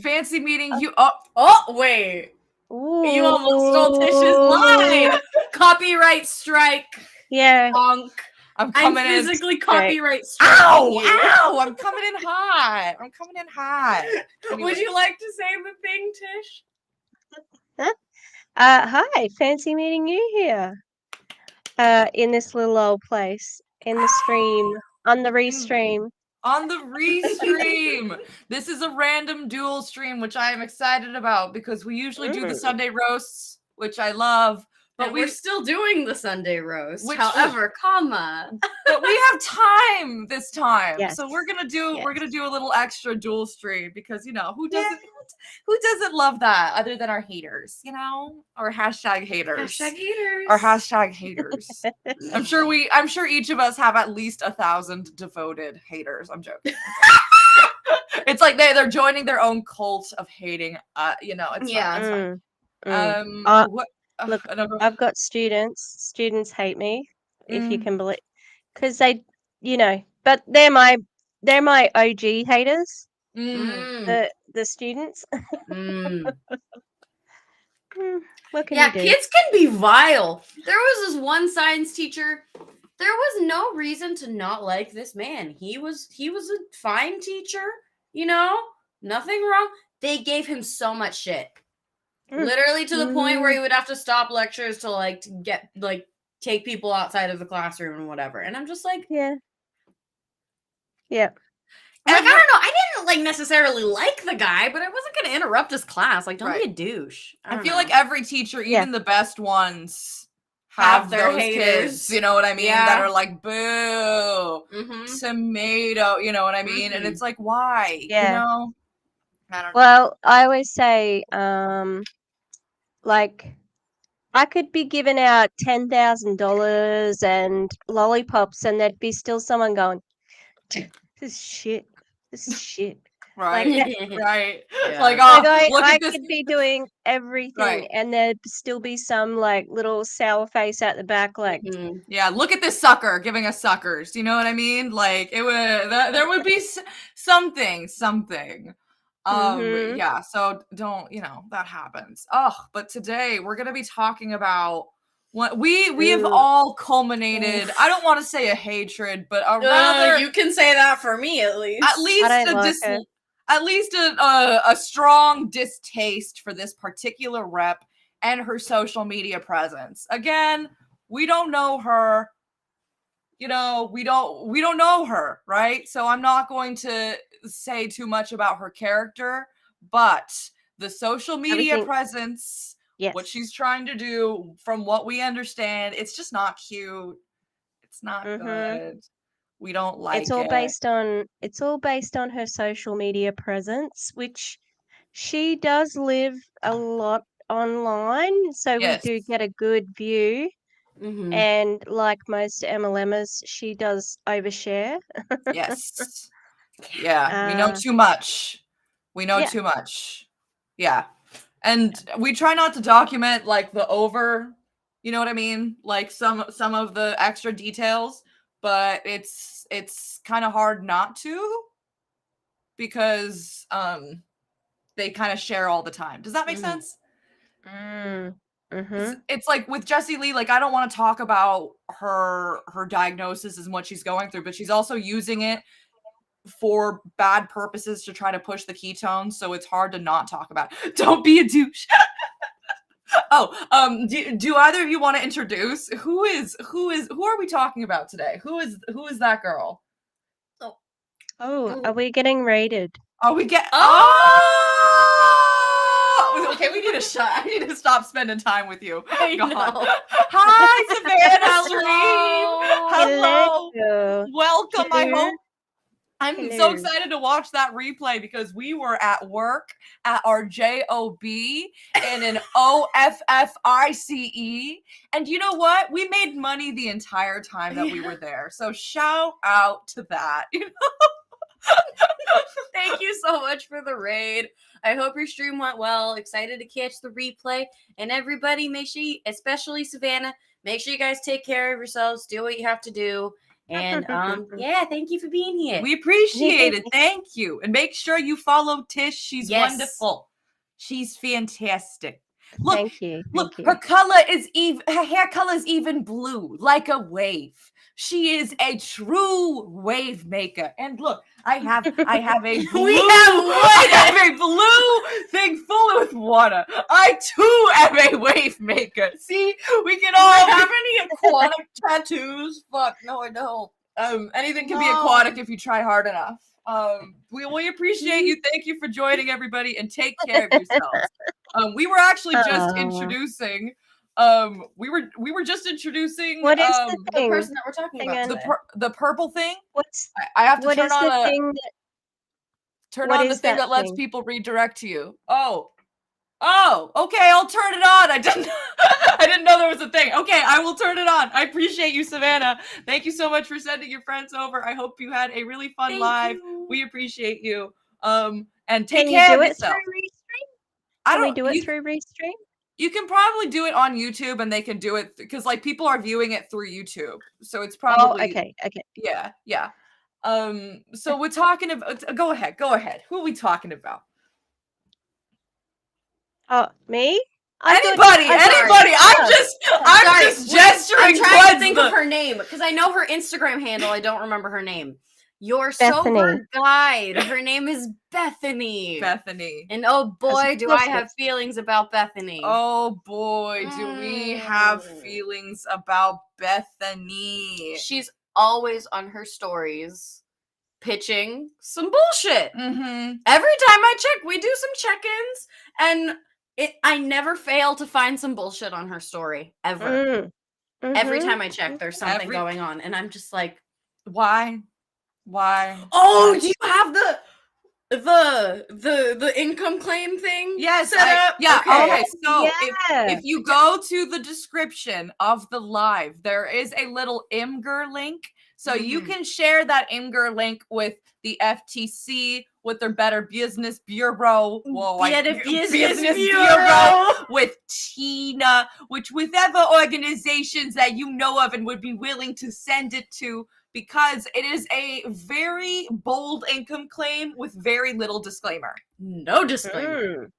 Fancy meeting you. Wait. Ooh. You almost stole Tish's line. Copyright strike. Yeah. Bonk. I'm I'm coming physically in. copyright striking you. Ow! I'm coming in hot. Would you like to say the thing, Tish? Hi, fancy meeting you here. In this little old place, in the stream, on the restream. On the restream. This is a random dual stream, which I am excited about because we usually do the Sunday roasts, which I love. But we're still doing the Sunday roast. Which- However, but we have time this time, Yes. so we're gonna do a little extra dual stream because who doesn't love that other than our haters, or hashtag haters, or hashtag haters. I'm sure each of us have at least 1,000 devoted haters. I'm joking. It's like they're joining their own cult of hating. It's fine. What? Look, I've got students. Students hate me, if you can believe, because they, but they're my OG haters. The students. What can you do? Kids can be vile. There was this one science teacher. There was no reason to not like this man. He was a fine teacher. Nothing wrong. They gave him so much shit. Literally to the point where he would have to stop lectures to take people outside of the classroom and whatever. And I'm just like, yeah. I don't know. I didn't necessarily like the guy, but I wasn't going to interrupt his class. Don't be a douche. I feel like every teacher, even the best ones, have their those haters. kids. You know what I mean? Yeah. That are like, boo, tomato. You know what I mean? And it's like, why? Yeah. I don't know. Well, I always say, I could be giving out $10,000 and lollipops, and there'd be still someone going, "This is shit. This is shit." Right. Right. Yeah. Look I at this. could be doing everything, and there'd still be some little sour face at the back, yeah, look at this sucker giving us suckers. You know what I mean? It would there would be something. Yeah, so don't, that happens. But today we're going to be talking about what we have all culminated. I don't want to say a hatred, but a rather, you can say that for me at least. At least a strong distaste for this particular rep and her social media presence. Again, we don't know her. We don't know her, right? So I'm not going to say too much about her character, but the social media presence, what she's trying to do, from what we understand, it's just not cute. It's not good. We don't like it. It's all based on her social media presence, which she does live a lot online, so we do get a good view. And like most MLMers, she does overshare. Yes. Yeah, we know too much. Too much. Yeah. And we try not to document the over, you know what I mean? Some of the extra details, but it's kind of hard not to because they kind of share all the time. Does that make sense? It's like with Jessie Lee, I don't want to talk about her diagnosis and what she's going through, but she's also using it for bad purposes to try to push the ketones, so it's hard to not talk about it. Don't be a douche. Do either of you want to introduce who are we talking about today? Who is that girl? Are we getting raided? Okay, we need to shut. I need to stop spending time with you. I know. Hi, Savannah Stream. Hello. Welcome. I hope. I'm so excited to watch that replay because we were at work at our JOB in an OFFICE. And you know what? We made money the entire time that we were there. So shout out to that. Thank you so much for the raid. I hope your stream went well. Excited to catch the replay. And everybody, make sure you, especially Savannah, make sure you guys take care of yourselves. Do what you have to do. And yeah, thank you for being here. We appreciate it. Thank you. And make sure you follow Tish. She's wonderful. She's fantastic. Look, Thank you. Her color is her hair color is even blue, like a wave. She is a true wave maker. And look, I have a blue, I have a blue thing full with water. I too am a wave maker. See, we can all have any aquatic tattoos. Fuck, no, I don't. Anything can be aquatic if you try hard enough. We appreciate you. Thank you for joining, everybody, and take care of yourselves. We were actually just introducing. We were just introducing. What is the thing? The person that we're talking about. The purple thing. I have to turn on the thing that, turn on the thing that lets people redirect to you. Oh, okay, I'll turn it on. I didn't know there was a thing. Okay, I will turn it on. I appreciate you, Savannah. Thank you so much for sending your friends over. I hope you had a really fun live. We appreciate you. And take care of yourself. Can we do it through Restream? You can probably do it on YouTube, and they can do it because like people are viewing it through YouTube, so it's probably okay. Yeah. So we're talking about. Go ahead. Who are we talking about? Me? Anybody. I'm just gesturing. I'm trying to think of her name because I know her Instagram handle. I don't remember her name. Your sober guide. Her name is Bethany. And oh boy, do I have feelings about Bethany. Oh boy, do we have feelings about Bethany. She's always on her stories pitching some bullshit. Mm-hmm. Every time I check, we do some check-ins, and I never fail to find some bullshit on her story ever. Mm-hmm. Every time I check, there's something going on, and I'm just like, why? Oh, do you have the income claim thing? Yes, set up? Yeah. Okay. So yeah. if you go to the description of the live, there is a little Imgur link. So you can share that Imgur link with the FTC, with their Better Business Bureau. Business Bureau. With Tina, with other organizations that you know of and would be willing to send it to, because it is a very bold income claim with very little disclaimer. No disclaimer.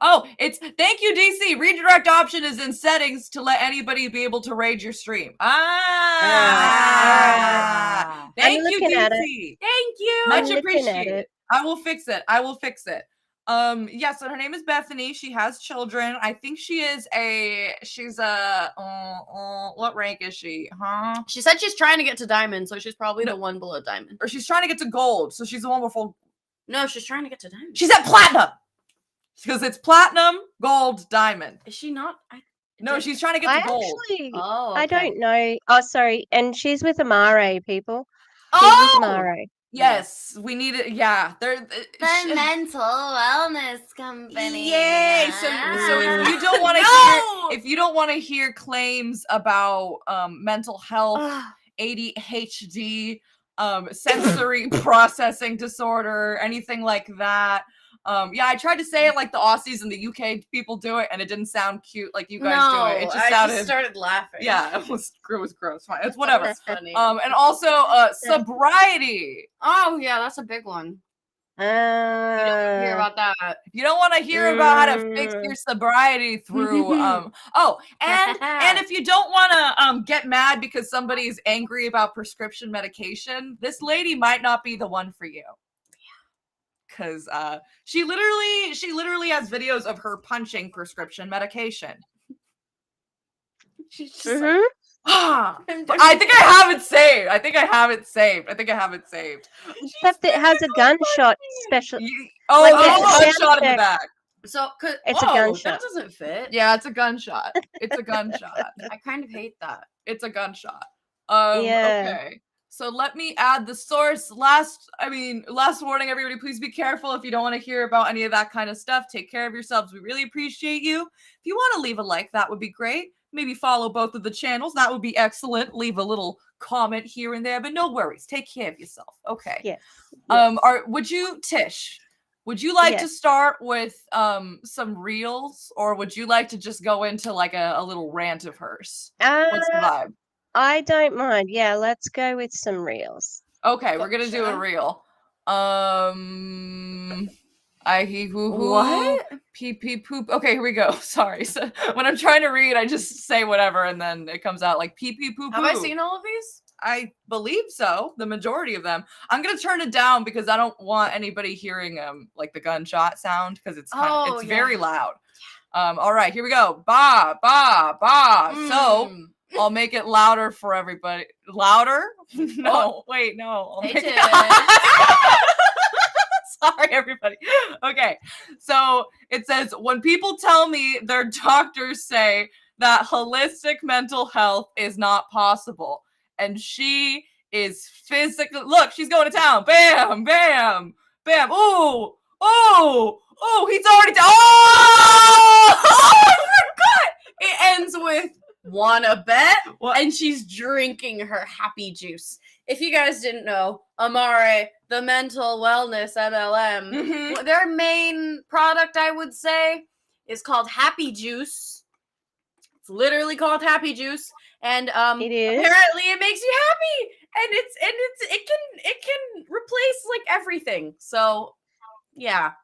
Oh, thank you, DC. Redirect option is in settings to let anybody be able to raid your stream. Thank you, DC. Thank you. Much appreciated. I will fix it. So her name is Bethany. She has children. I think she's what rank is she? Huh? She said she's trying to get to diamond, so she's probably the one below diamond. Or she's trying to get to gold, so she's the one before. No, she's trying to get to diamond. She's at platinum. Because it's platinum, gold, diamond. Is she not? No, she's trying to get to gold. Actually, okay. I don't know. Oh, sorry. And she's with Amare, people. She's with Amare. Yes, we need it. Yeah, they're the mental wellness company. Yay! So if you don't want to if you don't want to hear claims about mental health, ADHD, sensory processing disorder, anything like that. I tried to say it like the Aussies and the UK people do it, and it didn't sound cute like you guys do it. It just sounded. I just started laughing. Yeah, it was gross. Fine, it's whatever. That's funny. And also sobriety. Oh yeah, that's a big one. You don't hear about that. If you don't want to hear about how to fix your sobriety through and if you don't want to get mad because somebody's angry about prescription medication, this lady might not be the one for you. Because she literally has videos of her punching prescription medication. She's just like, I think I have it saved. Except it has a gunshot special. A gunshot in the back. So it's a gunshot. That doesn't fit. Yeah, it's a gunshot. I kind of hate that. It's a gunshot. Yeah. Okay. So let me add the source. Last warning, everybody, please be careful if you don't want to hear about any of that kind of stuff. Take care of yourselves. We really appreciate you. If you want to leave a like, that would be great. Maybe follow both of the channels. That would be excellent. Leave a little comment here and there, but no worries. Take care of yourself. Okay. Yes. Tish, would you like to start with some reels, or would you like to just go into like a little rant of hers? What's the vibe? I don't mind. Yeah, let's go with some reels. Okay, we're gonna do a Gotcha. reel. I he hoo hoo. What? Pee pee poop. Okay, here we go. Sorry. So when I'm trying to read, I just say whatever and then it comes out like pee pee poo poo. Have I seen all of these? I believe so. The majority of them. I'm gonna turn it down because I don't want anybody hearing like the gunshot sound because it's it's very loud. All right, here we go. Ba ba ba. So I'll make it louder for everybody. Louder? No, wait, no. I'll make it. Sorry, everybody. Okay, so it says, when people tell me their doctors say that holistic mental health is not possible, and she is physically, look, she's going to town. Bam, bam, bam. Ooh, ooh, ooh, he's already down. Oh! I forgot. It ends with wanna bet, and she's drinking her happy juice. If you guys didn't know, Amare, the mental wellness MLM, their main product, I would say, is called Happy Juice. It's literally called Happy Juice, and It is. apparently it makes you happy, and it can replace like everything. So, yeah,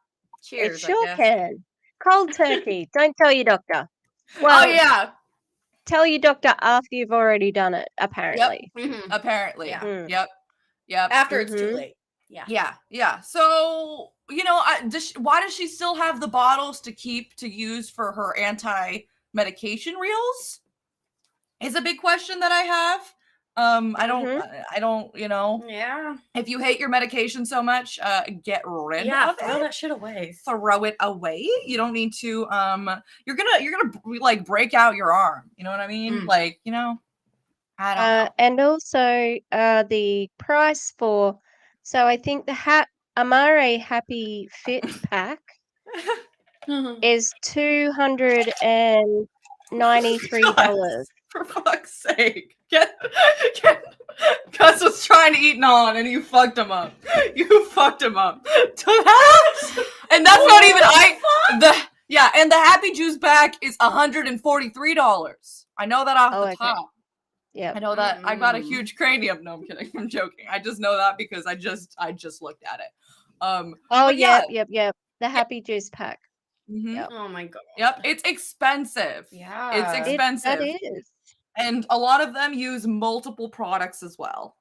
cheers. It sure can. Cold turkey. Don't tell your doctor. Well, Oh yeah. Tell your doctor after you've already done it, apparently. Yep. Apparently. Yeah. Yep. After it's too late. Yeah. So, you know, why does she still have the bottles to use for her anti-medication reels? Is a big question that I have. I don't, you know. Yeah. If you hate your medication so much, get rid of it. Throw that shit away. Throw it away. You don't need to. You're gonna like break out your arm. You know what I mean? Like, you know. I don't know. And also the price for, so I think the Amare Happy Fit pack is $293. For fuck's sake. Gus was trying to eat Nan and you fucked him up. You fucked him up. And that's not even and the Happy Juice pack is $143. I know that off the top. Yeah. I know that. I got a huge cranium. No, I'm kidding. I'm joking. I just know that because I just looked at it. Yep. The Happy Juice pack. Yep. Oh my god. Yep. It's expensive. Yeah. It's expensive. That is. And a lot of them use multiple products as well,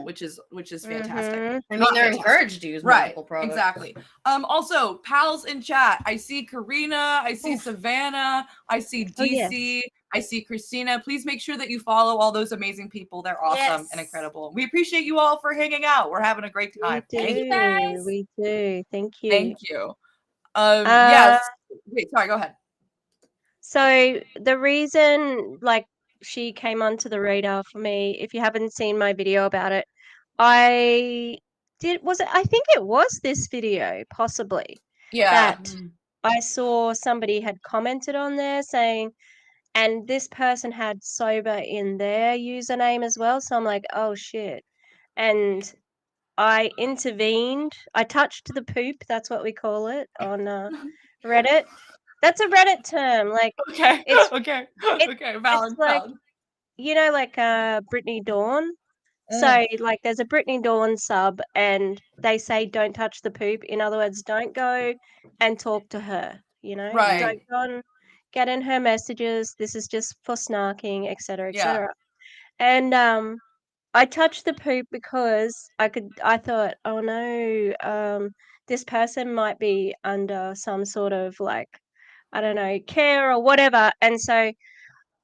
which is fantastic. I mean, they're encouraged to use multiple products. Exactly. Also, pals in chat, I see Karina, I see Savannah, I see DC, I see Christina. Please make sure that you follow all those amazing people. They're awesome and incredible. We appreciate you all for hanging out. We're having a great time. Thank you guys. We do. Thank you. Thank you. Yes. Wait, sorry, go ahead. So the reason, like, she came onto the radar for me, if you haven't seen my video about it, I think it was this video, possibly. Yeah. That I saw somebody had commented on there saying, and this person had sober in their username as well. So I'm like, oh shit. And I intervened. I touched the poop. That's what we call it on Reddit. That's a Reddit term. Like, okay. Valid. It's like, you know, like Brittany Dawn. So like, there's a Brittany Dawn sub, and they say don't touch the poop. In other words, don't go and talk to her. You know, don't go and get in her messages. This is just for snarking, etc., etc. And I touched the poop because I thought, oh no, this person might be under some sort of, like, I don't know, care or whatever. And so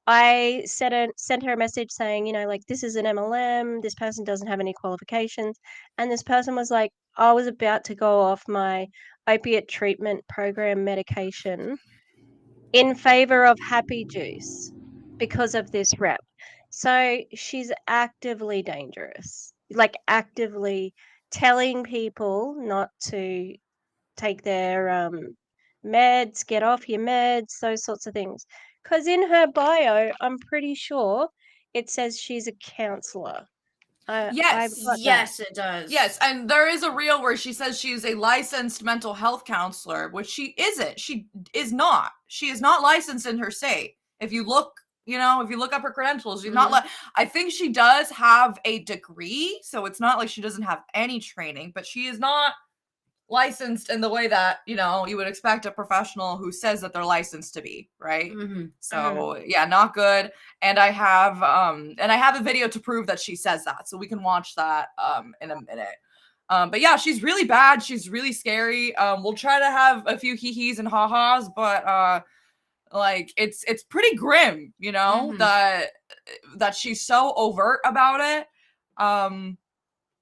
I sent her a message saying, you know, like, this is an MLM, this person doesn't have any qualifications. And this person was like, I was about to go off my opiate treatment program medication in favor of Happy Juice because of this rep. So she's actively dangerous, like actively telling people not to take their meds, get off your meds, those sorts of things. Because in her bio, I'm pretty sure it says she's a counselor. Yes, it does. Yes, and there is a reel where she says she is a licensed mental health counselor, which she isn't. She is not. She is not licensed in her state. If you look You know, if you look up her credentials, she's not I think she does have a degree, so it's not like she doesn't have any training, but she is not licensed in the way that, you know, you would expect a professional who says that they're licensed to be, right? So yeah, not good. And I have a video to prove that she says that, so we can watch that in a minute. But yeah, she's really bad. She's really scary. We'll try to have a few hee-hees and ha-has, but like it's pretty grim, you know, that she's so overt about it.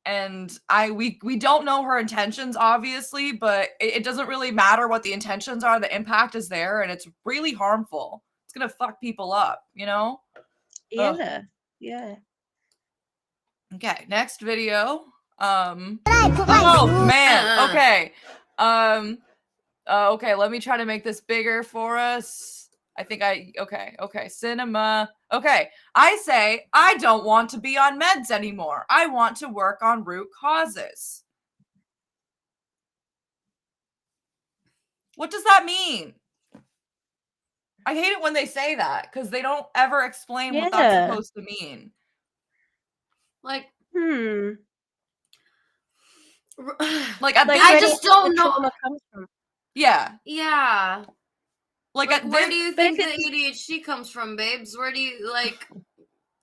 And we don't know her intentions, obviously, but it doesn't really matter what the intentions are. The impact is there, and it's really harmful. It's gonna fuck people up, you know? Yeah. Yeah. Okay, next video. Oh man. Okay. Okay, let me try to make this bigger for us. Okay, cinema. Okay, I say, I don't want to be on meds anymore. I want to work on root causes. What does that mean? I hate it when they say that, because they don't ever explain what that's supposed to mean. Like, like, I just don't know. Trauma comes from. Yeah. Yeah. Like where do you think the ADHD comes from, babes? Where do you, like,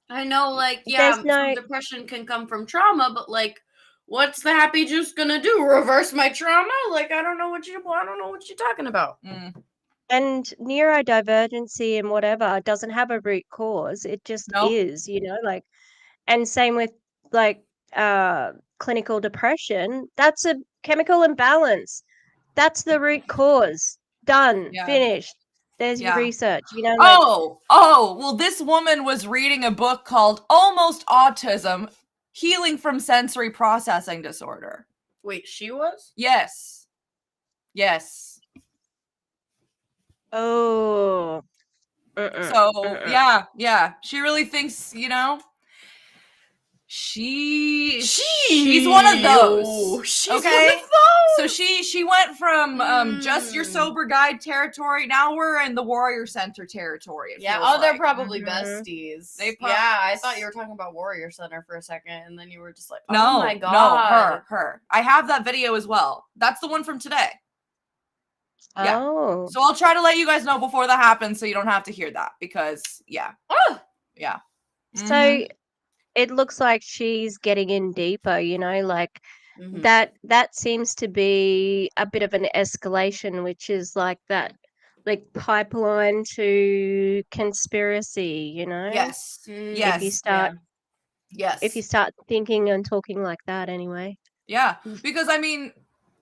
I know, like, yeah, some depression can come from trauma, but, like, what's the happy juice gonna do? Reverse my trauma? Like, I don't know what you're talking about. And neurodivergency and whatever doesn't have a root cause. It just is, you know, like, and same with, like, clinical depression. That's a chemical imbalance. That's the root cause. Done. Finished. There's your research, you know. Like, well, this woman was reading a book called Almost Autism, Healing from Sensory Processing Disorder. Wait, she was? Yes. Oh. Yeah. She really thinks, you know, she's one of those. She's one of those. So she went from just your sober guide territory. Now we're in the warrior center territory. They're probably besties. I thought you were talking about warrior center for a second, and then you were just like, oh my god. No, her. I have that video as well. That's the one from today. Yeah. Oh. So I'll try to let you guys know before that happens, so you don't have to hear that, because yeah. So it looks like she's getting in deeper, you know, like that seems to be a bit of an escalation, which is like that, like, pipeline to conspiracy, you know. If you start thinking and talking like that, anyway. Yeah, because I mean,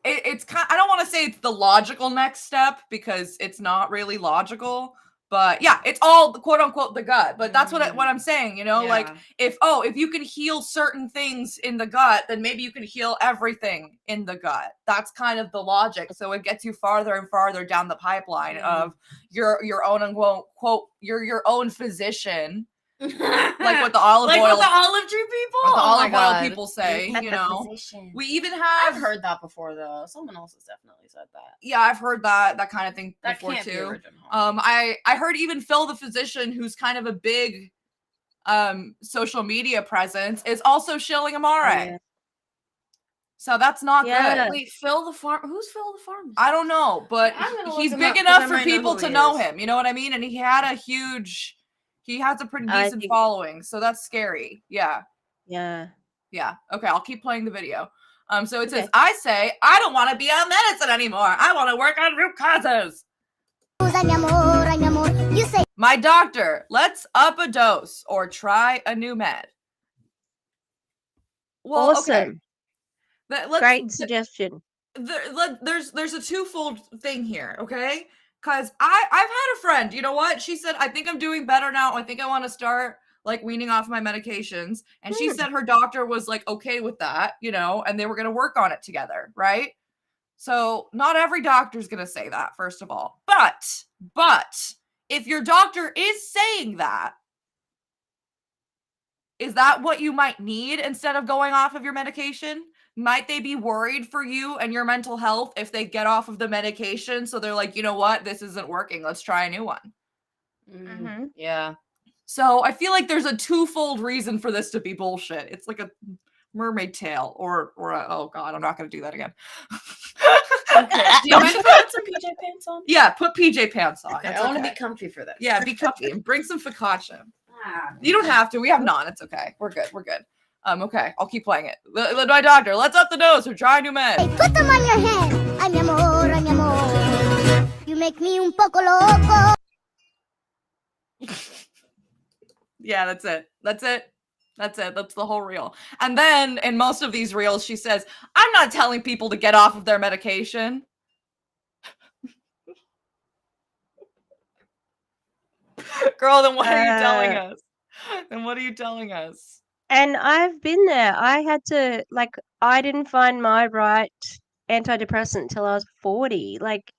it's kind, I don't want to say it's the logical next step, because it's not really logical, but yeah, it's all quote unquote the gut. But that's what I'm saying, you know, like if you can heal certain things in the gut, then maybe you can heal everything in the gut. That's kind of the logic. So it gets you farther and farther down the pipeline of your own quote your own physician. Like what the olive oil, what the olive tree people, what the olive oil people say, you know. We even have, I've heard that before, though. Someone else has definitely said that. Yeah, I've heard that kind of thing that before can't too. Be original. I heard even Phil the physician, who's kind of a big social media presence, is also shilling Amare. So that's not good. Wait, Phil the farm? Who's Phil the farm? I don't know, but he's big enough for people to know him. You know what I mean? And he has a pretty decent following, so that's scary. Yeah. Okay, I'll keep playing the video. So it says, I say, I don't want to be on medicine anymore. I want to work on root causes. You say, my doctor, let's up a dose or try a new med. Well, awesome. Okay. Great suggestion. There's a twofold thing here, okay? Because I've had a friend, you know what? She said, I think I'm doing better now. I think I want to start, like, weaning off my medications. And she said her doctor was, like, okay with that, you know, and they were going to work on it together, right? So not every doctor's going to say that, first of all. But if your doctor is saying that, is that what you might need instead of going off of your medication? Might they be worried for you and your mental health if they get off of the medication? So they're like, you know what? This isn't working. Let's try a new one. Yeah. So I feel like there's a twofold reason for this to be bullshit. It's like a mermaid tail or oh god, I'm not gonna do that again. Okay. Do you mind if I put some PJ pants on? Yeah, put PJ pants on. Okay, I want to be comfy for this. Yeah, be comfy and bring some focaccia. You don't have to. We have none. It's okay. We're good. Okay, I'll keep playing it. My doctor, let's up the dose. We're trying new meds. Hey, put them on your head. Ay, mi amor. You make me un poco loco. Yeah, that's it. That's the whole reel. And then in most of these reels, she says, I'm not telling people to get off of their medication. Girl, then what are you telling us? Then what are you telling us? And I've been there. I had to, like, I didn't find my right antidepressant till I was 40. Like,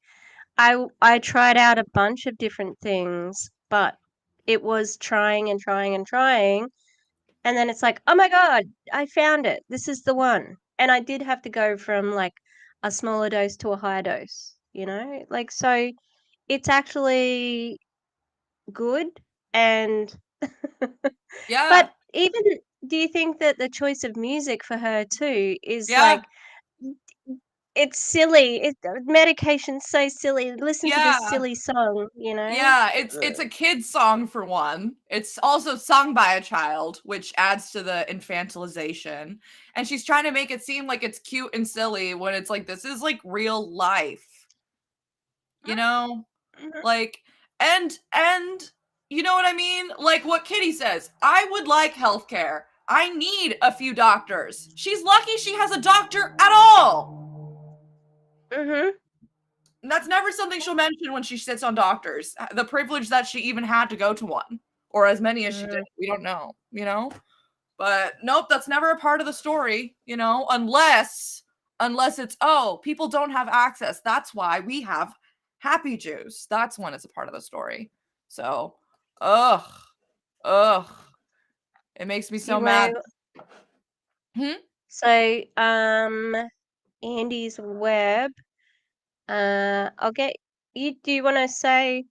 I tried out a bunch of different things, but it was trying and trying and trying. And then it's like, oh my God, I found it. This is the one. And I did have to go from like a smaller dose to a higher dose, you know? Like, so it's actually good. And, Yeah. but even, do you think that the choice of music for her too is Yeah. like, it's silly. Medication's so silly. Listen to this Yeah. silly song, you know? Yeah, it's a kid's song for one. It's also sung by a child, which adds to the infantilization. And she's trying to make it seem like it's cute and silly when it's like this is like real life. You know? Like and you know what I mean? Like what Kitty says, I would like healthcare. I need a few doctors. She's lucky she has a doctor at all. Mm-hmm. And that's never something she'll mention when she sits on doctors. The privilege that she even had to go to one, or as many as she did. We don't know, you know? But nope, that's never a part of the story, you know, unless it's, oh, people don't have access. That's why we have Happy Juice. That's when it's a part of the story. So, ugh. It makes me so mad. So, Andy's web. I'll get you. Do you want to say?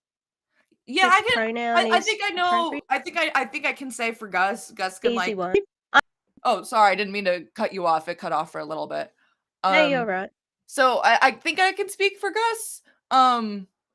Yeah, I can. Pronoun I think I know. I think I can say for Gus. Gus can easy like. one. Oh, sorry, I didn't mean to cut you off. It cut off for a little bit. No, you're right. So I think I can speak for Gus.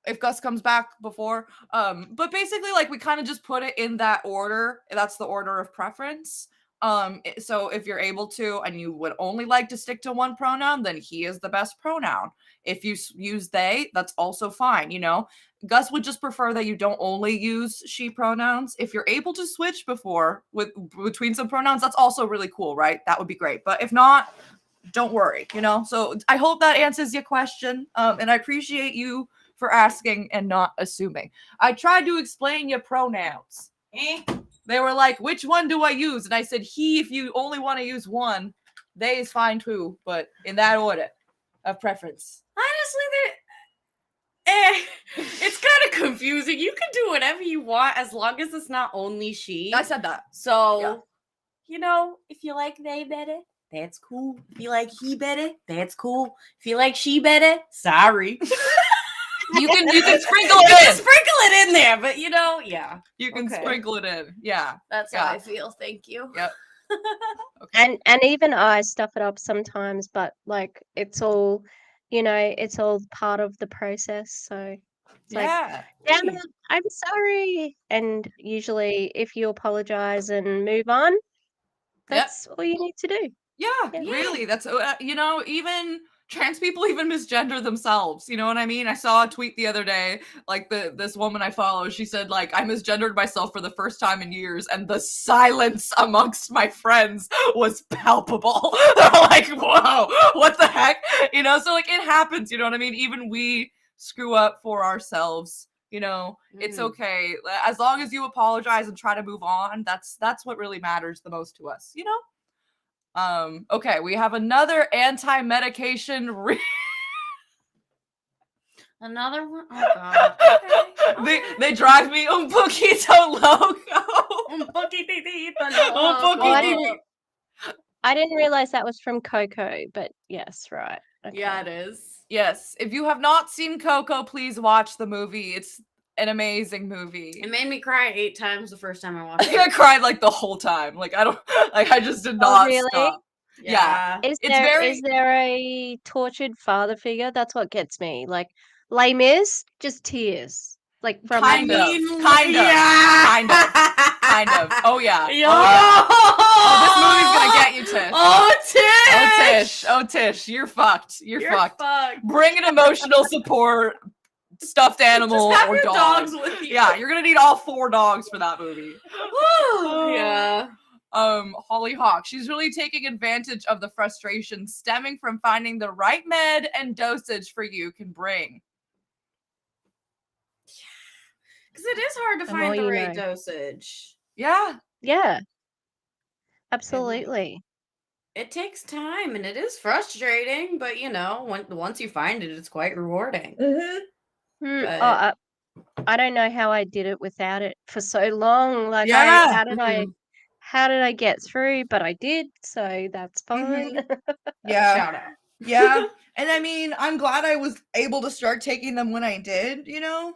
If Gus comes back before. But basically, like we kind of just put it in that order. That's the order of preference. So if you're able to, and you would only like to stick to one pronoun, then he is the best pronoun. If you use they, that's also fine. You know, Gus would just prefer that you don't only use she pronouns. If you're able to switch between some pronouns, that's also really cool, right? That would be great. But if not, don't worry, you know? So I hope that answers your question. And I appreciate you for asking and not assuming. I tried to explain your pronouns. They were like, which one do I use? And I said, he, if you only want to use one. They is fine too, but in that order of preference. Honestly, it's kind of confusing. You can do whatever you want as long as it's not only she. I said that. So, you know, if you like they better, that's cool. If you like he better, that's cool. If you like she better, sorry. You can sprinkle it in. Sprinkle it in there, but you know, yeah. You can sprinkle it in. Yeah. That's how I feel. Thank you. Yep. Okay. And even I stuff it up sometimes, but like it's all, you know, it's all part of the process. So it's like, damn it, I'm sorry. And usually if you apologize and move on, that's all you need to do. Yeah, really. That's, you know, even trans people even misgender themselves. You know what I mean? I saw a tweet the other day, like this woman I follow, she said, like, I misgendered myself for the first time in years, and the silence amongst my friends was palpable. They're like, whoa, what the heck? You know, so like it happens, you know what I mean? Even we screw up for ourselves. You know, it's okay. As long as you apologize and try to move on, that's what really matters the most to us, you know? Okay, we have another anti-medication another one? Oh god. Okay. They drive me un poquito loco. Un poquitito loco. I didn't realize that was from Coco, but yes, right. Okay. Yeah, it is. Yes. If you have not seen Coco, please watch the movie. an amazing movie. It made me cry 8 times the first time I watched I think I cried like the whole time. Like I just did not really? stop. Yeah. Is It's very there a tortured father figure? That's what gets me. Like Les Mis, just tears. Like from kind the of. Oh yeah. Yo! Oh, this movie's gonna get you, Tish. Oh, Tish! Oh, Tish. Oh, Tish. You're fucked. You're fucked. Bring an emotional support stuffed animal Just have or your dog. dogs with you. Yeah, you're gonna need all 4 dogs for that movie. Yeah. Holly Hawk. She's really taking advantage of the frustration stemming from finding the right med and dosage for you can bring. Because it is hard to The find more the you right know. dosage. Yeah. Yeah. Absolutely. It takes time and it is frustrating, but you know, once you find it, it's quite rewarding. But- I don't know how I did it without it for so long. Like Yeah. how did I get through? But I did, so that's fine. Yeah. Shout out. Yeah. And I mean, I'm glad I was able to start taking them when I did, you know,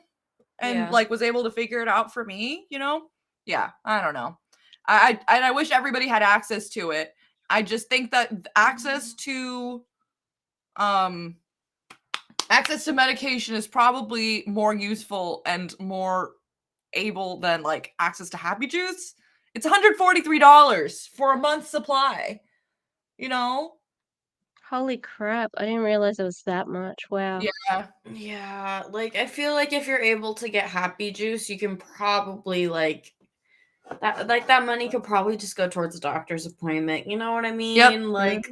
and Yeah. like was able to figure it out for me, you know? Yeah. I don't know. I wish everybody had access to it. I just think that access to medication is probably more useful and more able than like access to Happy Juice. It's $143 for a month's supply. You know? Holy crap. I didn't realize it was that much. Wow. Yeah, like I feel like if you're able to get Happy Juice, you can probably like that money could probably just go towards a doctor's appointment. You know what I mean? Yep. Like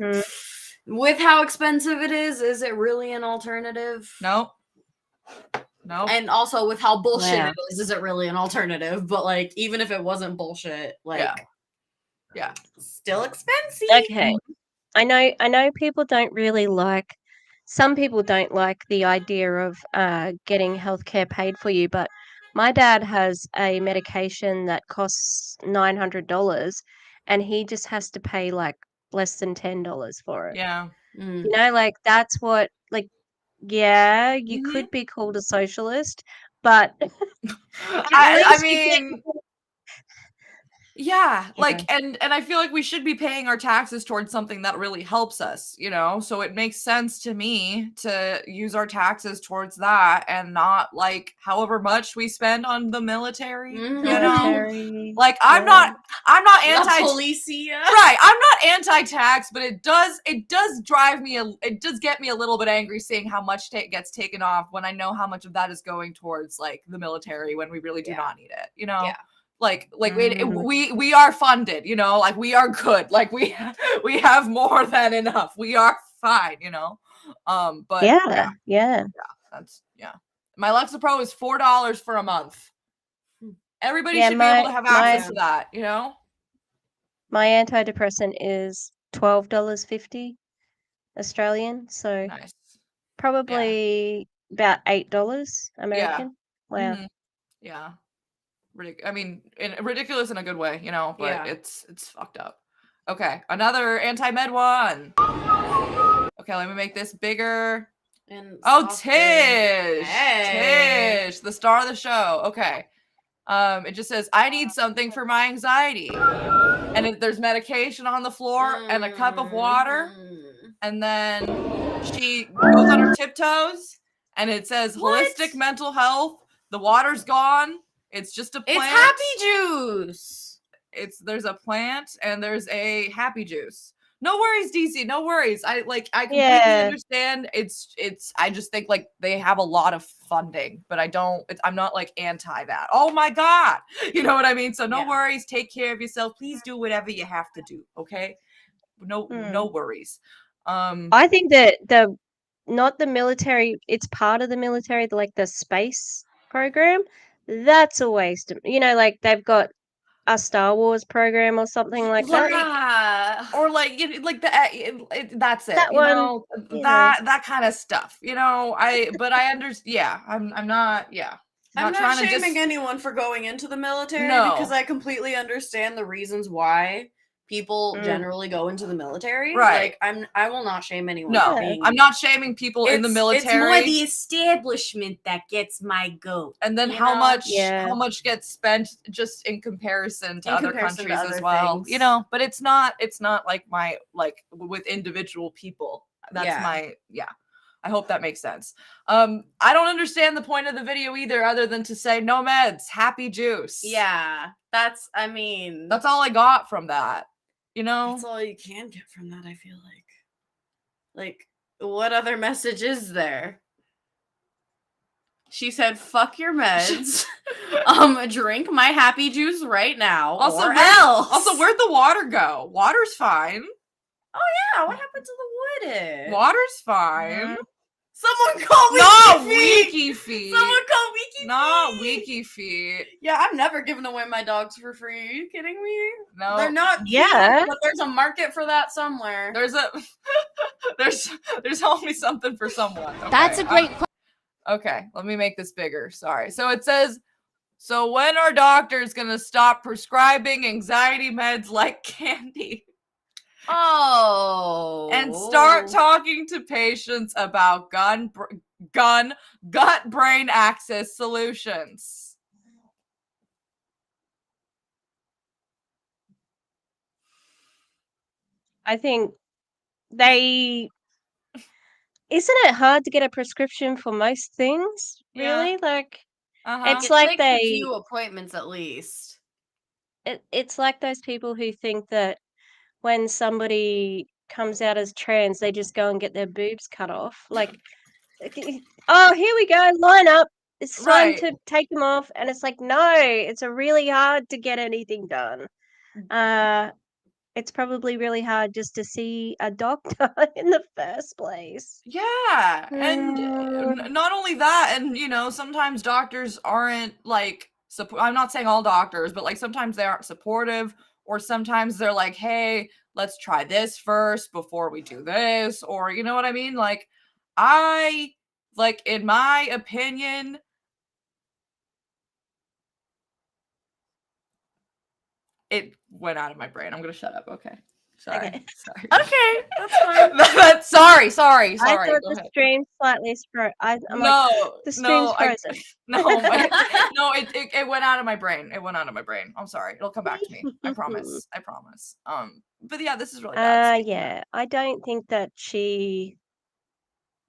with how expensive it is it really an alternative? Nope. And also with how bullshit it is it really an alternative? But like even if it wasn't bullshit, like yeah. Still expensive. Okay. I know people don't really like some people don't like the idea of getting healthcare paid for you, but my dad has a medication that costs $900 and he just has to pay like less than $10 for it. Yeah. You know, like that's what like yeah, you could be called a socialist, but I mean yeah, like and I feel like we should be paying our taxes towards something that really helps us, you know? So it makes sense to me to use our taxes towards that and not like however much we spend on the military, you know? Like I'm not anti Policia. Right, I'm not anti-tax, but it does drive me it does get me a little bit angry seeing how much gets taken off when I know how much of that is going towards like the military when we really do not need it, you know? Yeah. Like we are funded, you know, like we are good, like we have more than enough, we are fine, you know. But yeah, that's my Alexa Pro is $4 for a month. Everybody should be able to have access to that, you know. My antidepressant is $12.50 Australian, so nice. Probably about $8 American. Wow. Yeah. I mean, ridiculous in a good way, you know, but it's fucked up. Okay, another anti-med one. Okay, let me make this bigger. Tish! Tish, the star of the show. Okay. It just says, I need something for my anxiety. And there's medication on the floor and a cup of water. And then she goes on her tiptoes and it says, holistic mental health. The water's gone. It's just a plant. It's Happy Juice. There's a plant and there's a Happy Juice. No worries, DC. No worries. I completely understand. I just think like they have a lot of funding, but I'm not like anti that. Oh my God. You know what I mean? So no worries. Take care of yourself. Please do whatever you have to do. Okay. No worries. I think that not the military, it's part of the military, like the space program. That's a waste of, you know, like they've got a Star Wars program or something like that. Or like that's it. That you one, know, that kind of stuff. You know, but I understand. Yeah, I'm not. Yeah, I'm not shaming anyone for going into the military because I completely understand the reasons why people generally go into the military. Right. Like, I will not shame anyone. No, for being, I'm not shaming people in the military. It's more the establishment that gets my goat. And then how much gets spent just in comparison to other countries as well. Things. You know, but it's not like my with individual people. That's I hope that makes sense. I don't understand the point of the video either, other than to say no meds, happy juice. Yeah. That's all I got from that. You know? That's all you can get from that, I feel like. Like, what other message is there? She said, fuck your meds. Drink my happy juice right now. Also, where'd the water go? Water's fine. Oh yeah, what happened to the wood? Water's fine. Someone call me Not Weaky Feet. Someone call Weaky Feet. Not Weaky Feet. Yeah, I'm never giving away my dogs for free. Are you kidding me? No. They're not Yeah. cute, but there's a market for that somewhere. There's only something for someone. Okay. That's a great okay, let me make this bigger. Sorry. So it says, so when are doctors going to stop prescribing anxiety meds like candy? Oh. And start talking to patients about gut-brain axis solutions. I think isn't it hard to get a prescription for most things? Really? Yeah. Like, Uh-huh. it's like takes a few appointments at least. It's like those people who think that when somebody comes out as trans, they just go and get their boobs cut off. Like, oh, here we go, line up. It's time to take them off. And it's like, no, it's really hard to get anything done. It's probably really hard just to see a doctor in the first place. Yeah. And not only that, and you know, sometimes doctors aren't like, I'm not saying all doctors, but like sometimes they aren't supportive, or sometimes they're like, hey, let's try this first before we do this, or you know what I mean? Like, in my opinion, it went out of my brain. I'm gonna shut up. Okay. Sorry. Okay. Sorry. Okay, that's fine. Sorry. I thought the stream slightly the stream's frozen. No, it went out of my brain. It went out of my brain. I'm sorry. It'll come back to me. I promise. I promise. But yeah, this is really bad. Yeah. I don't think that I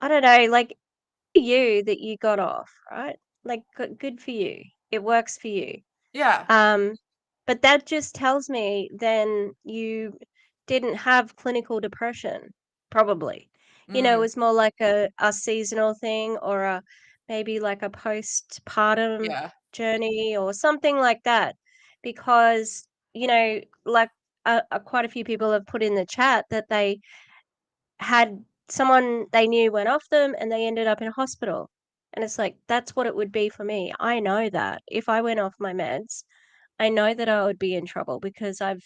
don't know, like, you that you got off, right? Like, good for you. It works for you. Yeah. But that just tells me then you didn't have clinical depression, probably. You know, it was more like a seasonal thing, or maybe like a postpartum journey or something like that. Because, you know, like quite a few people have put in the chat that they had someone they knew went off them and they ended up in hospital. And it's like, that's what it would be for me. I know that if I went off my meds, I know that I would be in trouble because I've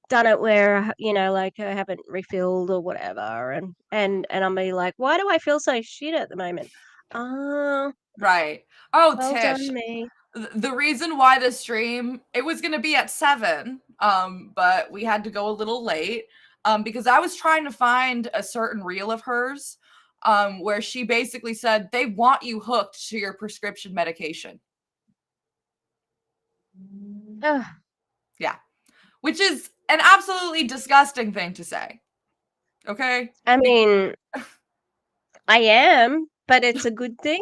done it where, you know, like I haven't refilled or whatever. And I'm be like, why do I feel so shit at the moment? Right. Oh, well Tish. done, me. The reason why the stream, it was going to be at 7, but we had to go a little late, because I was trying to find a certain reel of hers, where she basically said they want you hooked to your prescription medication. Yeah. Which is an absolutely disgusting thing to say. Okay? I mean, I am, but it's a good thing.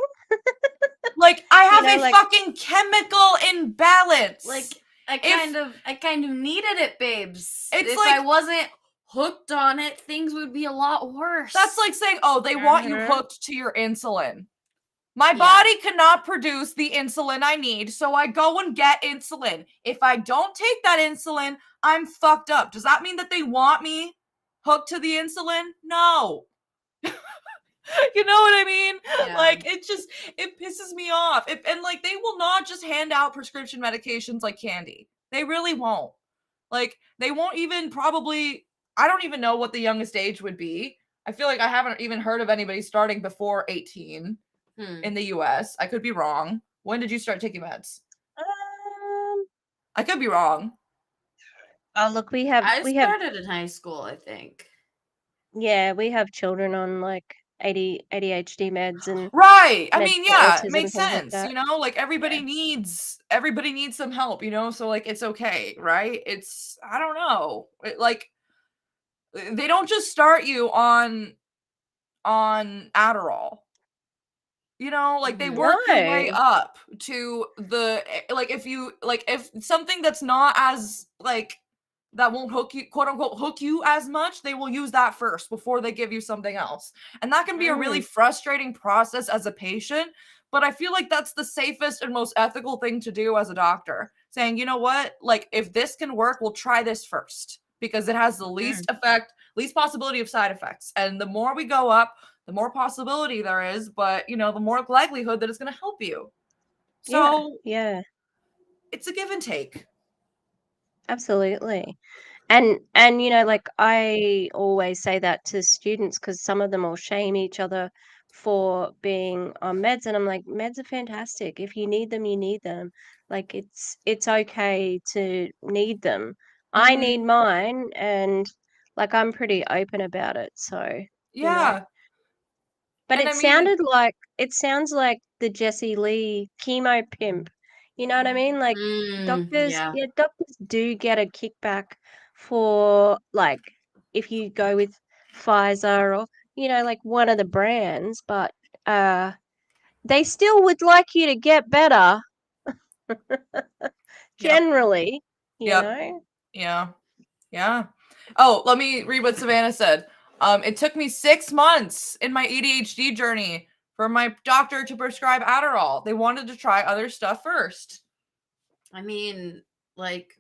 Like, I have a fucking chemical imbalance. Like, I kind of needed it, babes. It's if like, I wasn't hooked on it, things would be a lot worse. That's like saying, oh, they want you hooked to your insulin. My body cannot produce the insulin I need, so I go and get insulin. If I don't take that insulin, I'm fucked up. Does that mean that they want me hooked to the insulin? No. You know what I mean? Yeah. Like, it pisses me off. And like, they will not just hand out prescription medications like candy. They really won't. Like, they won't even probably, I don't even know what the youngest age would be. I feel like I haven't even heard of anybody starting before 18 in the US. I could be wrong. When did you start taking meds? I could be wrong. Oh, look, we have I started in high school, I think. Yeah, we have children on like ADHD meds and Right. I meds mean, for yeah, it autism, makes things like sense. that. You know, like everybody Yeah. needs some help, you know, so like it's okay, right? It's I don't know. Like they don't just start you on Adderall. You know, like they work your way No. up to the like if something that's not as like that won't hook you, quote unquote, hook you as much, they will use that first before they give you something else. And that can be a really frustrating process as a patient, but I feel like that's the safest and most ethical thing to do as a doctor. Saying, you know what, like if this can work, we'll try this first because it has the least effect, least possibility of side effects. And the more we go up, the more possibility there is, but you know, the more likelihood that it's going to help you. So yeah, it's a give and take. absolutely. And you know, like I always say that to students because some of them will shame each other for being on meds, and I'm like, meds are fantastic. If you need them, you need them. Like it's okay to need them. I need mine, and like I'm pretty open about it. So, you know. Yeah. But And I mean, it sounds like the Jesse Lee chemo pimp. You know what I mean? Like Yeah. doctors do get a kickback for like if you go with Pfizer or you know like one of the brands, but they still would like you to get better generally, you Yep. know. Yeah. Yeah. Oh, let me read what Savannah said. It took me 6 months in my ADHD journey for my doctor to prescribe Adderall. They wanted to try other stuff first. I mean, like,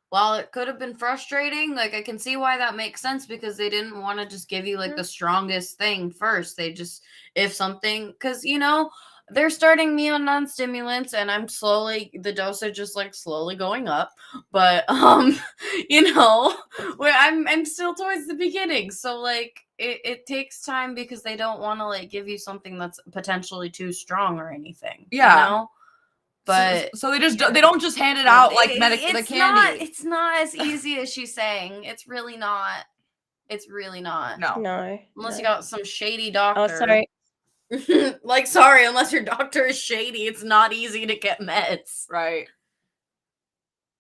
while it could have been frustrating, like, I can see why that makes sense because they didn't want to just give you, like, the strongest thing first. They just, if something, because, you know, they're starting me on non-stimulants and I'm slowly, the dosage is, like, slowly going up. But, you know, where I'm still towards the beginning. So, like, it takes time because they don't want to, like, give you something that's potentially too strong or anything, Yeah. you know? But so they just they don't just hand it out like the candy. It's not as easy as she's saying. It's really not. It's really not. No. No. Unless you no. got some shady Oh, doctor. sorry. Like, sorry, unless your doctor is shady, it's not easy to get meds. Right.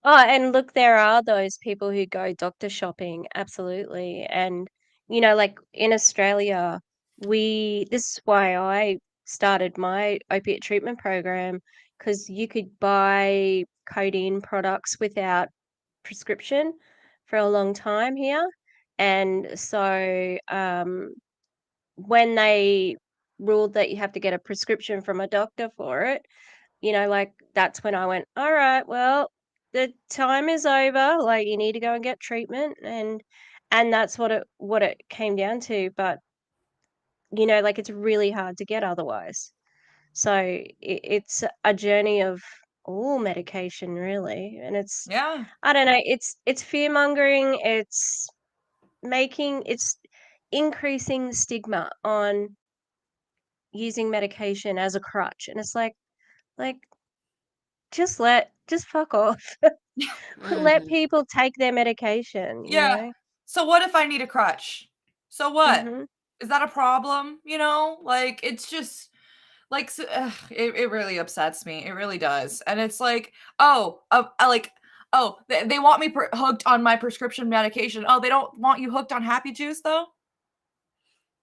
Oh, and look, there are those people who go doctor shopping, absolutely. And, you know, like in Australia, this is why I started my opiate treatment program, because you could buy codeine products without prescription for a long time here. And so, when they ruled that you have to get a prescription from a doctor for it, you know, like that's when I went, all right, well, the time is over. Like you need to go and get treatment, and that's what it came down to. But you know, like it's really hard to get otherwise. So it's a journey of all medication, really, and it's Yeah. I don't know, it's fear mongering. It's increasing stigma on using medication as a crutch, and it's like just fuck off. Let people take their medication, you Yeah. know? So what if I need a crutch? So what? Mhm. Is that a problem? You know, like it's just like it really upsets me. It really does. And it's like, oh, they want me hooked on my prescription medication. Oh, they don't want you hooked on Happy Juice though.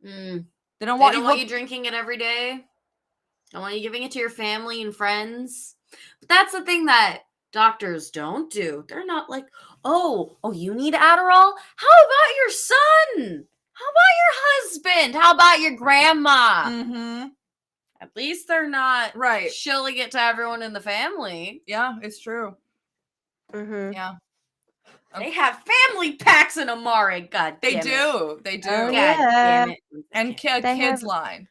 They don't want you drinking it every day. Don't want you giving it to your family and friends. But that's the thing that doctors don't do. They're not like, oh, you need Adderall? How about your son? How about your husband? How about your grandma? Mm-hmm. At least they're not right shilling it to everyone in the family. Yeah, it's true. Mhm. Yeah. They have family packs in Amare. God They damn do. it. They do. Oh, God yeah. damn it. And They kids have line.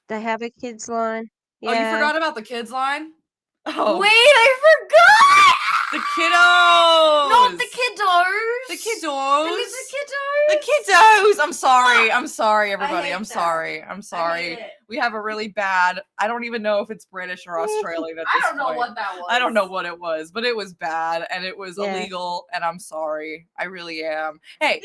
they have a kids line. Oh, you Yeah. forgot about the kids line? Oh. Wait, I forgot. The kiddos. Not the kiddos. The kiddos. It was the kiddos. The kiddos. I'm sorry. I'm sorry, everybody. hate I'm that. sorry. I'm I sorry. hate it. We have a really bad. I don't even know if it's British or Australian at I this don't know point. what that was. I don't know what it was, but it was bad and it was Yeah. illegal. And I'm sorry. I really am. Hey.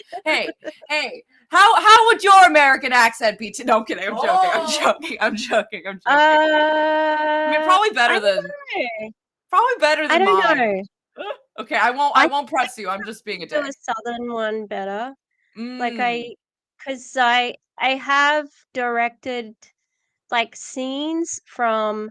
How would your American accent be? No, I'm kidding. I'm joking. I'm joking. I mean, probably better I than. don't know. Probably better than I don't mine. know. Okay, I won't press you. I'm just being a Do dick. a southern one better. Like Mm, because I have directed like scenes from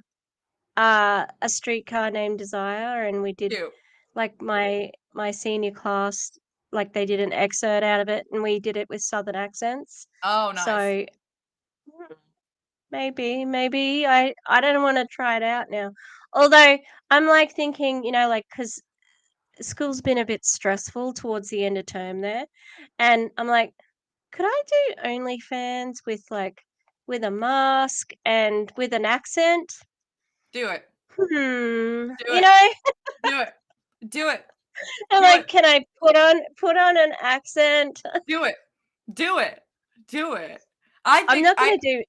A Streetcar Named Desire, and we did cute. like my senior class, like they did an excerpt out of it, and we did it with southern accents. Oh, nice. So maybe I don't want to try it out now. Although I'm like thinking, like because school's been a bit stressful towards the end of term there, and I'm like, could I do OnlyFans with a mask and with an accent? Do it. Do it. Do it. Do it. I'm Do like, it. can I put on an accent? Do it. Do it. Do it. I'm not gonna do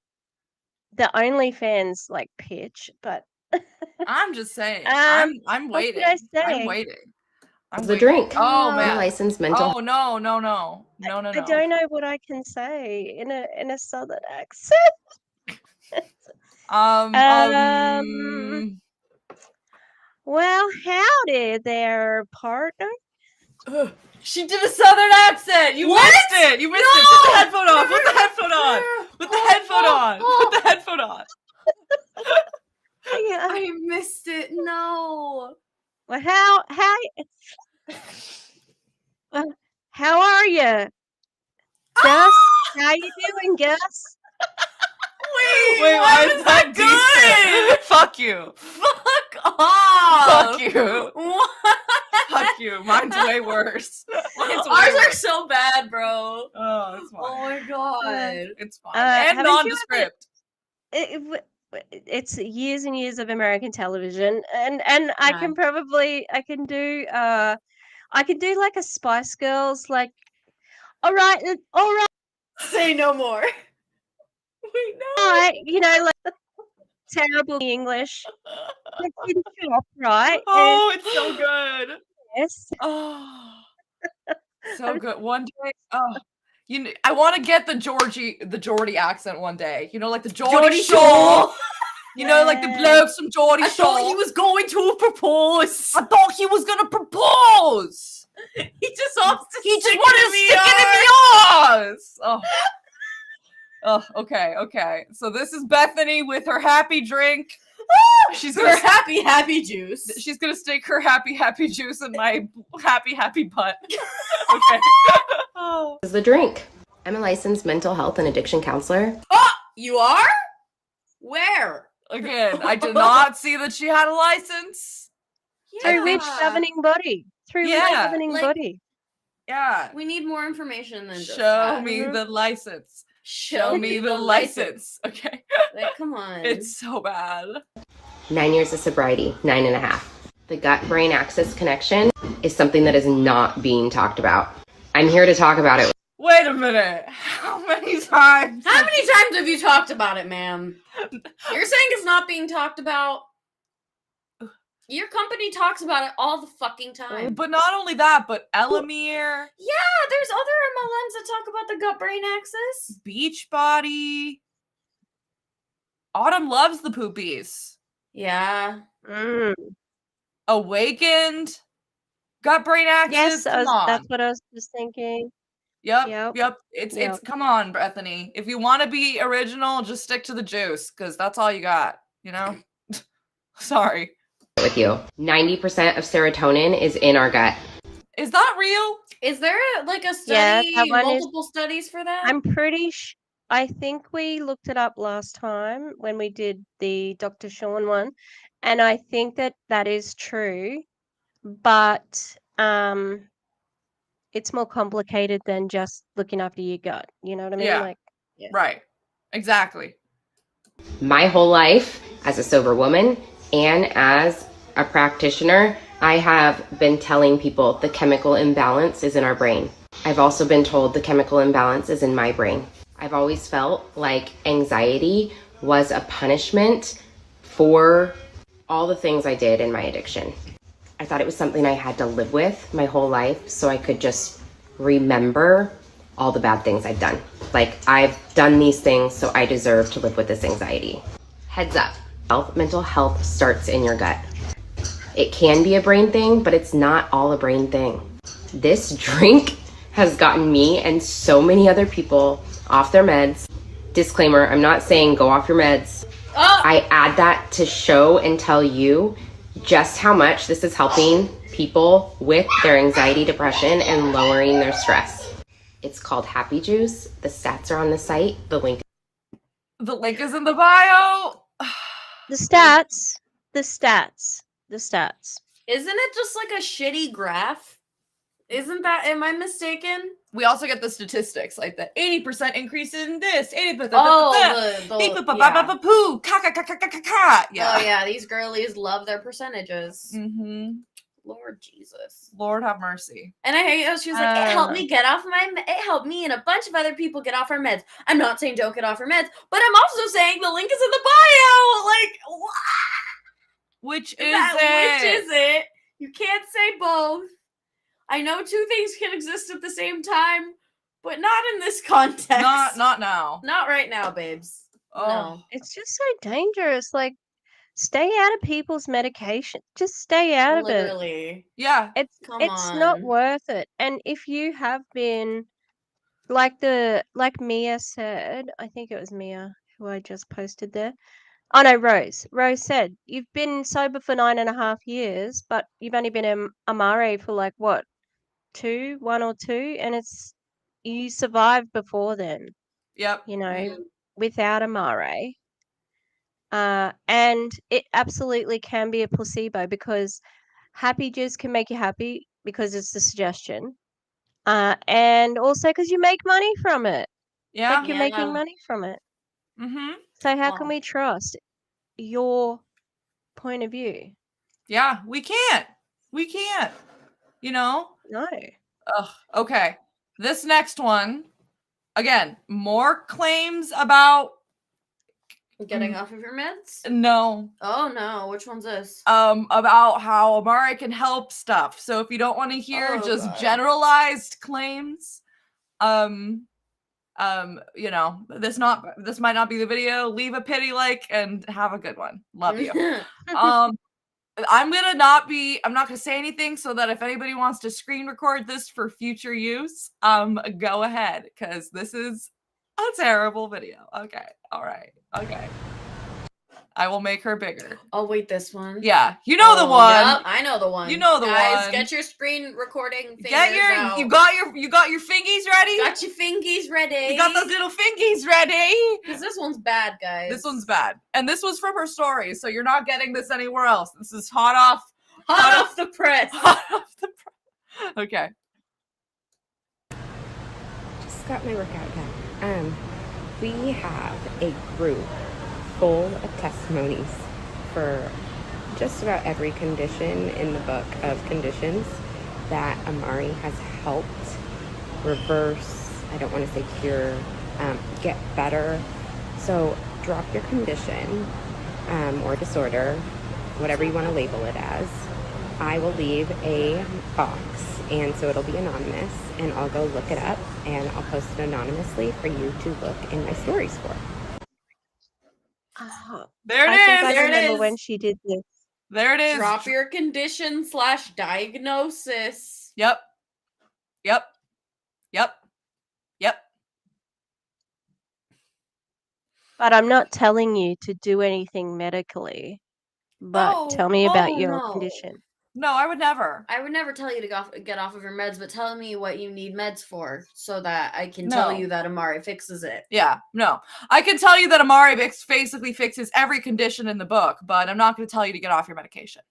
the OnlyFans like pitch, but I'm just saying. Um, I'm what waiting. did I say? I'm waiting. I'm The waiting. drink. Oh man. Licensed mental. Oh no. I don't know what I can say in a southern accent. Well, howdy there, partner. She did a southern accent. You missed it. You missed it. Put the headphone on. Put the headphone on. Put the headphone on. Put the headphone on. Yeah. I missed it. No. Well, how are you, Gus? How you doing, Gus? Wait, why is that decent? Fuck you. Fuck off. Fuck you. What? Fuck you. Mine's way worse. Mine's way Ours are worse. so bad, bro. Oh, it's fine. Oh my god. It's fine. haven't And you nondescript. It's years and years of American television, and I Yeah. can do like a Spice Girls, like all right, Say no more. Wait, no. like terrible English. Like in shop, right? Oh, it's so good. Yes. Oh, so good. One day, I want to get the Geordie accent one day. Like the Geordie Shore. Like the blokes from Geordie I Shore. thought he was going to propose. I thought he was gonna propose. He just wants to He just stick wanted it to in stick the it in the arse. Oh. Oh, okay. So this is Bethany with her happy drink. She's Her happy juice. She's gonna stick her happy juice in my happy butt. Okay. Oh. Is the drink. I'm a licensed mental health and addiction counselor. Oh, you are? Where? Again, I did not see that she had a license. Through which governing body? Through which governing like- body? Yeah. We need more information than just Show that. me the license. Show me the license. Okay. Like, come on. It's so bad. 9 years of sobriety, 9.5. The gut-brain axis connection is something that is not being talked about. I'm here to talk about it. Wait a minute. How many times? How many times have you talked about it, ma'am? You're saying it's not being talked about? Your company talks about it all the fucking time. But not only that, but Elamere, Yeah, there's other MLMs that talk about the gut-brain axis. Beachbody. Autumn loves the poopies. Yeah. Awakened. Gut brain axis. Yes, Come on. that's what I was just thinking. Yep. It's come on, Bethany. If you want to be original, just stick to the juice, because that's all you got. Sorry. With you. 90% of serotonin is in our gut. Is that real? Is there like a Yeah, study, that one multiple studies for that? I'm pretty I think we looked it up last time when we did the Dr. Sean one, and I think that is true, but it's more complicated than just looking after your gut. You know what I mean? Yeah. Right. Exactly. My whole life as a sober woman and as a practitioner I have been telling people the chemical imbalance is in our brain. I've also been told the chemical imbalance is in my brain. I've always felt like anxiety was a punishment for all the things I did in my addiction. I thought it was something I had to live with my whole life so I could just remember all the bad things I've done. Like, I've done these things, so I deserve to live with this anxiety. Heads up, mental health starts in your gut. It can be a brain thing, but it's not all a brain thing. This drink has gotten me and so many other people off their meds. Disclaimer, I'm not saying go off your meds. I add that to show and tell you just how much this is helping people with their anxiety, depression, and lowering their stress. It's called Happy Juice. The stats are on the site. The link is in the bio. The stats. Isn't it just like a shitty graph? Isn't that, am I mistaken? We also get the statistics, like the 80% increase in this, 80%. Yeah. Oh yeah, these girlies love their percentages. Mm-hmm. Lord Jesus. Lord have mercy. And I hate how she was like, it helped me get off it helped me and a bunch of other people get off our meds. I'm not saying don't get off your meds, but I'm also saying the link is in the bio. Like, what? Which is it? Which is it? You can't say both. I know two things can exist at the same time, but not in this context. Not now. Not right now, babes. Oh. No. It's just so dangerous. Like, stay out of people's medication. Just stay out of it. Literally. Yeah. It's not worth it. And if you have been like Mia said, I think it was Mia who I just posted there. Oh no, Rose. Rose said, you've been sober for 9.5 years, but you've only been in Amare for like what? 1 or 2, and you survived before then. Yep. You know, without Amare. And it absolutely can be a placebo because Happy Juice can make you happy because it's the suggestion. And also because you make money from it. Yeah. Like you're making money from it. Mm-hmm. So how can we trust your point of view? Yeah, we can't. We can't. You know? No. Ugh. Okay. This next one, again, more claims about getting off of your meds? No. Oh no, which one's this? About how Amare can help stuff. So if you don't want to hear generalized claims, you know, this might not be the video. Leave a pity like and have a good one. Love you. I'm not gonna say anything so that if anybody wants to screen record this for future use, go ahead, because this is a terrible video. Okay, all right, okay. I will make her bigger. Oh wait, this one. Yeah, you know the one. Yep, I know the one. You know the Guys, one. Get your screen recording fingers out. You got your fingies ready? Got your fingies ready. You got those little fingies ready? Because this one's bad, guys. This one's bad. And this was from her story, so you're not getting this anywhere else. This is hot off the press. Hot off the press. Okay. Just got my workout done. We have a group full of testimonies for just about every condition in the book of conditions that Amare has helped reverse, I don't want to say cure, get better. So drop your condition or disorder, whatever you want to label it as. I will leave a box, and so it'll be anonymous, and I'll go look it up and I'll post it anonymously for you to look in my stories for. There it is. I remember when she did this. There it is. Drop your condition / diagnosis. Yep. But I'm not telling you to do anything medically. But tell me about your condition. No, I would never. I would never tell you to get off of your meds, but tell me what you need meds for so that I can tell you that Amare fixes it. Yeah, no. I can tell you that Amare basically fixes every condition in the book, but I'm not going to tell you to get off your medication.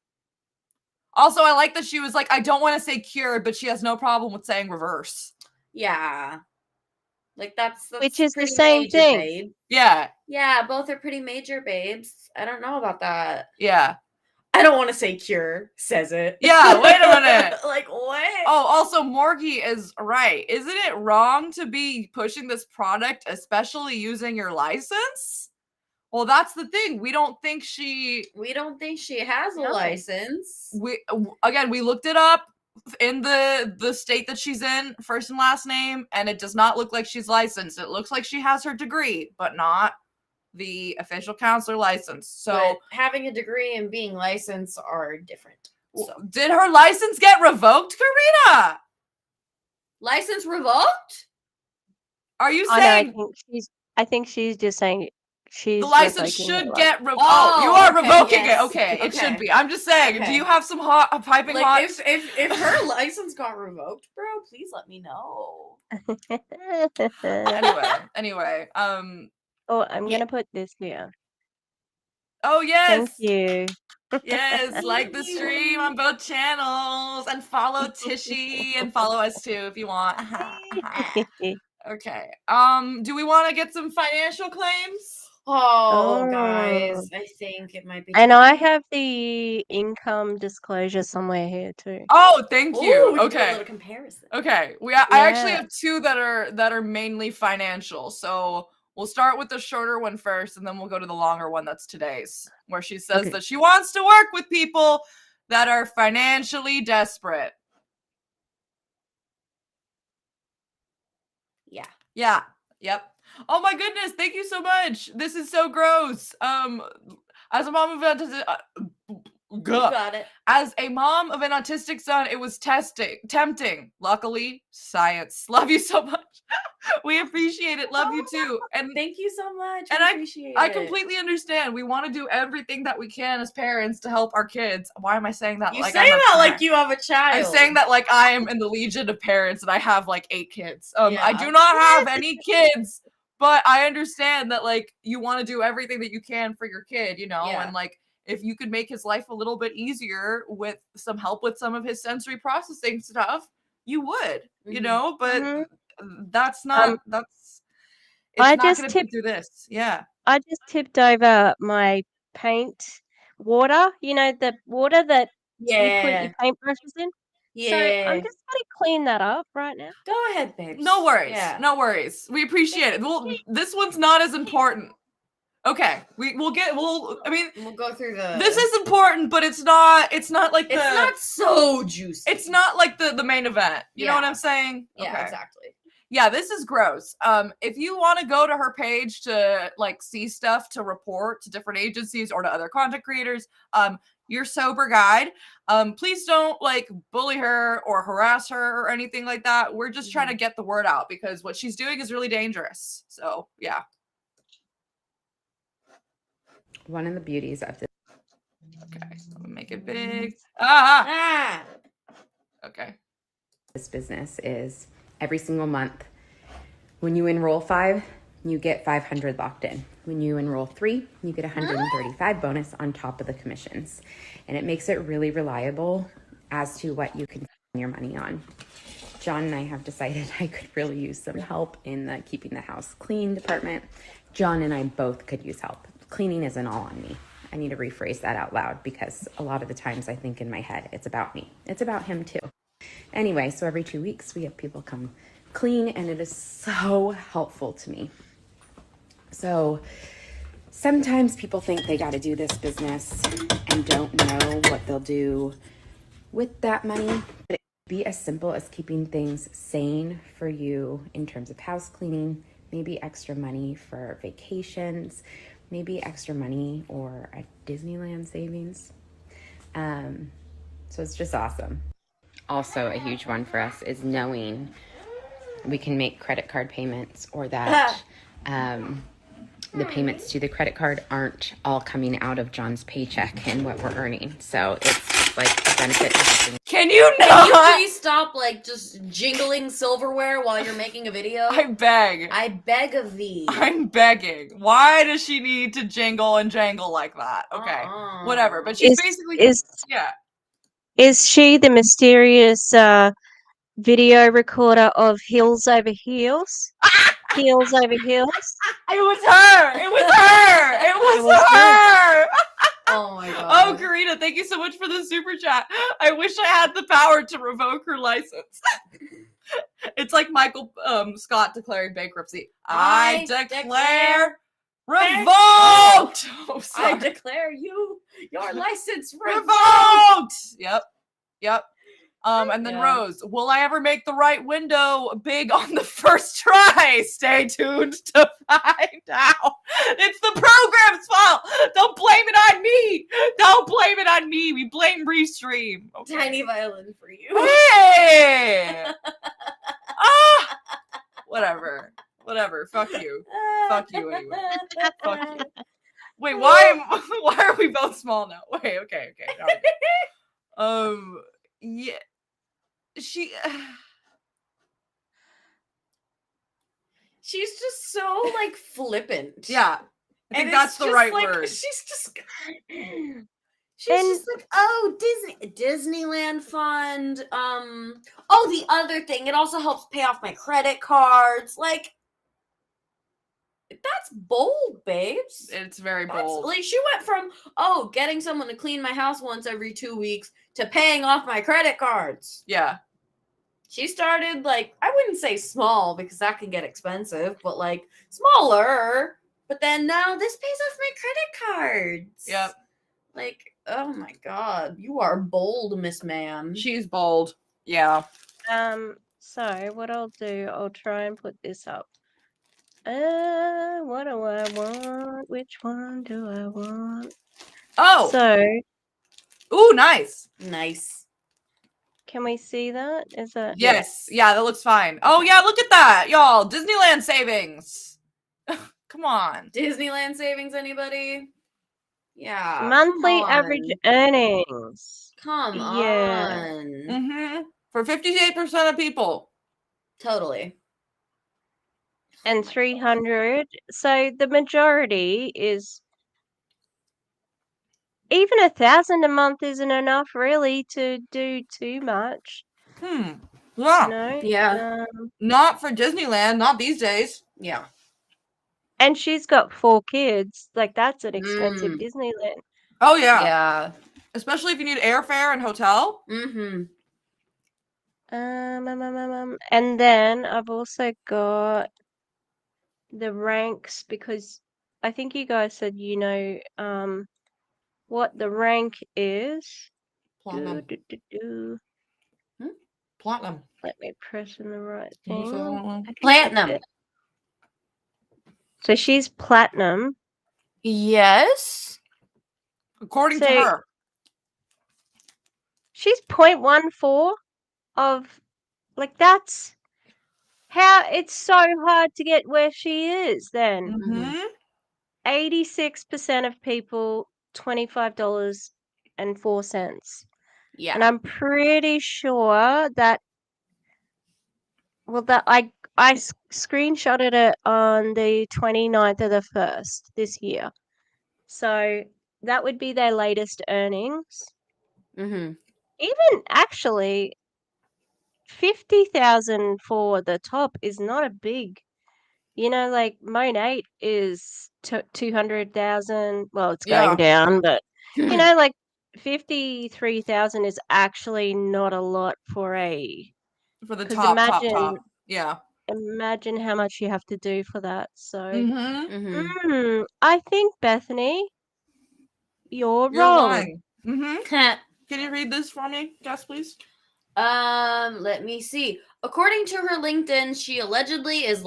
Also, I like that she was like, I don't want to say cured, but she has no problem with saying reverse. Yeah. Like that's which is the same thing. Babe. Yeah. Yeah, both are pretty major, babes. I don't know about that. Yeah. I don't want to say cure, says it. Yeah, wait a minute. Like, what? Oh, also, Morgie is right. Isn't it wrong to be pushing this product, especially using your license? Well, that's the thing. We don't think she has a license. We looked it up in the state that she's in, first and last name, and it does not look like she's licensed. It looks like she has her degree, but not the official counselor license. So but having a degree and being licensed are different. So. Did her license get revoked, Karina? License revoked? Are you saying? No, I think she's just saying she's the license should get revoked. Oh, you are okay, revoking yes. it. Okay, it should be. I'm just saying. Do you have some piping like hot? If her license got revoked, bro, please let me know. Anyway. Oh, I'm gonna put this here. Oh yes. Thank you. Yes, like the stream on both channels and follow Tishy and follow us too if you want. Okay. Do we want to get some financial claims? Oh, guys, I think it might be. And I have the income disclosure somewhere here too. Oh, thank you. We okay. can do a little comparison. Okay. I actually have two that are mainly financial. So we'll start with the shorter one first, and then we'll go to the longer one that's today's, where she says that she wants to work with people that are financially desperate. Yeah. Yeah. Yep. Oh my goodness, thank you so much. This is so gross. As a mom of an got it. As a mom of an autistic son, it was tempting. Luckily, science. Love you so much. We appreciate it. Love you too. And thank you so much. And I appreciate it. I completely understand. We want to do everything that we can as parents to help our kids. Why am I saying that? You say that like you have a child. I'm saying that like I am in the legion of parents and I have like 8 kids. I do not have any kids, but I understand that like you want to do everything that you can for your kid, you know, and like if you could make his life a little bit easier with some help with some of his sensory processing stuff, you would, you know, but that's not it's not going to be through this. Yeah. I just tipped over my paint water, you know, the water that you put your paintbrushes in. Yeah. So I'm just going to clean that up right now. Go ahead, babe. No worries. Yeah. No worries. We appreciate it. Well, this one's not as important. Okay. We'll go through the This is important, but it's not like it's not so juicy. It's not like the main event. You know what I'm saying? Yeah, exactly. Yeah, this is gross. If you want to go to her page to like see stuff to report to different agencies or to other content creators, your sober guide. Please don't like bully her or harass her or anything like that. We're just trying to get the word out because what she's doing is really dangerous. So yeah. One of the beauties of this. Okay, so make it big. Okay. This business is every single month. When you enroll 5, you get 500 locked in. When you enroll 3, you get 135 bonus on top of the commissions. And it makes it really reliable as to what you can spend your money on. John and I have decided I could really use some help in the keeping the house clean department. John and I both could use help. Cleaning isn't all on me. I need to rephrase that out loud because a lot of the times I think in my head, it's about me. It's about him too. Anyway, so every 2 weeks we have people come clean and it is so helpful to me. So sometimes people think they got to do this business and don't know what they'll do with that money. But it can be as simple as keeping things sane for you in terms of house cleaning, maybe extra money for vacations, maybe extra money or a Disneyland savings. So it's just awesome. Also, a huge one for us is knowing we can make credit card payments or that the payments to the credit card aren't all coming out of John's paycheck and what we're earning. So it's just like a benefit to having. Can you please stop like just jingling silverware while you're making a video? I beg. I beg of thee. I'm begging. Why does she need to jingle and jangle like that? Okay, whatever. But she's basically Is she the mysterious video recorder of Heels Over Heels? Heels Over Heels? It was her! It was her! It was her! Oh my god. Oh, Karina, thank you so much for the super chat. I wish I had the power to revoke her license. It's like Michael Scott declaring bankruptcy. I declare revoked. Oh, I declare your license revoked. Yep. And then Yeah. Rose, will I ever make the right window big on the first try? Stay tuned to find out. It's the program's fault. Don't blame it on me. Don't blame it on me. We blame Restream. Okay. Tiny violin for you. Hey! Whatever. Fuck you. Fuck you anyway. Fuck you. Wait, why are we both small now? Wait, okay. Yeah. She's just so like flippant. Yeah. I think that's the right word. She's just like, oh, Disneyland fund. Oh, the other thing, it also helps pay off my credit cards. Like, that's bold, babes. It's very bold. Like, she went from getting someone to clean my house once every 2 weeks to paying off my credit cards. Yeah. She started, like, I wouldn't say small because that can get expensive, but like smaller. But then now this pays off my credit cards. Yep. Like, oh my god, you are bold, Miss Man. She's bold. Yeah. So what I'll do, I'll try and put this up. What do I want? Which one do I want? Oh. So. Ooh, nice. Nice. Can we see that? Is that? Yes. Yeah, that looks fine. Oh yeah, look at that, y'all. Disneyland savings. Come on. Disneyland savings, anybody? Yeah. Monthly average earnings. Come Yeah. on. Mm-hmm. For 58% of people. Totally. And 300. So the majority is even 1,000 a month isn't enough really to do too much. Yeah. No. Yeah. Not for Disneyland, not these days. Yeah. And she's got 4 kids. Like, that's an expensive Disneyland. Oh yeah. Yeah. Especially if you need airfare and hotel. Mm-hmm. And then I've also got the ranks because I think you guys said what the rank is. Platinum. Platinum. Let me press in the right thing. Platinum. So she's platinum. Yes. According to her. She's 0.14 of, like, that's how it's so hard to get where she is then. Mm-hmm. 86% of people, $25.04. Yeah. And I'm pretty sure that, I screenshotted it on the 29th of the 1st this year. So that would be their latest earnings. Mm-hmm. Even actually, 50,000 for the top is not a big, like Moan 8 is 200,000. Well, it's going down, but like 53,000 is actually not a lot for the top. Yeah. Imagine how much you have to do for that. So I think, Bethany, you're wrong. Lying. Mm-hmm. Can you read this for me, Jess, please? Let me see. According to her LinkedIn, she allegedly is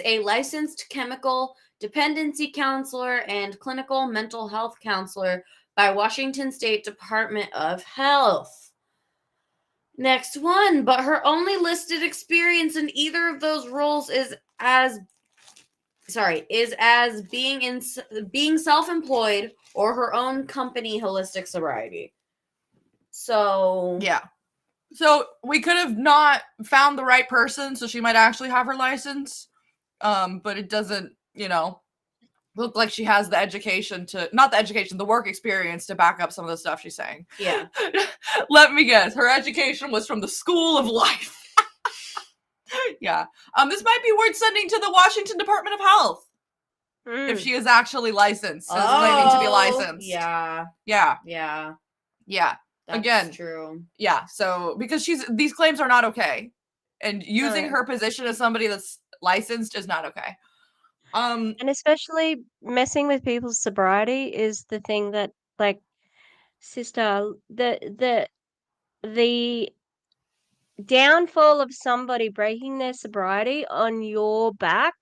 a licensed chemical dependency counselor and clinical mental health counselor by Washington State Department of Health. Next one, but her only listed experience in either of those roles is as being self-employed or her own company, Holistic Sobriety. So yeah. So we could have not found the right person, so she might actually have her license. But it doesn't, look like she has the work experience to back up some of the stuff she's saying. Yeah. Let me guess. Her education was from the School of Life. Yeah. This might be worth sending to the Washington Department of Health. if she is actually licensed, is claiming to be licensed. Yeah. Yeah. Yeah. Yeah. That's Again, true. Yeah. So because these claims are not okay. And using No. her position as somebody that's licensed is not okay. And especially messing with people's sobriety is the thing that, like, sister, the downfall of somebody breaking their sobriety on your back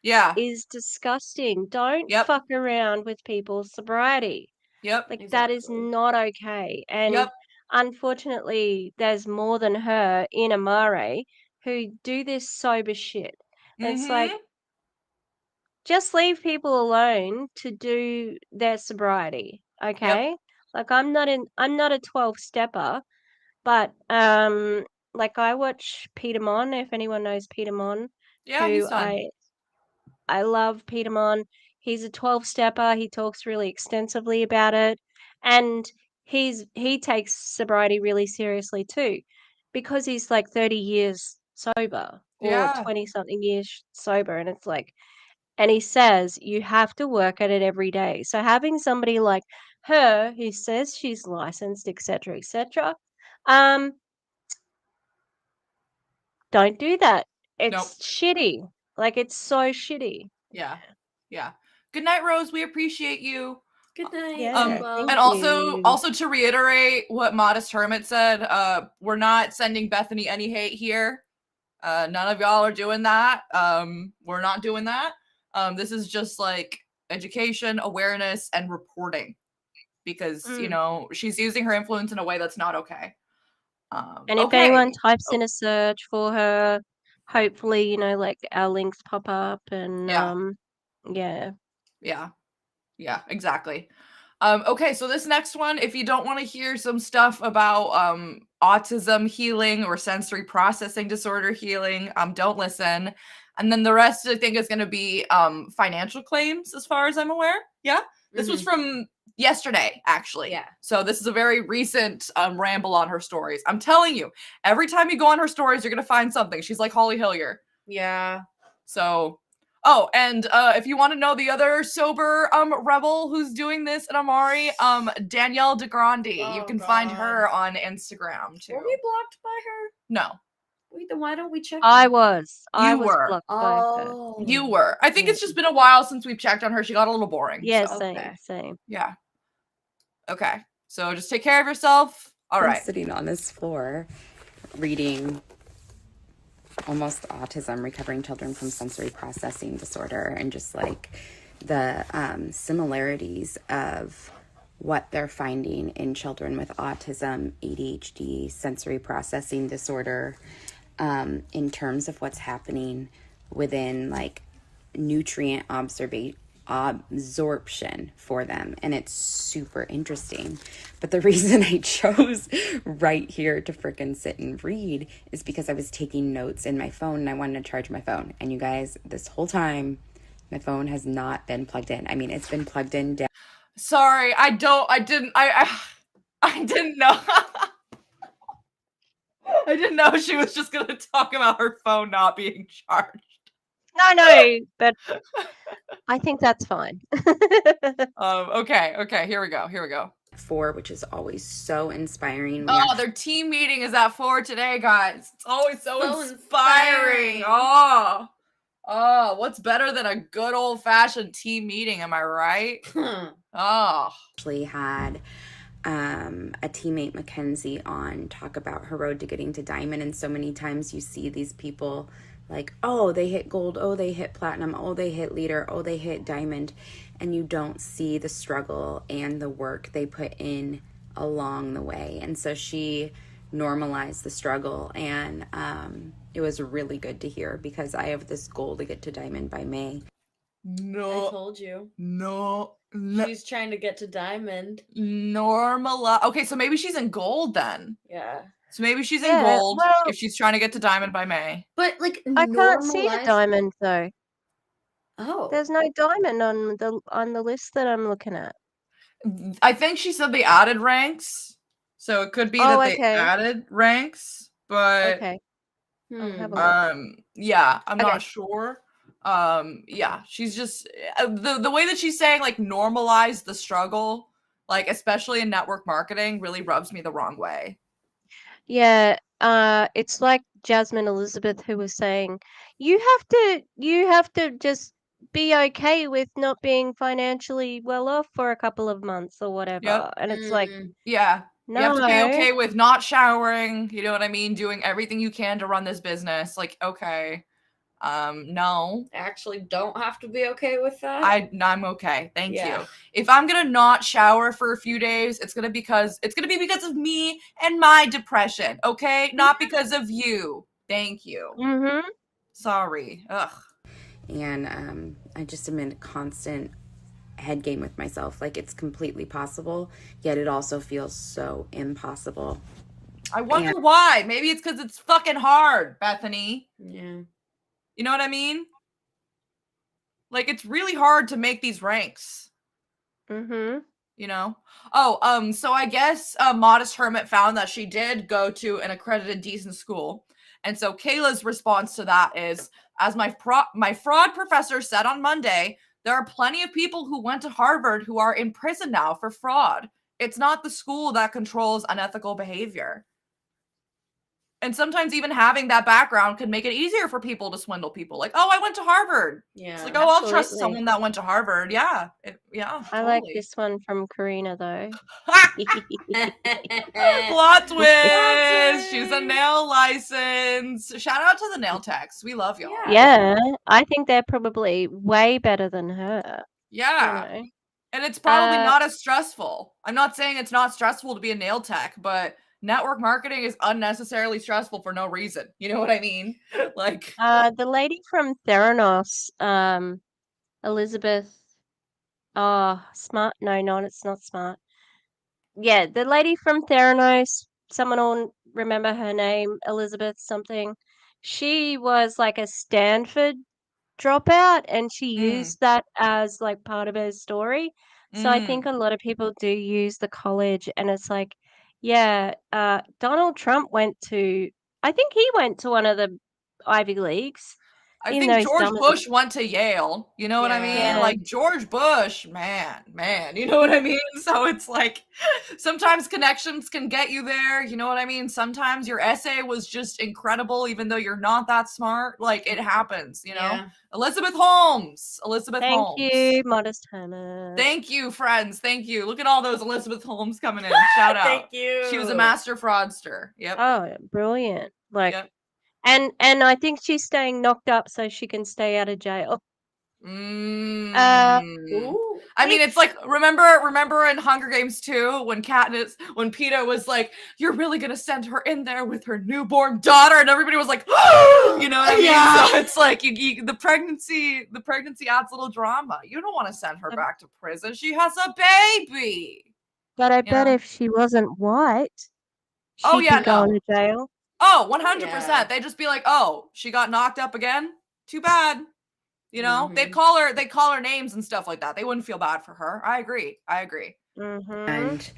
yeah. is disgusting. Don't Yep. fuck around with people's sobriety. Yep. Like, that is Exactly. not okay. And Yep. unfortunately, there's more than her in Amare who do this sober shit. And it's like, Mhm. just leave people alone to do their sobriety, okay? Like, I'm not a 12 stepper, but like, I watch Peter Mon, if anyone knows Peter Mon, Yeah, he's who fun. I love Peter Mon. He's a 12 stepper. He talks really extensively about it, and he takes sobriety really seriously too, because he's like 30 years sober or Yeah. 20 something years sober, and it's like, and he says you have to work at it every day. So having somebody like her who says she's licensed, etc., um, don't do that. Nope. It's shitty. Like, it's so shitty. Yeah. Yeah. Good night, Rose. We appreciate you. Good night. Yeah, Well, thank And you. also to reiterate what Modest Hermit said, we're not sending Bethany any hate here. None of y'all are doing that. We're not doing that. This is just like education, awareness, and reporting, because you know she's using her influence in a way that's not okay. And if Okay. anyone types in a search for her, hopefully, you know, like, our links pop up, and yeah. Yeah, exactly. Okay, so this next one, if you don't want to hear some stuff about autism healing or sensory processing disorder healing, don't listen. And then the rest, I think, is going to be financial claims, as far as I'm aware. Yeah, this was from yesterday, actually. Yeah. So this is a very recent ramble on her stories. I'm telling you, every time you go on her stories, you're going to find something. She's like Holly Hillier. Yeah. So, oh, and if you want to know the other sober rebel who's doing this in Amare, Danielle DeGrande. Oh, you can find her on Instagram too. Were we blocked by her? No, Wait, then why don't we check? I was were. blocked by her. Oh. You were. I think it's just been a while since we've checked on her. She got a little boring. Yeah, so. same. Yeah. Okay. So just take care of yourself. All right. I'm sitting on this floor reading almost autism, recovering children from sensory processing disorder, and just like the similarities of what they're finding in children with autism, ADHD, sensory processing disorder, in terms of what's happening within like nutrient absorption for them, and it's super interesting. But the reason I chose right here to frickin' sit and read is because I was taking notes in my phone and I wanted to charge my phone. And you guys, this whole time my phone has not been plugged in. I mean, it's been plugged in down. Sorry, I didn't know. I didn't know she was just gonna talk about her phone not being charged. No, but I think that's fine. Okay, here we go. 4, which is always so inspiring. Their team meeting is at 4 today, guys. It's always so inspiring. inspiring. Oh, what's better than a good old-fashioned team meeting, am I right? Actually had a teammate, Mackenzie, on talk about her road to getting to diamond, and so many times you see these people like, oh, they hit gold, oh, they hit platinum, oh, they hit leader, oh, they hit diamond, and you don't see the struggle and the work they put in along the way. And so she normalized the struggle, and it was really good to hear, because I have this goal to get to diamond by May. No. I told you. No. She's trying to get to diamond. Okay, so maybe she's in gold then. Yeah. So maybe she's in gold well, if she's trying to get to diamond by May. But like, I can't see a diamond though. Oh. There's no diamond on the list that I'm looking at. I think she said they added ranks. So it could be that they added ranks, but okay. yeah, I'm not sure. Yeah, she's just the way that she's saying like normalize the struggle, like especially in network marketing, really rubs me the wrong way. Yeah, it's like Jasmine Elizabeth who was saying, you have to just be okay with not being financially well off for a couple of months or whatever. And it's like, yeah, you have to be no. okay with not showering, you know what I mean? Doing everything you can to run this business. Like, okay. No. Actually don't have to be okay with that. I'm okay. Thank you. If I'm gonna not shower for a few days, it's gonna be because of me and my depression, okay? Not because of you. Thank you. Mm-hmm. Sorry. Ugh. And I just am in a constant head game with myself. Like, it's completely possible, yet it also feels so impossible. I wonder why. Maybe it's because it's fucking hard, Bethany. Yeah. You know what I mean? Like, it's really hard to make these ranks. Mm-hmm. You know? Oh, so I guess Modest Hermit found that she did go to an accredited decent school. And so Kayla's response to that is, as my fraud professor said on Monday, there are plenty of people who went to Harvard who are in prison now for fraud. It's not the school that controls unethical behavior. And sometimes even having that background can make it easier for people to swindle people. Like, oh, I went to Harvard. Yeah. It's like, oh, I'll trust someone that went to Harvard. Yeah. Yeah. I like this one from Karina though. Plot twist. She's a nail license. Shout out to the nail techs. We love y'all. Yeah, I think they're probably way better than her. Yeah. You know? And it's probably not as stressful. I'm not saying it's not stressful to be a nail tech, but network marketing is unnecessarily stressful for no reason. You know what I mean? Like the lady from Theranos, Elizabeth. Oh, Smart. No, it's not Smart. Yeah, the lady from Theranos. Someone will remember her name, Elizabeth something. She was like a Stanford dropout, and she used that as like part of her story. So I think a lot of people do use the college, and it's like, yeah, Donald Trump I think he went to one of the Ivy Leagues. I think George Bush went to Yale. You know what I mean? Yeah. Like George Bush, man, you know what I mean? So it's like sometimes connections can get you there. You know what I mean? Sometimes your essay was just incredible, even though you're not that smart. Like it happens, you know? Yeah. Elizabeth Holmes. Thank you, Modest Hermit. Thank you, friends. Thank you. Look at all those Elizabeth Holmes coming in. Shout out. Thank you. She was a master fraudster. Yep. Oh, brilliant. Like, yep. And I think she's staying knocked up so she can stay out of jail. I mean, it's like remember in Hunger Games 2 when Peeta was like, "You're really gonna send her in there with her newborn daughter," and everybody was like, "Oh!" You know what I mean? Yeah. So it's like the pregnancy adds a little drama. You don't want to send her back to prison. She has a baby. But I bet if she wasn't white, she could go to jail. Oh, 100%. They'd just be like, "Oh, she got knocked up again? Too bad." You know, they'd call her names and stuff like that. They wouldn't feel bad for her. I agree. And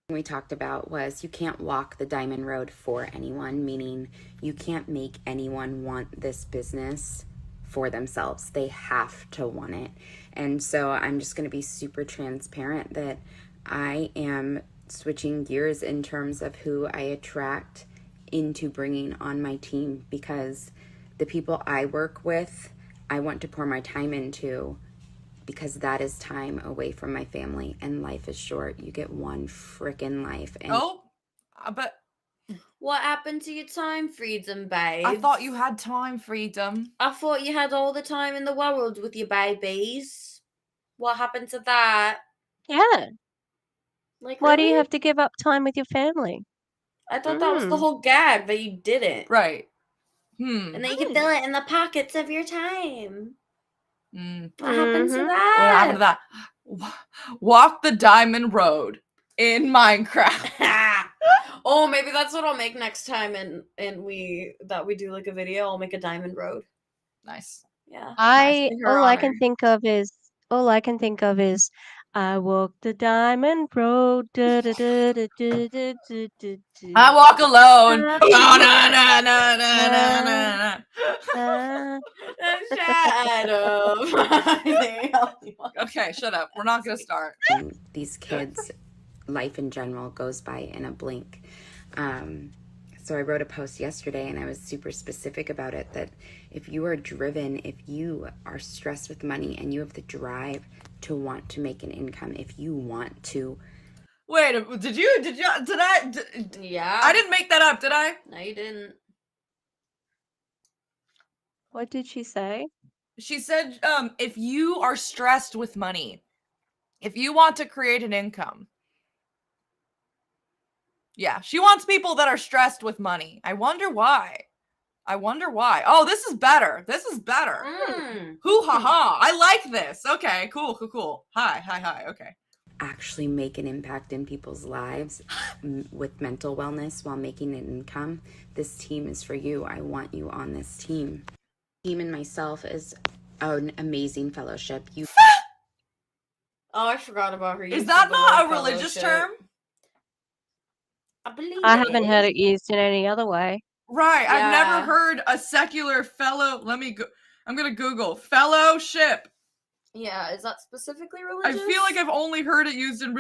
we talked about was you can't walk the diamond road for anyone, meaning you can't make anyone want this business for themselves. They have to want it. And so I'm just going to be super transparent that I am switching gears in terms of who I attract into bringing on my team, because the people I work with, I want to pour my time into, because that is time away from my family, and life is short. You get one frickin' life. And but what happened to your time freedom, babe? I thought you had time freedom. I thought you had all the time in the world with your babies. What happened to that? Yeah. Like, why do you have to give up time with your family? I thought that was the whole gag, that you didn't. Right. And then you can fill it in the pockets of your time. What happened to that? What happened to that? Walk the diamond road in Minecraft. Oh, maybe that's what I'll make next time, and we do like a video. I'll make a diamond road. Nice. Yeah. All I can think of is I walk the diamond road. I I walk alone. Na, na, na, na, na, na, na. Okay, shut up. We're not gonna start. These kids, life in general goes by in a blink. So I wrote a post yesterday and I was super specific about it, that if you are driven, if you are stressed with money and you have the drive to want to make an income, if you want to. Wait, did I? Yeah. I didn't make that up, did I? No, you didn't. What did she say? She said, if you are stressed with money, if you want to create an income. Yeah, she wants people that are stressed with money. I wonder why. Oh, this is better. Hoo ha ha. I like this. Okay, cool. Hi. Okay. Actually make an impact in people's lives with mental wellness while making an income. This team is for you. I want you on this team. Team and myself is an amazing fellowship. Oh, I forgot about her. Is that not a religious term? I believe I haven't heard it used in any other way. Right. Yeah. I've never heard a secular fellow. I'm going to Google fellowship. Yeah, is that specifically religious? I feel like I've only heard it used in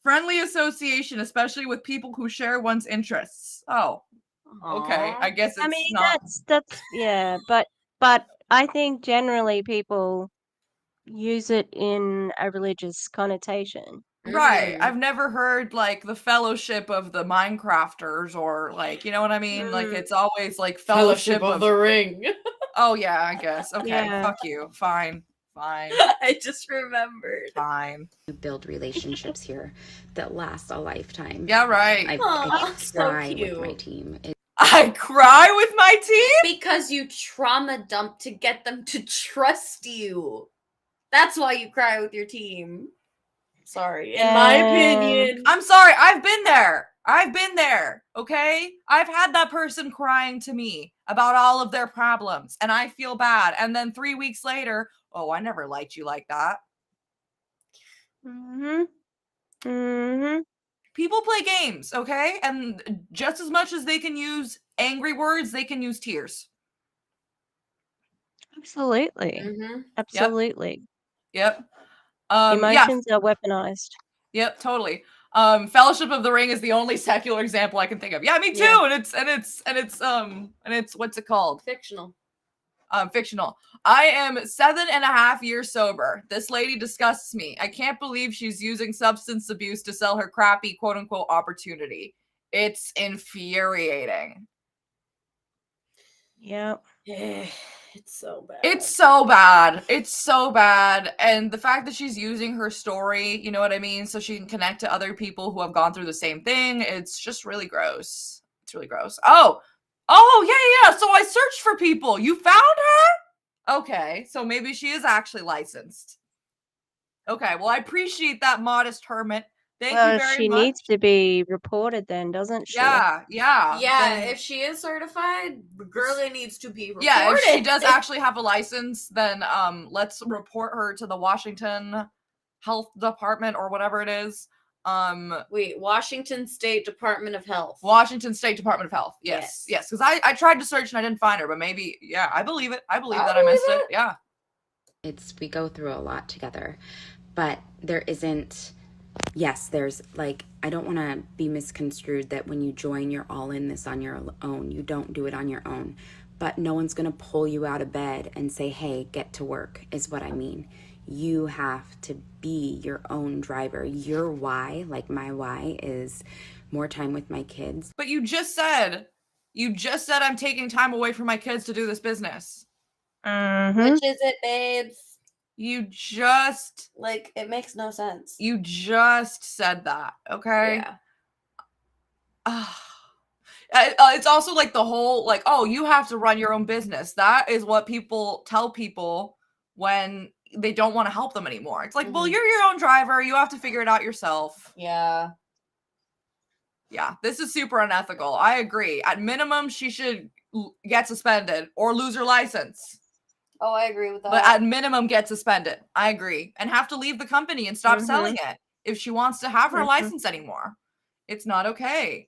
friendly association, especially with people who share one's interests. Oh, okay. I guess it's not. That's yeah, but I think generally people use it in a religious connotation. Right. I've never heard like the fellowship of the Minecrafters, or like, you know what I mean? Like it's always like fellowship of the Ring. Oh yeah, I guess. Okay, Yeah. fuck you. Fine. I just remembered. Fine. You build relationships here that last a lifetime. Yeah, right. I so cry cute. with my team. I cry with my team? Because you trauma dump to get them to trust you. That's why you cry with your team. Sorry. In my opinion. I'm sorry. I've been there. Okay? I've had that person crying to me about all of their problems, and I feel bad. And then 3 weeks later, oh, I never liked you like that. People play games, okay? And just as much as they can use angry words, they can use tears. Absolutely. Absolutely. Yep. Emotions are weaponized. Yep, totally. Fellowship of the Ring is the only secular example I can think of. Yeah, me too. Yeah. And it's what's it called? Fictional. Fictional. I am 7.5 years sober. This lady disgusts me. I can't believe she's using substance abuse to sell her crappy quote unquote opportunity. It's infuriating. Yep. Yeah. It's so bad. It's so bad. And the fact that she's using her story, you know what I mean? So she can connect to other people who have gone through the same thing. It's just really gross. It's really gross. Oh, yeah. So I searched for people. You found her? Okay. So maybe she is actually licensed. Okay. Well, I appreciate that, modest hermit. Thank you very much. She needs to be reported then, doesn't she? Yeah. Then, if she is certified, girlie needs to be reported. Yeah, if she does actually have a license, then let's report her to the Washington Health Department or whatever it is. Wait, Washington State Department of Health. Washington State Department of Health. Yes. Because I tried to search and I didn't find her, but maybe, yeah, I believe it. I believe that I missed it. Yeah. We go through a lot together, but there isn't. Yes, there's like, I don't want to be misconstrued that when you join, you're all in this on your own. You don't do it on your own, but no one's going to pull you out of bed and say, hey, get to work, is what I mean. You have to be your own driver. Your why, like my why, is more time with my kids. But you just said I'm taking time away from my kids to do this business. Which is it, babes? You just it makes no sense. You just said that, okay? Yeah. It's also like the whole oh, you have to run your own business. That is what people tell people when they don't want to help them anymore. It's like, well, you're your own driver. You have to figure it out yourself. Yeah. Yeah, this is super unethical. I agree. At minimum, she should get suspended or lose her license. Oh, I agree with that. But at minimum, get suspended. I agree. And have to leave the company and stop selling it if she wants to have her license anymore. It's not okay.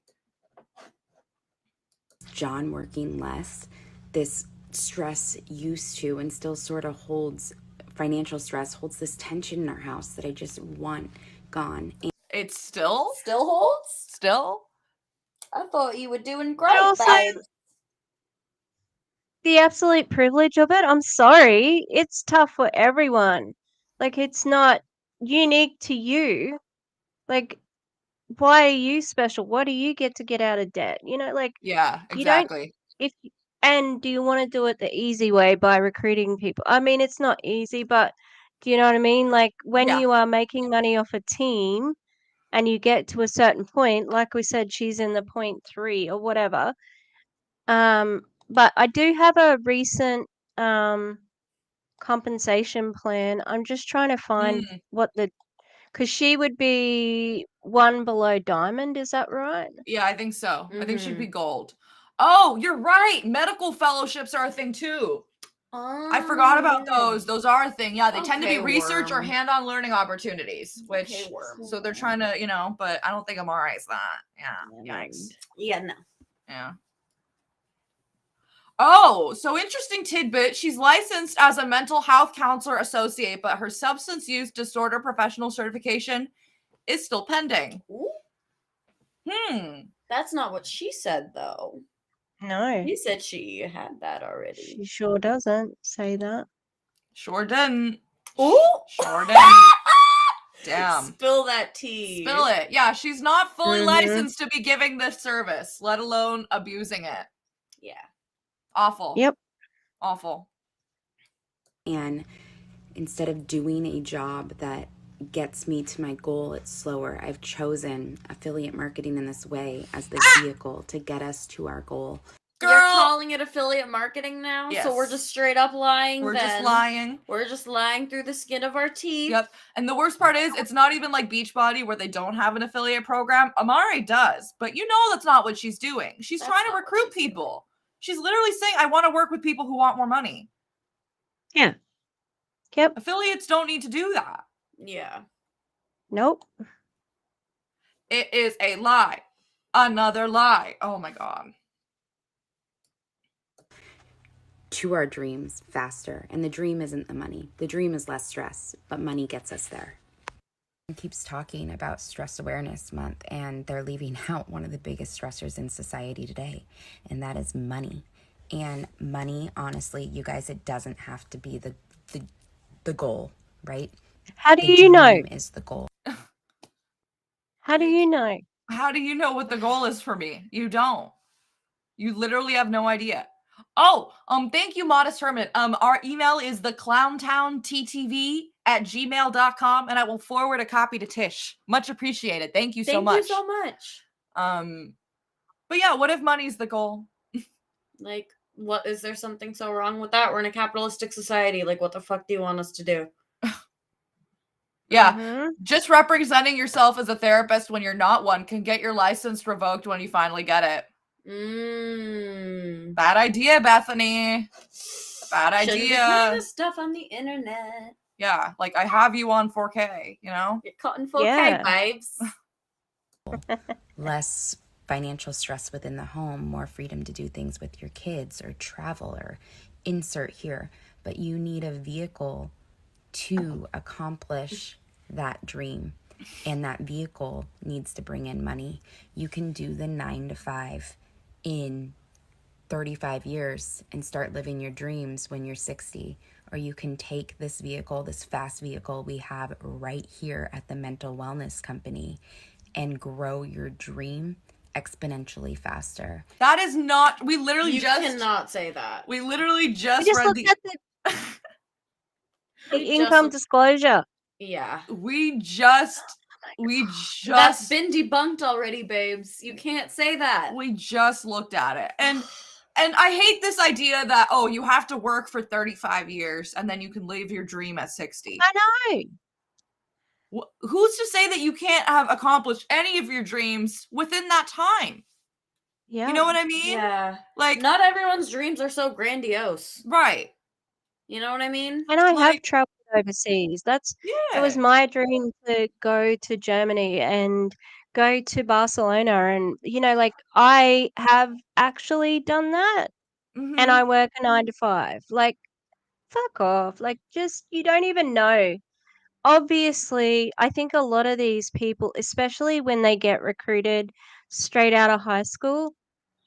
John working less, this stress used to and still sort of holds, financial stress holds this tension in our house that I just want gone. And it's still holds? Still? I thought you were doing great, also, babe. The absolute privilege of it, I'm sorry, it's tough for everyone. Like, it's not unique to you. Like, why are you special? What do you get to get out of debt? You know, like, yeah, exactly. And do you want to do it the easy way by recruiting people? I mean, it's not easy, but do you know what I mean? Like, when you are making money off a team and you get to a certain point, like we said, she's in the 0.3 or whatever. But I do have a recent compensation plan. I'm just trying to find because she would be one below diamond. Is that right? Yeah, I think so. I think she'd be gold. Oh, you're right. Medical fellowships are a thing too. I forgot about those. Those are a thing. Yeah, they tend to be research or hand-on learning opportunities, which so they're trying to, but I don't think Amare is that. Yeah. Yikes. Yeah, no. Yeah. Oh, so interesting tidbit. She's licensed as a mental health counselor associate, but her substance use disorder professional certification is still pending. Ooh. That's not what she said, though. No. He said she had that already. She sure doesn't say that. Sure didn't. Ooh. Sure didn't. Damn. Spill that tea. Spill it. Yeah, she's not fully licensed to be giving this service, let alone abusing it. Yeah. Awful. Yep. Awful. And instead of doing a job that gets me to my goal, it's slower. I've chosen affiliate marketing in this way as the vehicle to get us to our goal. Girl. You're calling it affiliate marketing now? Yes. So we're just straight up lying. We're just lying. We're just lying through the skin of our teeth. Yep. And the worst part is it's not even like Beachbody where they don't have an affiliate program. Amare does. But that's not what she's doing. She's trying to recruit people. She's literally saying, I want to work with people who want more money. Yeah. Yep. Affiliates don't need to do that. Yeah. Nope. It is a lie. Another lie. Oh my God. To our dreams faster. And the dream isn't the money. The dream is less stress, but money gets us there. It keeps talking about Stress Awareness Month, and they're leaving out one of the biggest stressors in society today, and that is money. And money, honestly, you guys, it doesn't have to be the goal, right? How do you know? Is the goal. How do you know? How do you know what the goal is for me? You don't. You literally have no idea. Oh, thank you, Modest Hermit. Our email is theclowntownttv@gmail.com, and I will forward a copy to Tish. Much appreciated. Thank you so much. Thank you so much. But yeah, what if money's the goal? Like, what is there something so wrong with that? We're in a capitalistic society. Like, what the fuck do you want us to do? Yeah, just representing yourself as a therapist when you're not one can get your license revoked when you finally get it. Bad idea, Bethany. Bad idea. Shouldn't be putting this stuff on the internet. Yeah, like I have you on 4K, You're caught in 4K, babes. Less financial stress within the home, more freedom to do things with your kids or travel or insert here. But you need a vehicle to accomplish that dream. And that vehicle needs to bring in money. You can do the 9 to 5 in 35 years and start living your dreams when you're 60. Or you can take this vehicle, this fast vehicle we have right here at the Mental Wellness Company, and grow your dream exponentially faster. That is not, we literally you cannot say that. We literally just read looked at the income disclosure. Yeah. We just That's been debunked already, babes. You can't say that. We just looked at it. And I hate this idea that, you have to work for 35 years and then you can live your dream at 60. I know. Who's to say that you can't have accomplished any of your dreams within that time? Yeah. You know what I mean? Yeah. Like, not everyone's dreams are so grandiose. Right. You know what I mean? And I have Like, traveled overseas. It was yeah. my dream to go to Germany and go to Barcelona, and like I have actually done that, and I Mm-hmm. work a 9 to 5. Like, fuck off. Like, just you don't even know. Obviously, I think a lot of these people, especially when they get recruited straight out of high school,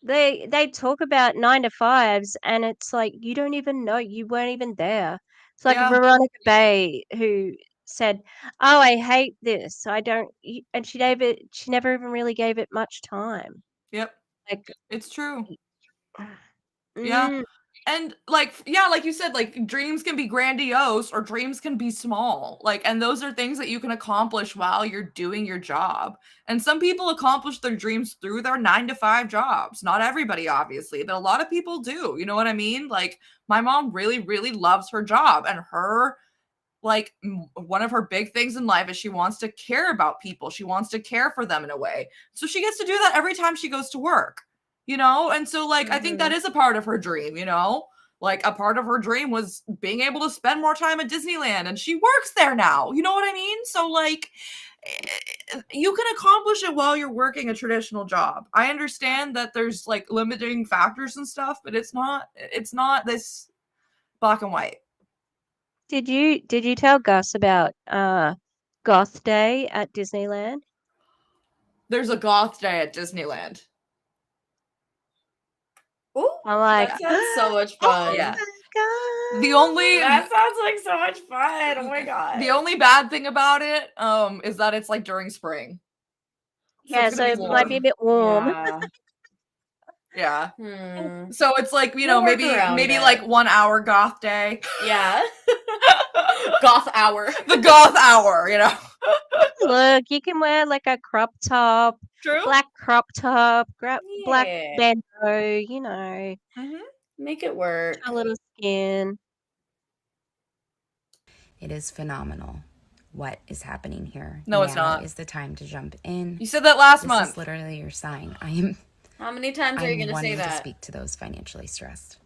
they talk about 9 to 5s, and it's like you don't even know, you weren't even there. It's like Yeah. Veronica Bay, who said, "Oh, I hate this. I don't," and she never even really gave it much time. Yep. Like, It's true. Yeah. mm, And like, yeah, like you said, like dreams can be grandiose or dreams can be small. Like, and those are things that you can accomplish while you're doing your job. And some people accomplish their dreams through their 9 to 5 jobs. Not everybody, obviously, but a lot of people do. You know what I mean? Like, my mom really, really loves her job, and like one of her big things in life is she wants to care about people. She wants to care for them in a way. So she gets to do that every time she goes to work. And so like I think that is a part of her dream. Like a part of her dream was being able to spend more time at Disneyland, and she works there now. You know what I mean? So like you can accomplish it while you're working a traditional job. I understand that there's like limiting factors and stuff, but it's not this black and white. did you tell Gus about Goth Day at Disneyland? There's a goth day at Disneyland. Ooh, I'm like, that sounds so much oh fun. Yeah. my The God. only That sounds like so much fun. Oh my god. the only bad thing about it is that it's like during spring. So Yeah, it's so gonna it be might be a warm. bit warm. Yeah. Yeah. Hmm. So it's like, We'll work around maybe it. like 1 hour goth day. Yeah. Goth hour. The goth hour, Look, you can wear like a crop top, True. black crop top, black Yeah. bandeau, Mm-hmm. Make it work. a little skin. It is phenomenal what is happening here. No, it's Now not. is the time to jump in. You said that last This month. is literally your sign. How many times are you I'm going to say wanting to that? speak to those financially stressed.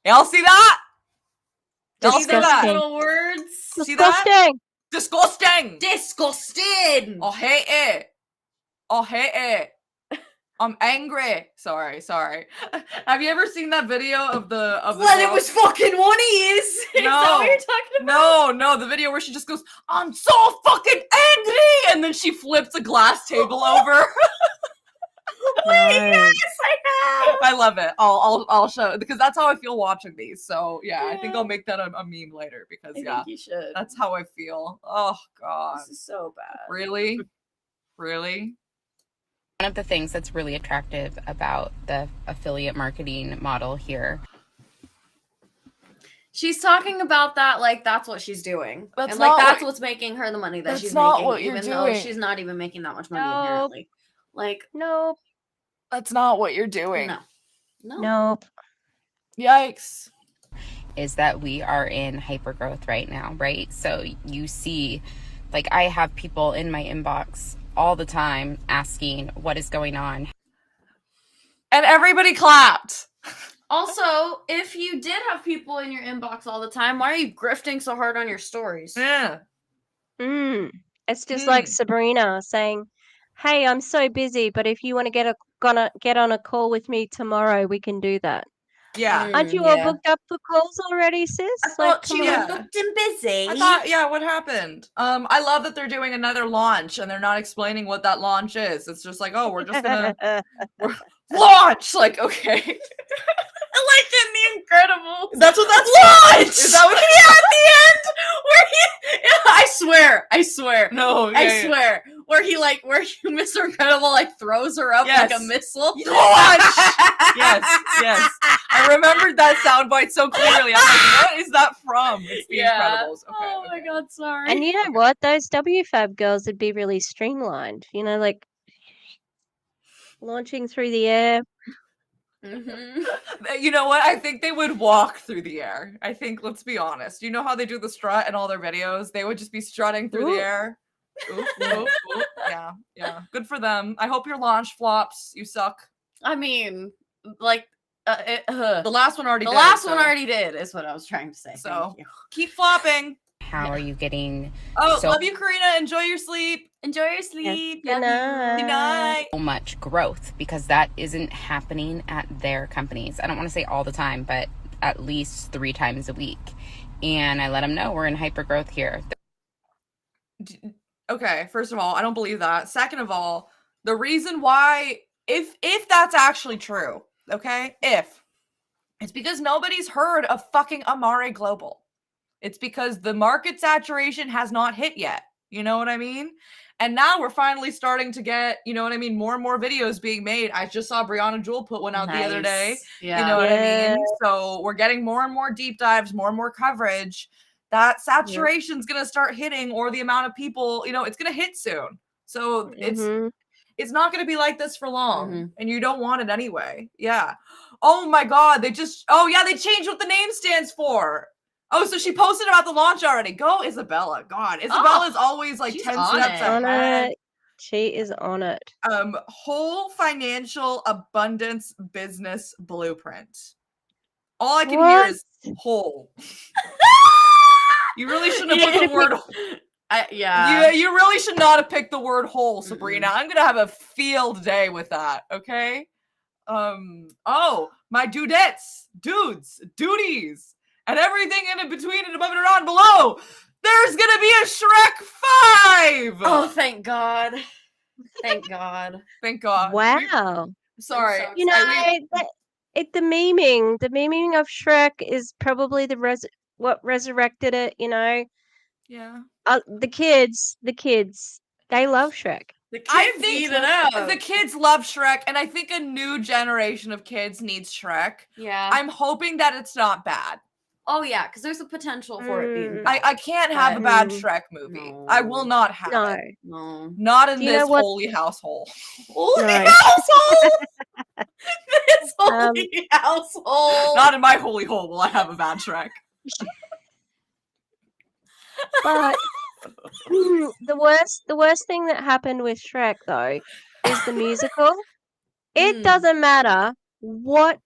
Y'all see that? Y'all see Disgusting. that? Little words. See that? Disgusting. Disgusting. Disgusted. I hate it. I hate it. I'm angry. Sorry. Have you ever seen that video of the Well, it girl- was fucking one of yous. Is that what you're talking about? No, the video where she just goes, "I'm so fucking angry," and then she flips a glass table over. Wait, No. yes, I have. I love it. I'll show it because that's how I feel watching these. So yeah, I think Yeah. I'll make that a meme later because I yeah, think you should. that's how I feel. Oh god, This is so bad. really? One of the things that's really attractive about the affiliate marketing model here. She's talking about that like that's what she's doing. That's and like not that's what- what's making her the money that that's she's not making, what you're even though doing. she's not even making that much money Nope. apparently. Like Nope. That's not what you're doing. no. Nope. Yikes. Is that we are in hypergrowth right now, right? So you see, like I have people in my inbox all the time asking what is going on. And everybody clapped. Also, if you did have people in your inbox all the time, why are you grifting so hard on your stories? Yeah. It's just like Sabrina saying, "Hey, I'm so busy, but if you want to get on a call with me tomorrow, we can do that." Yeah. Aren't you all booked up for calls already, sis? I thought come she on. was booked and busy. I thought, yeah, what happened? I love that they're doing another launch and they're not explaining what that launch is. It's just like, oh, we're just gonna launch. Like, okay. Like in The Incredibles. That's what that's launch. Is that what at the end where he? I swear. No, I swear. Where Mr. Incredible like throws her up like a missile. Launch. Yes. I remembered that soundbite so clearly. I'm like, what is that from? It's The Incredibles. Okay. Oh my god, sorry. And you know what? Those WFAB girls would be really streamlined. Like launching through the air. Mm-hmm. You know what? I think they would walk through the air. I think, let's be honest. You know how they do the strut in all their videos? They would just be strutting through the air. Oop, oop, oop. Yeah. Good for them. I hope your launch flops. You suck. I mean, like The last one already The did. last one already did, is what I was trying to say. So Thank you. keep flopping. How are you getting love you, Karina. Enjoy your sleep. Enjoy your sleep. Good night. Good night. so much growth? Because that isn't happening at their companies. I don't want to say all the time, but at least 3 times a week. And I let them know we're in hyper growth here. Okay, first of all, I don't believe that. Second of all, the reason why, if that's actually true, okay, if it's because nobody's heard of fucking Amare Global. It's because the market saturation has not hit yet. You know what I mean? And now we're finally starting to get, you know what I mean, more and more videos being made. I just saw Brianna Jewel put one out the other day. Yeah. You know what I mean? So we're getting more and more deep dives, more and more coverage. That saturation's going to start hitting, or the amount of people, you know, it's going to hit soon. So it's not going to be like this for long, and you don't want it anyway. Yeah. Oh my God. They changed what the name stands for. Oh, so she posted about the launch already. Go, Isabella. God, Isabella's always like 10 steps ahead. She is on it. Whole financial abundance business blueprint. All I can hear is whole. You really shouldn't have put the word. You really should not have picked the word whole, Sabrina. I'm gonna have a field day with that. Okay. Oh, my dudettes, dudes, duties. And everything in between and above and around below. There's gonna be a Shrek 5! Oh, thank God. Thank God. Thank God. Wow. Sorry. So You know, the memeing of Shrek is probably what resurrected it, you know. Yeah. The kids, they love Shrek. The kids eat it up. The kids love Shrek, and I think a new generation of kids needs Shrek. Yeah. I'm hoping that it's not bad. Oh, yeah, because there's a potential for it being bad. I can't have a bad Shrek movie. No. I will not have it. No. Not in this holy household. Holy household! This holy household! Not in my holy hole will I have a bad Shrek. But the worst thing that happened with Shrek, though, is the musical. It doesn't matter what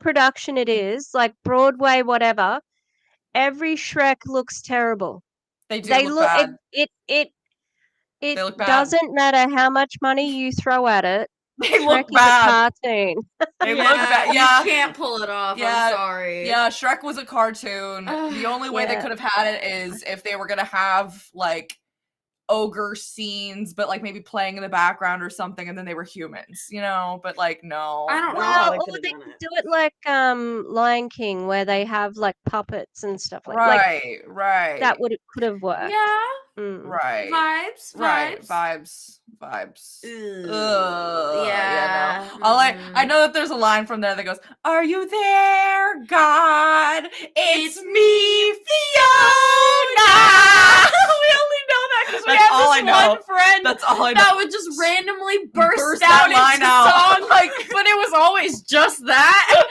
production it is, like Broadway, whatever. Every Shrek looks terrible. They look bad. It look bad. doesn't matter how much money you throw at it. They Shrek look is bad. a cartoon. They look bad. Yeah. You can't pull it off. Yeah. I'm sorry. Yeah, Shrek was a cartoon. The only way they could have had it is if they were gonna have like ogre scenes, but like maybe playing in the background or something, and then they were humans, you know. But like, no, I don't know how they Or could they have done could it. do it like Lion King, where they have like puppets and stuff like right. that. Could have worked. Yeah. Right. Vibes. Right. Vibes. Yeah. No. I know that there's a line from there that goes, "Are you there, God? It's me, Fiona." We only know that because we have this one friend. That's all I know. That would just randomly burst that out line into out. song, like, but it was always just that.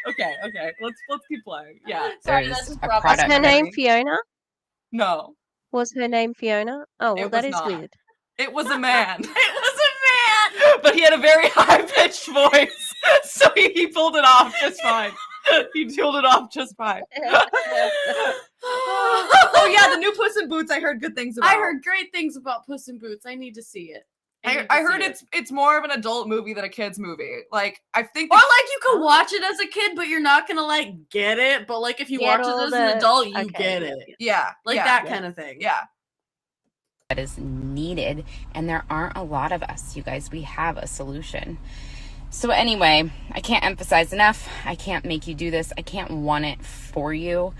Okay. Let's keep playing. Yeah. Sorry, There's that's just a rough. product. Was her name Fiona? No. Was her name Fiona? Oh, well, It that was is not. weird. It was a man. But he had a very high-pitched voice, so he pulled it off just fine. He pulled it off just fine. Oh yeah, the new Puss in Boots. I heard good things about. I heard great things about Puss in Boots. I need to see it. I heard it's more of an adult movie than a kid's movie. Like I think, or like you could watch it as a kid, but you're not gonna like get it. But like if you watch it as an adult, you get it. Yeah, like that kind of thing. Yeah. That is needed, and there aren't a lot of us, you guys. We have a solution. So anyway, I can't emphasize enough. I can't make you do this. I can't want it for you.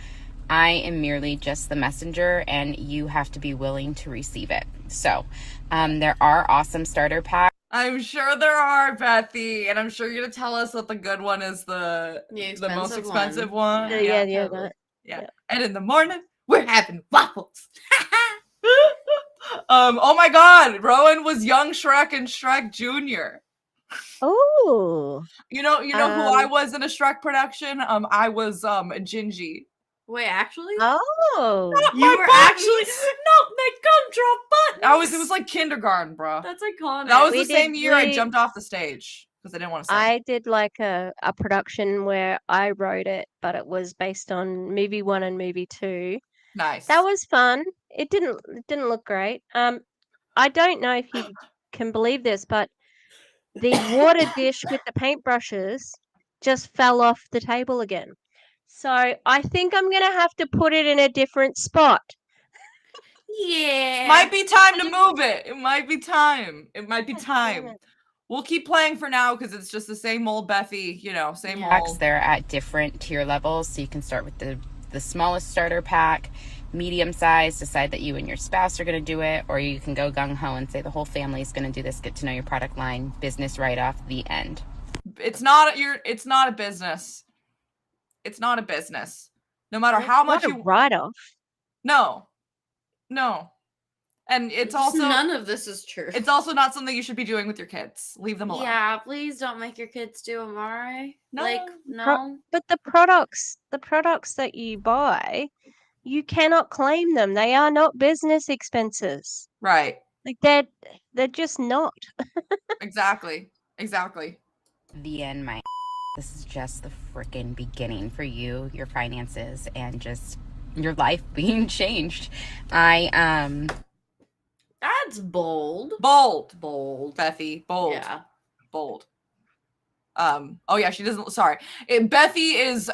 I am merely just the messenger, and you have to be willing to receive it. So there are awesome starter packs. I'm sure there are, Bethy, and I'm sure you're gonna tell us that the good one is the most expensive one. Yeah. And in the morning, we're having waffles. Oh my God, Rowan was young Shrek and Shrek Jr. Oh. You know who I was in a Shrek production? I was Gingy. Wait, actually? Oh. You were actually not my gumdrop buttons. It was like kindergarten, bro. That's iconic. That was the same year I jumped off the stage. because I didn't want to sing. I did like a production where I wrote it, but it was based on movie 1 and movie 2. Nice. That was fun. It didn't look great. I don't know if you can believe this, but the water dish with the paintbrushes just fell off the table again. So I think I'm gonna have to put it in a different spot. Yeah. Might be time to move it. It might be time. It might be God damn time. it. We'll keep playing for now because it's just the same old Bethy, you know, same Yeah. old. They're at different tier levels, so you can start with the smallest starter pack, medium size, decide that you and your spouse are going to do it, or you can go gung-ho and say the whole family is going to do this, get to know your product line, business right off the end. It's not a business. It's not a business. No matter how much Not a write-off. No. And it's also none of this is true. It's also not something you should be doing with your kids. Leave them alone. Yeah, please don't make your kids do Amare. No. Like, no. But the products that you buy, you cannot claim them. They are not business expenses. Right. Like they're just not. Exactly. The end, my this is just the freaking beginning for you, your finances, and just your life being changed. That's bold. Bold. Bethy. Bold. Yeah. Bold. Oh yeah, she doesn't. Sorry, Bethy is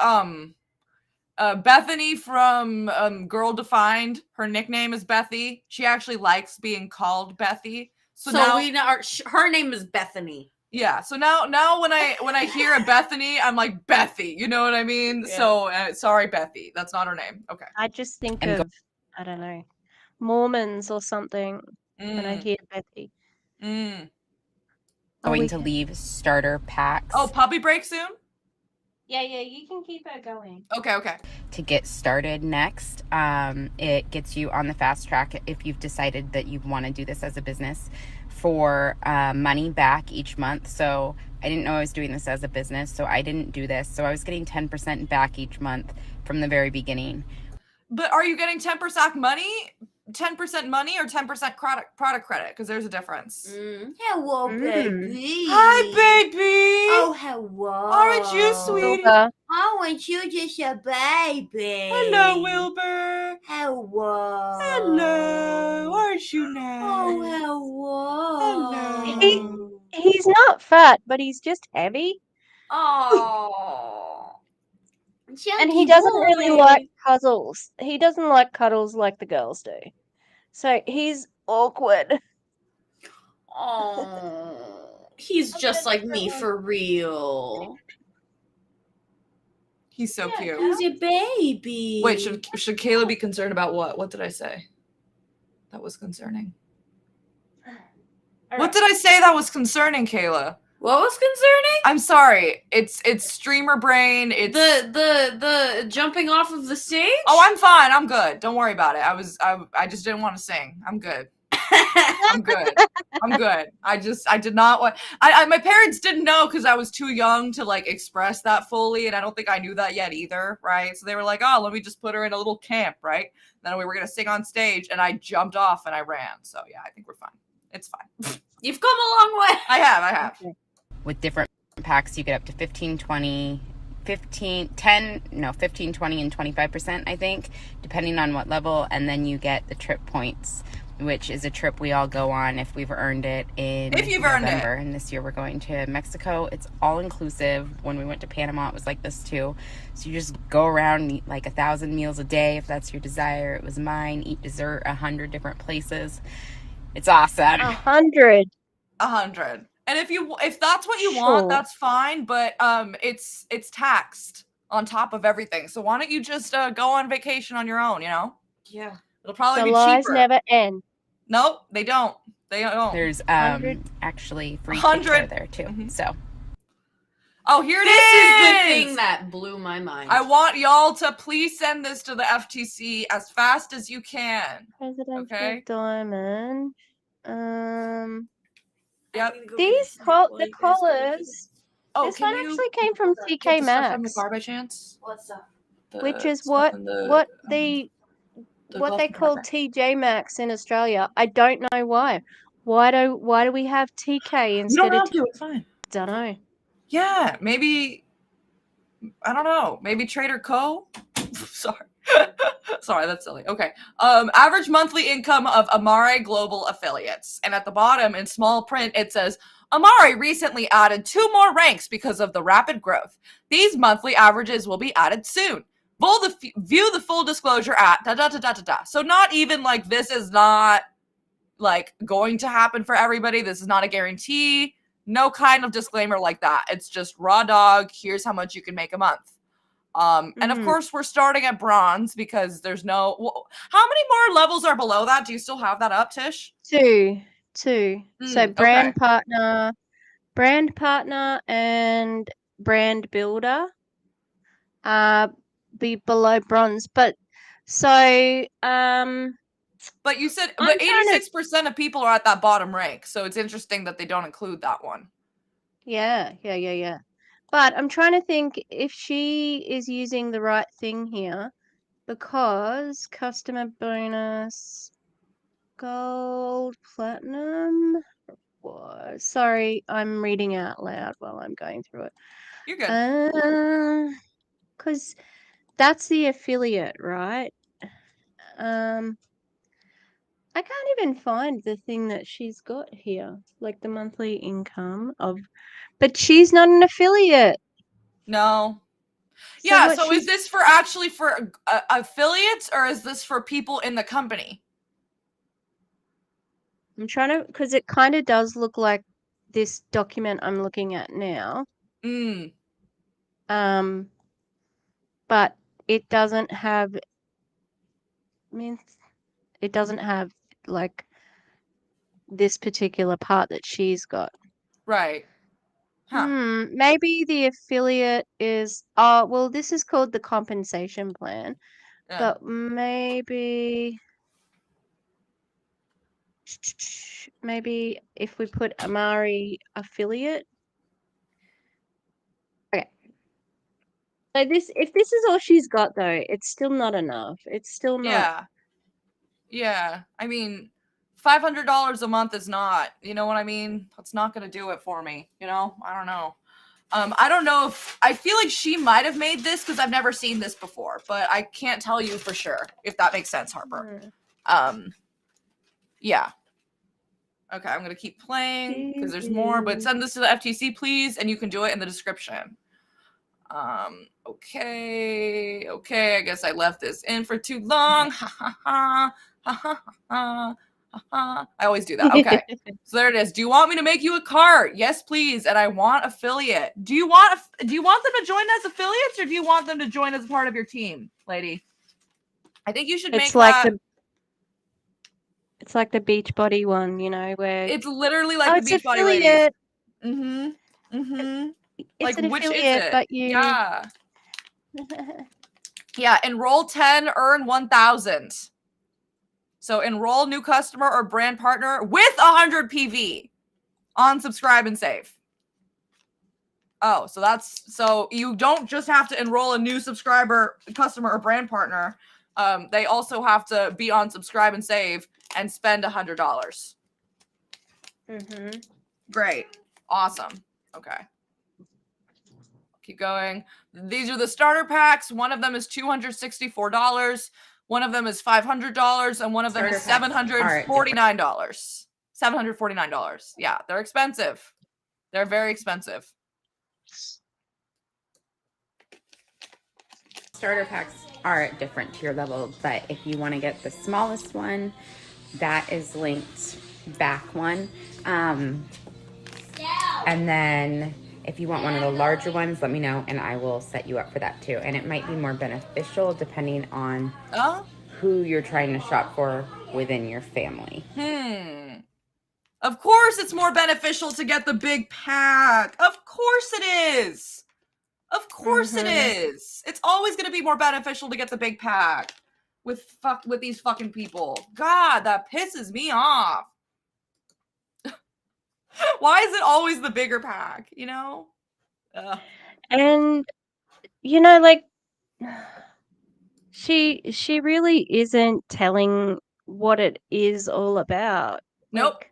Bethany from Girl Defined. Her nickname is Bethy. She actually likes being called Bethy. So now we know her name is Bethany. Yeah. So now when I hear a Bethany, I'm like Bethy. You know what I mean? Yeah. So sorry, Bethy. That's not her name. Okay. I just think of I don't know, Mormons or something when I hear Bethy. Going to leave starter packs. Oh, puppy break soon? Yeah, you can keep her going. Okay. To get started next, it gets you on the fast track if you've decided that you want to do this as a business for money back each month. So I didn't know I was doing this as a business, so I didn't do this. So I was getting 10% back each month from the very beginning. But are you getting 10% money? 10% money or 10% product credit? Because there's a difference. Hello, baby. Hi, baby. Oh, hello. Aren't you sweet? Oh, and you just a baby. Hello, Wilbur. Hello. Aren't you nice? Oh, Hello. He's not fat, but he's just heavy. Oh. And he doesn't really like cuddles. He doesn't like cuddles like the girls do. So he's awkward. Oh. He's just like me for real. He's so cute. He's a baby. Wait, should Kayla be concerned about what? What did I say? That was concerning. What did I say that was concerning, Kayla? What was concerning? I'm sorry. It's streamer brain. It's the jumping off of the stage. Oh, I'm fine. I'm good. Don't worry about it. I just didn't want to sing. I'm good. I'm good. I did not want. My parents didn't know because I was too young to like express that fully, and I don't think I knew that yet either, right? So they were like, "Oh, let me just put her in a little camp, right?" Then we were gonna sing on stage, and I jumped off and I ran. So yeah, I think we're fine. It's fine. You've come a long way. I have. With different packs, you get up to 15, 20, 15, 10, no, 15, 20, and 25%, I think, depending on what level. And then you get the trip points, which is a trip we all go on if we've earned it in November. And this year we're going to Mexico. It's all inclusive. When we went to Panama, it was like this too. So you just go around and eat like 1,000 meals a day if that's your desire. It was mine. Eat dessert 100 different places. It's awesome. 100. And if that's what you want, that's fine. But it's taxed on top of everything. So why don't you just go on vacation on your own? You know? Yeah. It'll probably The be lies cheaper. never end. Nope, they don't. There's 100. actually free 100 there too. Mm-hmm. So. Oh, here it This is the is! thing that blew my mind. I want y'all to please send this to the FTC as fast as you can. Presidential Diamond. Yep. The collars. Oh, this one actually came from TK Maxx. By chance? What's up? Which is what they call TJ Maxx in Australia. I don't know why. Why do we have TK instead of TJ? It's fine. Don't know. Yeah, maybe. I don't know. Maybe Trader Co. Sorry. Sorry, that's silly. Okay. Average monthly income of Amare Global affiliates. And at the bottom in small print, it says, Amare recently added 2 more ranks because of the rapid growth. These monthly averages will be added soon. View the full disclosure at da-da-da-da-da-da. So not even like this is not like going to happen for everybody. This is not a guarantee. No kind of disclaimer like that. It's just raw dog. Here's how much you can make a month. And of course we're starting at bronze because there's no, how many more levels are below that? Do you still have that up, Tish? 2. So brand partner and brand builder be below bronze. But so but you said but 86% of people are at that bottom rank, so it's interesting that they don't include that one. Yeah. But I'm trying to think if she is using the right thing here, because customer bonus, gold, platinum. Sorry, I'm reading out loud while I'm going through it. You're good. Because that's the affiliate, right? I can't even find the thing that she's got here, like the monthly income of, but she's not an affiliate. No. Yeah, so is this for actually for affiliates, or is this for people in the company? I'm trying to, because it kind of does look like this document I'm looking at now. But it doesn't have, it doesn't have like this particular part that she's got. Right. Maybe the affiliate is, oh, well, this is called the compensation plan. Yeah. But maybe if we put Amare affiliate. Okay. So if this is all she's got though, it's still not enough. It's still not. Yeah. I mean, $500 a month is not, you know what I mean? That's not going to do it for me, you know? I don't know. I don't know if, I feel like she might have made this because I've never seen this before, but I can't tell you for sure, if that makes sense, Harper. Yeah. Okay, I'm going to keep playing because there's more, but send this to the FTC, please, and you can do it in the description. Okay, I guess I left this in for too long. I always do that. Okay. So there it is. Do you want me to make you a cart? Yes, please. And I want affiliate. Do you want them to join as affiliates, or do you want them to join as part of your team, lady? I think you should make that. It's like the Beachbody one, you know, where it's literally like the Beachbody ladies. It's like, an which affiliate, is it? But you... Yeah. Yeah, enroll 10, earn 1,000. So enroll new customer or brand partner with 100 PV on subscribe and save. Oh, so you don't just have to enroll a new subscriber, customer, or brand partner. They also have to be on subscribe and save and spend $100. Great. Awesome. Okay. Keep going. These are the starter packs. One of them is $264. One of them is $500, and one of them is $749. $749. Yeah, they're expensive. They're very expensive. Starter packs are at different tier levels, but if you want to get the smallest one, that is linked back one. And then if you want one of the larger ones, let me know and I will set you up for that too. And it might be more beneficial depending on who you're trying to shop for within your family. Of course it's more beneficial to get the big pack. Of course it is. Of course it is. It's always going to be more beneficial to get the big pack with these fucking people. God, that pisses me off. Why is it always the bigger pack, you know? And, you know, like, she really isn't telling what it is all about. Nope.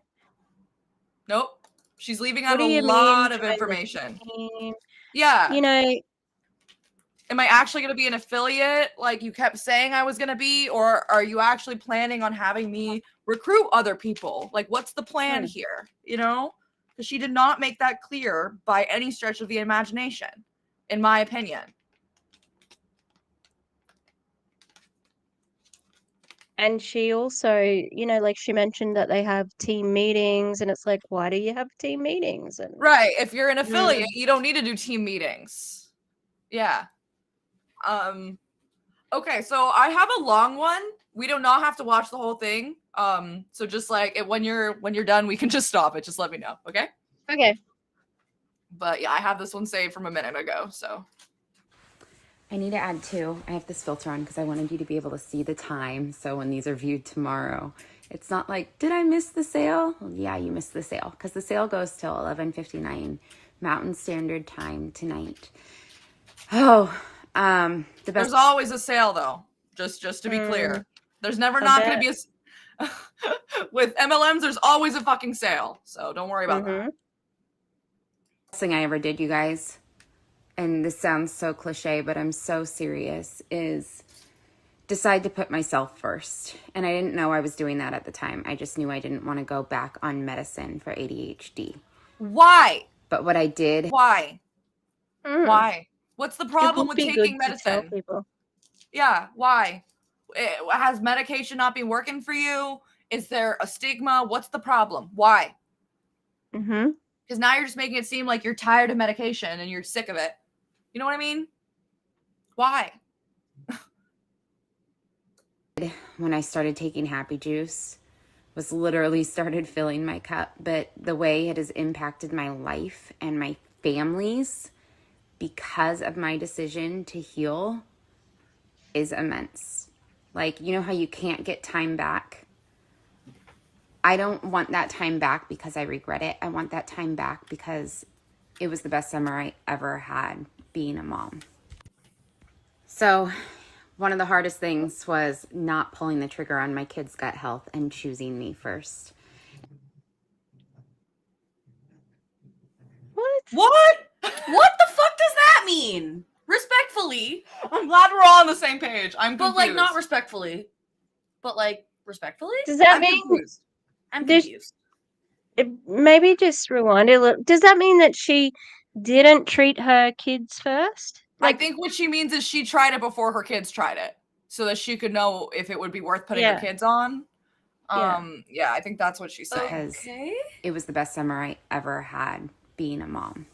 She's leaving What out do a you mean lot of join the information. team? Yeah. You know, am I actually going to be an affiliate like you kept saying I was going to be, or are you actually planning on having me recruit other people? Like, what's the plan here? You know, because she did not make that clear by any stretch of the imagination, in my opinion. and she also, you know, like she mentioned that they have team meetings, and it's like, why do you have team meetings? And right, if you're an affiliate, you don't need to do team meetings. Yeah. Okay, so I have a long one. We do not have to watch the whole thing. So just like when you're done, we can just stop it. Just let me know, okay? Okay. But yeah, I have this one saved from a minute ago, so. I need to add too. I have this filter on because I wanted you to be able to see the time. So when these are viewed tomorrow, it's not like, did I miss the sale? Well, yeah, you missed the sale because the sale goes till 11:59 Mountain Standard Time tonight. Oh, the best. There's always a sale though. Just to be clear, there's never not going to be a. With MLMs, there's always a fucking sale, so don't worry about that. Best thing I ever did, you guys, and this sounds so cliche, but I'm so serious, is decide to put myself first. And I didn't know I was doing that at the time. I just knew I didn't want to go back on medicine for ADHD. Why? But what I did. Why? Why? What's the problem with taking medicine? Yeah, why? Has medication not been working for you? Is there a stigma? What's the problem? Why? Because now you're just making it seem like you're tired of medication and you're sick of it. You know what I mean? Why? When I started taking Happy Juice, was literally started filling my cup, but the way it has impacted my life and my family's because of my decision to heal is immense. Like, you know how you can't get time back? I don't want that time back because I regret it. I want that time back because it was the best summer I ever had being a mom. So one of the hardest things was not pulling the trigger on my kids' gut health and choosing me first. What the fuck does that mean? Respectfully. I'm glad we're all on the same page. I'm confused. But like not respectfully. But like respectfully? Does that mean confused. I'm confused. Maybe just rewind it a little. Does that mean that she didn't treat her kids first? Like, I think what she means is she tried it before her kids tried it, so that she could know if it would be worth putting her kids on. Yeah, I think that's what she's saying. Okay. It was the best summer I ever had being a mom.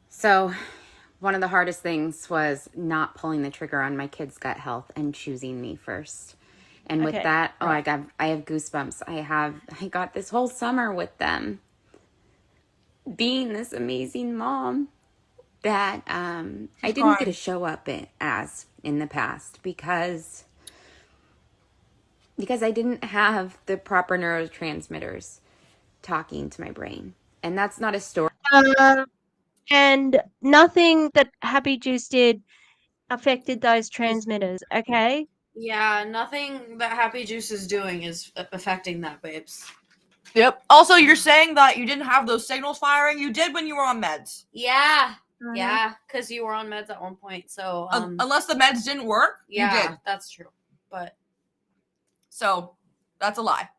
So one of the hardest things was not pulling the trigger on my kids' gut health and choosing me first. And with that, I have goosebumps. I got this whole summer with them being this amazing mom that I didn't get to show up as in the past because I didn't have the proper neurotransmitters talking to my brain. And that's not a story. And nothing that Happy Juice did affected those transmitters, okay? Yeah, nothing that Happy Juice is doing is affecting that, babes. Yep. Also, you're saying that you didn't have those signals firing. You did when you were on meds. Yeah. Yeah, because you were on meds at one point. So unless the meds didn't work, you did. That's true. But so that's a lie.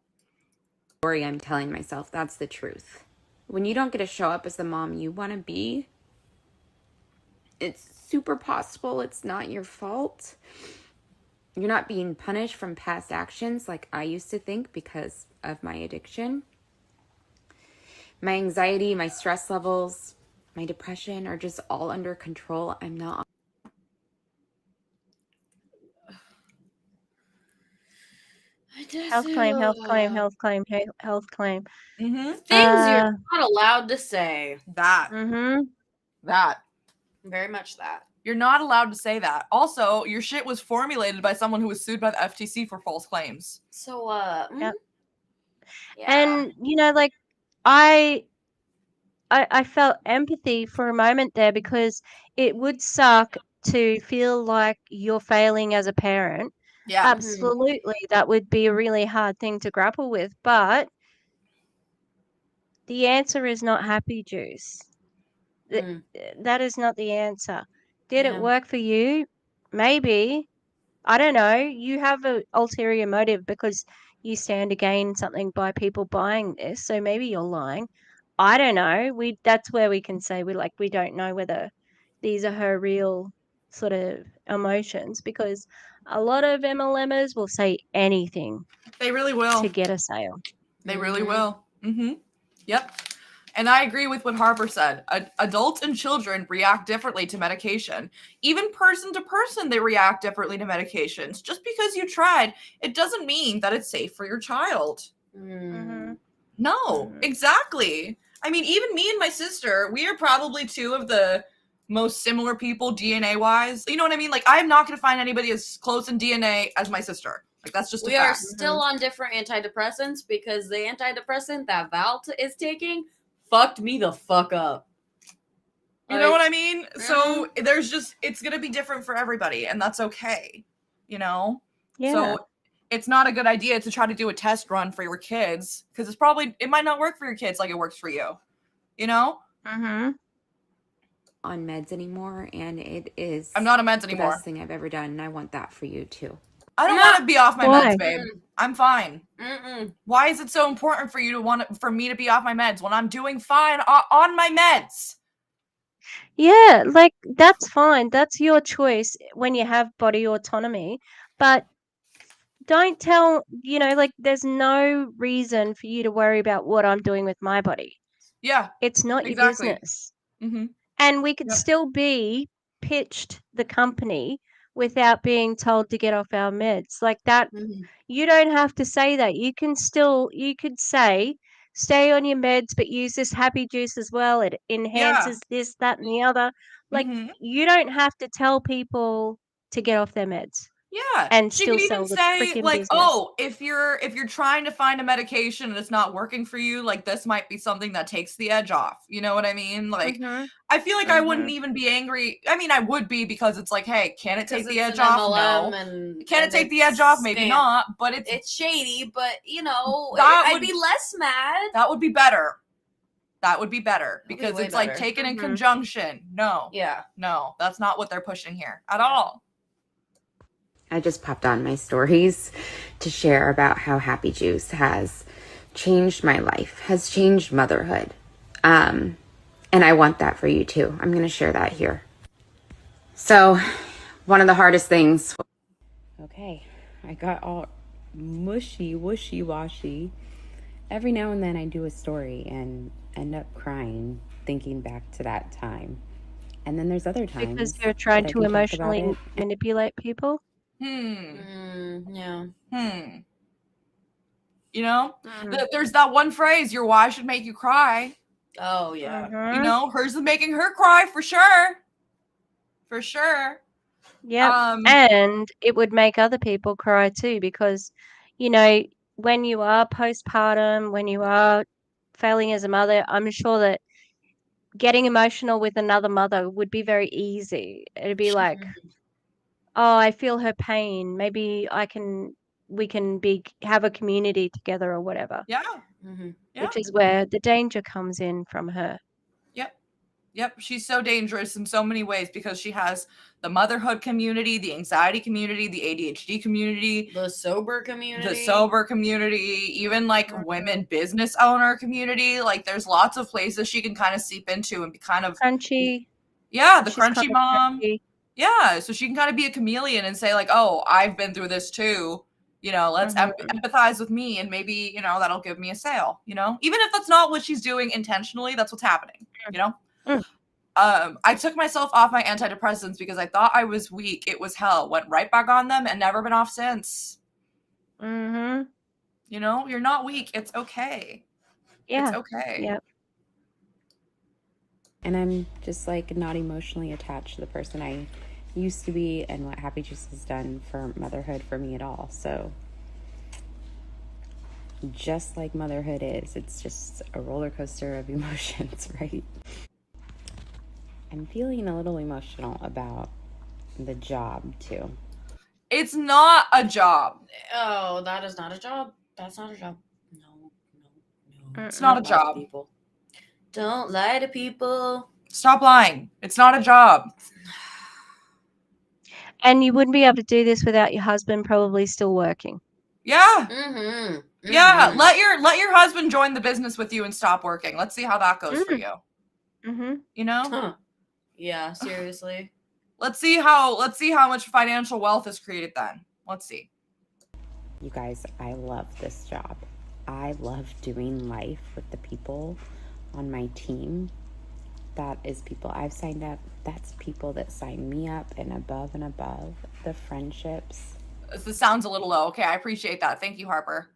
Story I'm telling myself, that's the truth. When you don't get to show up as the mom you want to be, it's super possible it's not your fault. You're not being punished from past actions like I used to think because of my addiction. My anxiety, my stress levels, my depression are just all under control. I'm not. Health claim. Things you're not allowed to say. That. That. Very much that. You're not allowed to say that. Also, your shit was formulated by someone who was sued by the FTC for false claims. So, yeah. And, you know, like, I felt empathy for a moment there because it would suck to feel like you're failing as a parent. Yeah. Absolutely. That would be a really hard thing to grapple with. But the answer is not happy juice. That is not the answer. Did it work for you? Maybe. I don't know. You have an ulterior motive because you stand to gain something by people buying this. So maybe you're lying. I don't know. That's where we can say we don't know whether these are her real sort of emotions, because a lot of MLMers will say anything. They really will. To get a sale. They really will. Yep. And I agree with what Harper said. Adults and children react differently to medication. Even person to person, they react differently to medications. Just because you tried, it doesn't mean that it's safe for your child. No, exactly. I mean, even me and my sister, we are probably two of the most similar people DNA-wise. You know what I mean? Like, I'm not going to find anybody as close in DNA as my sister. Like, that's just a fact. We are still on different antidepressants because the antidepressant that Val is taking fucked me the fuck up. You know what I mean? So there's just, it's going to be different for everybody, and that's okay. You know? Yeah. So it's not a good idea to try to do a test run for your kids, because it might not work for your kids like it works for you. You know? On meds anymore, and it is I'm not on meds anymore. The best thing I've ever done, and I want that for you too. I don't want to be off my meds, babe. I'm fine. Why is it so important for you to for me to be off my meds when I'm doing fine on my meds? Yeah, like, that's fine. That's your choice when you have body autonomy. But don't tell, there's no reason for you to worry about what I'm doing with my body. Yeah. It's not your business. And we could still be pitched the company without being told to get off our meds. Like that, you don't have to say that. You could say, stay on your meds, but use this happy juice as well. It enhances this, that, and the other. Like, you don't have to tell people to get off their meds. Yeah, and she still could sell even the say freaking like, business. oh, if you're trying to find a medication and it's not working for you, like this might be something that takes the edge off. You know what I mean? Like, I feel like I wouldn't even be angry. I mean, I would be, because it's like, hey, can it take the edge off? MLM No. Can it take the edge off? Maybe not. But it's shady. But I'd be less mad. That would be better. That would be better, because it's like taken in conjunction. No. Yeah. No, that's not what they're pushing here at all. I just popped on my stories to share about how Happy Juice has changed my life, has changed motherhood. And I want that for you too. I'm going to share that here. So one of the hardest things. Okay, I got all mushy, washy. Every now and then I do a story and end up crying, thinking back to that time. And then there's other times. Because you're trying to emotionally manipulate people? Yeah. You know, there's that one phrase, your why should make you cry. Oh, yeah. You know, hers is making her cry for sure. For sure. Yeah. And it would make other people cry too, because, when you are postpartum, when you are failing as a mother, I'm sure that getting emotional with another mother would be very easy. It'd be like, oh, I feel her pain. Maybe we can have a community together or whatever. Yeah. Which is where the danger comes in from her. Yep. She's so dangerous in so many ways, because she has the motherhood community, the anxiety community, the ADHD community, the sober community, even like women business owner community. Like, there's lots of places she can kind of seep into and be kind of crunchy. Yeah, the crunchy mom. Yeah, so she can kind of be a chameleon and say like, oh, I've been through this too. Let's empathize with me, and maybe, that'll give me a sale, even if that's not what she's doing intentionally, that's what's happening, I took myself off my antidepressants because I thought I was weak. It was hell. Went right back on them and never been off since. You're not weak. It's okay. Yeah. It's okay. Yep. And I'm just like not emotionally attached to the person I used to be, and what Happy Juice has done for motherhood for me at all. So just like motherhood is, it's just a roller coaster of emotions, right? I'm feeling a little emotional about the job too. It's not a job. Oh, that is not a job. That's not a job. No. It's not a job. Don't lie to people. Stop lying. It's not a job. And you wouldn't be able to do this without your husband probably still working. Yeah. Mm-hmm. Yeah. Let your husband join the business with you and stop working. Let's see how that goes for you. Mm-hmm. You know? Huh. Yeah, seriously. Let's see how much financial wealth is created then. Let's see. You guys, I love this job. I love doing life with the people on my team. That is people I've signed up. That's people that sign me up, and above the friendships. This sounds a little low. Okay, I appreciate that. Thank you, Harper.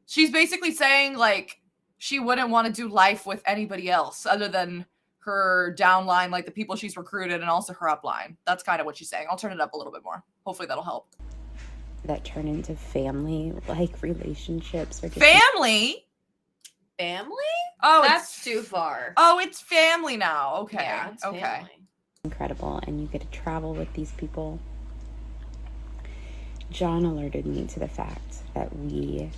She's basically saying like she wouldn't want to do life with anybody else other than her downline, like the people she's recruited, and also her upline. That's kind of what she's saying. I'll turn it up a little bit more. Hopefully that'll help. That turn into family-like relationships. Or just Family? Family? Oh, That's too far. Oh, it's family now. Okay. Yeah, it's okay. family. Incredible, and you get to travel with these people. John alerted me to the fact that we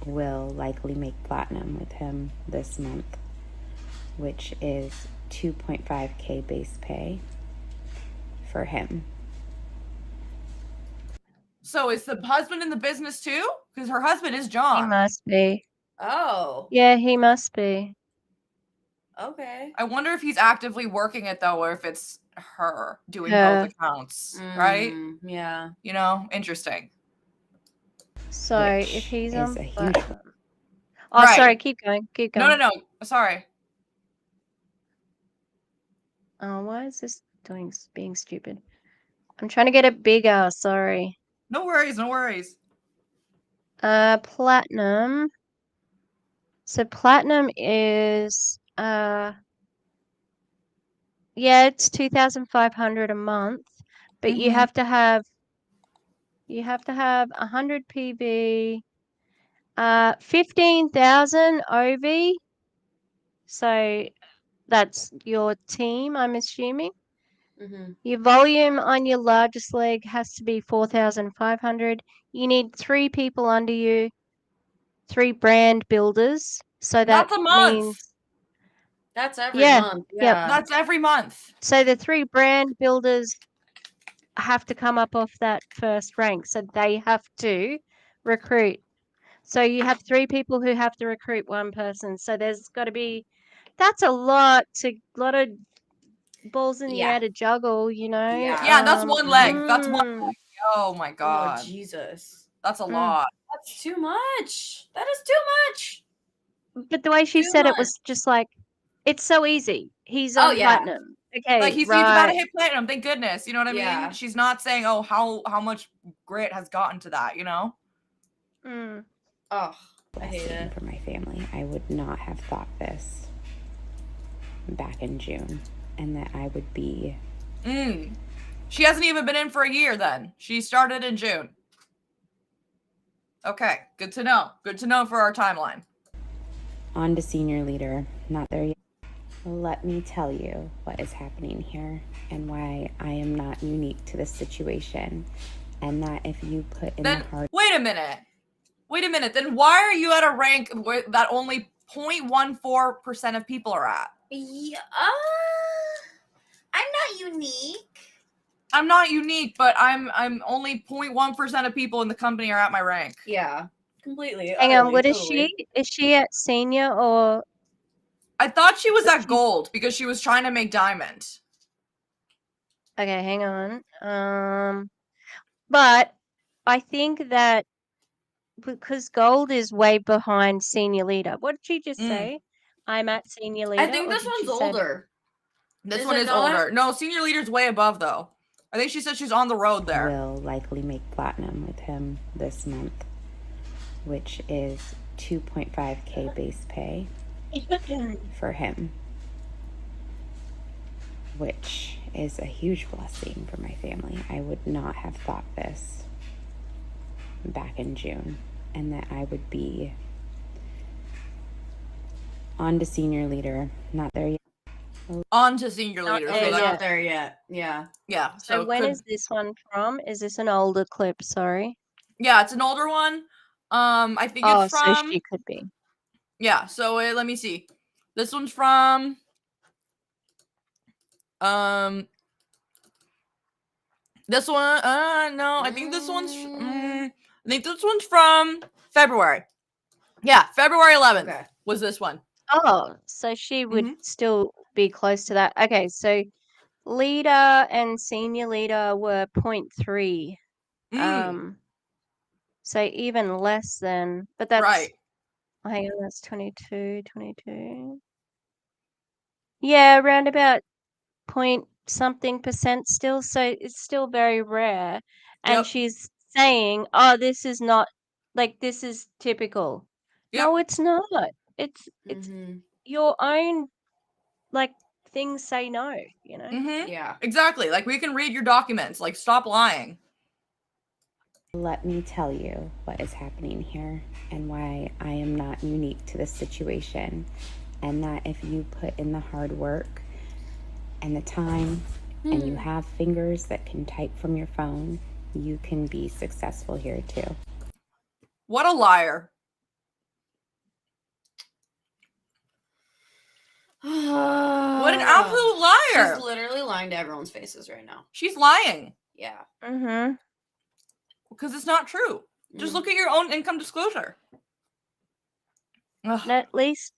will likely make platinum with him this month, which is 2.5K base pay for him. So is the husband in the business too? Because her husband is He John. must be. Oh. Yeah, he must be. Okay. I wonder if he's actively working it though, or if it's her doing both accounts, right? Yeah. You know, interesting. So Which if he's is on a huge- platinum. Oh, Right. sorry. Keep going. Keep going. No. Sorry. Oh, why is this being stupid? I'm trying to get it bigger. Sorry. No worries. Platinum. So platinum is yeah, it's 2,500 a month, but you have to have 100 PV, 15,000 OV. So that's your team, I'm assuming. Mm-hmm. Your volume on your largest leg has to be 4,500. You need 3 people under you, 3 brand builders. So that That's a month. means That's every Yeah, month. yep. Yeah. That's every month. so the 3 brand builders have to come up off that first rank. So they have to recruit. So you have 3 people who have to recruit 1 person. So there's got to be that's a lot of balls in the Yeah. air to juggle, you know. Yeah, that's one leg. That's one mm, leg. Oh my god. Oh, Jesus. That's a lot. That's too much. That is too much. But the way she Too said it much. was just like it's so easy. He's Oh, on yeah. platinum. Okay, Like he's about to right. hit platinum, thank goodness. You know what I Yeah. mean? She's not saying, oh, how much grit has gotten to that, you know? Mm. Oh, I hate blessing it. for my family. I would not have thought this back in June, and that I would be She hasn't even been in for a year then. She started in June. Okay, good to know. Good to know for our timeline. on to senior leader. Not there yet. Let me tell you what is happening here and why I am not unique to this situation, and that if you put in Then the hard wait a minute. Then why are you at a rank that only 0.14% of people are at? Yeah. I'm not unique. I'm not unique, but I'm only 0.1% of people in the company are at my rank. Yeah. Completely. Hang on, utterly, what is totally. she? Is she at senior or I thought she was at gold because she was trying to make diamond. okay, hang on. But I think that because gold is way behind senior leader. What did she just say? I'm at senior leader. I think or this did she one's say older. This Is one it is not? older. No, senior leader's way above though. I think she said she's on the road there. will likely make platinum with him this month, which is 2.5K base pay for him, which is a huge blessing for my family. I would not have thought this back in June, and that I would be on to senior leader. Not there yet. On to senior Not leader. there So yet. Not there yet. Yeah. yeah. So when could- is this one from? Is this an older clip? Sorry. Yeah, it's an older one. I think Oh, it's so from. she could be. Yeah. So let me see. This one's from this one no, I think this one's from February. Yeah, February 11th was this one. Oh, so she would still be close to that. Okay, so leader and senior leader were 0.3. So even less than, but that's right. Hang on, that's 22. Yeah, around about point something percent still. So it's still very rare. And she's saying, "Oh, this is not like this is typical." No, it's not. It's your own like things say no, you know? Yeah. Exactly. Like we can read your documents. Like stop lying. Let me tell you what is happening here and why I am not unique to this situation. And that if you put in the hard work and the time and you have fingers that can type from your phone, you can be successful here too. What a liar. What an absolute liar. She's literally lying to everyone's faces right now. She's lying. Yeah. Because it's not true. Just look at your own income disclosure. At least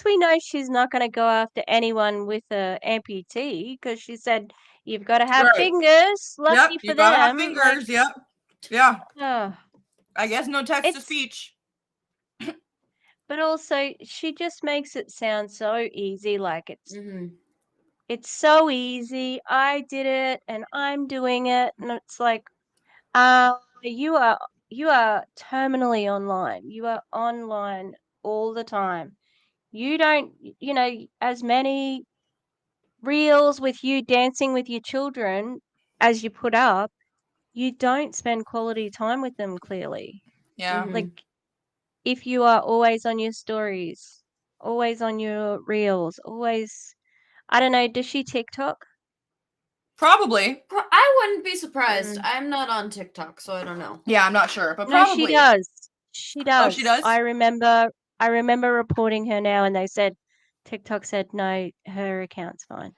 we know she's not going to go after anyone with a amputee because she said you've got to have fingers. Lucky for you them. gotta have fingers. Like, Yeah. I guess no text to speech. But also, she just makes it sound so easy. Like it's so easy. I did it, and I'm doing it, and it's like, you are terminally online. You are online all the time. You don't, as many reels with you dancing with your children as you put up. You don't spend quality time with them. Clearly, like. If you are always on your stories, always on your reels, always, I don't know, does she TikTok? Probably. I wouldn't be surprised. I'm not on TikTok, so I don't know. Yeah, I'm not sure, but No, probably. she does. She does. Oh, she does? I remember reporting her now, and they said TikTok said no, her account's fine.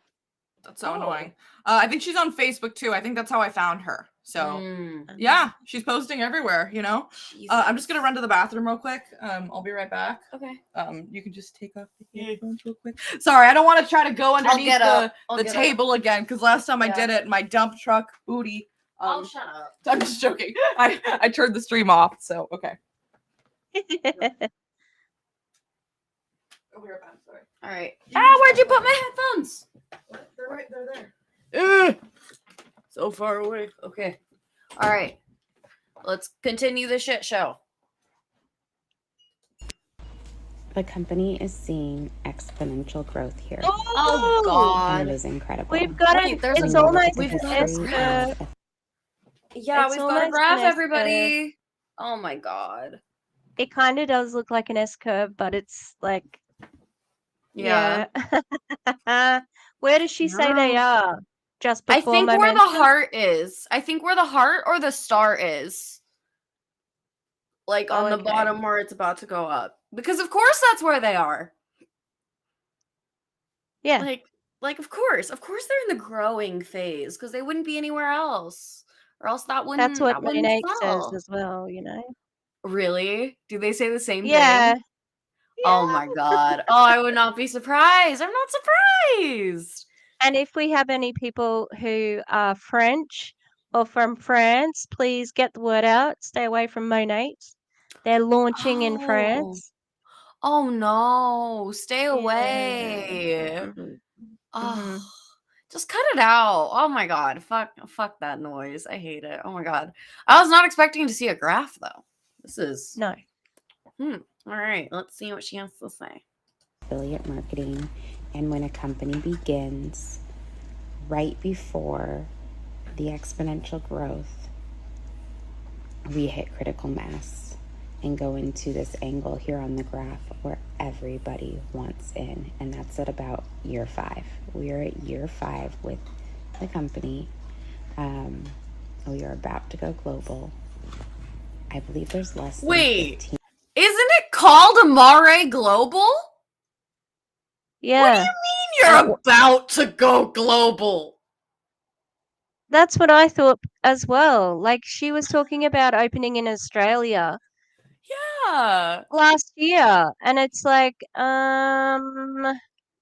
That's so annoying. I think she's on Facebook too. I think that's how I found her. So yeah, she's posting everywhere, you know. I'm just gonna run to the bathroom real quick. I'll be right back. Okay. You can just take off the headphones real quick. Sorry, I don't want to try to go underneath the table again because last time I did it, my dump truck booty. I'll shut up. I'm just joking. I turned the stream off. So okay. I'll be right back. Sorry. All right. Where'd you put my headphones? They're there. So far away. Okay. All right. Let's continue the shit show. The company is seeing exponential growth here. Oh God. And it is incredible. We've got it. It's almost an S curve. Yeah, we've got a graph, everybody. Oh my God. It kind of does look like an S curve, but it's like, yeah. Where does she say they are? Just before I think momentum? where the heart is. I think where the heart or the star is. Like on the bottom where it's about to go up. Because of course that's where they are. Yeah. Like of course. Of course they're in the growing phase because they wouldn't be anywhere else. Or else that wouldn't That's what wouldn't Monique sell. says as well, you know. Really? Do they say the same Yeah. thing? Oh my God. Oh, I would not be surprised. I'm not surprised. And if we have any people who are French or from France, please get the word out. Stay away from Monet. They're launching in France. Oh no. Stay away. Oh, just cut it out. Oh my God. Fuck that noise. I hate it. Oh my God. I was not expecting to see a graph though. This is no. All right. Let's see what she has to say. Affiliate marketing, and when a company begins right before the exponential growth, we hit critical mass and go into this angle here on the graph where everybody wants in, and that's at about year 5. We are at year 5 with the company. We are about to go global. I believe there's less than 15. Isn't it called Amare Global? Yeah. What do you mean you're about to go global? That's what I thought as well. Like, she was talking about opening in Australia Yeah. last year, and it's like,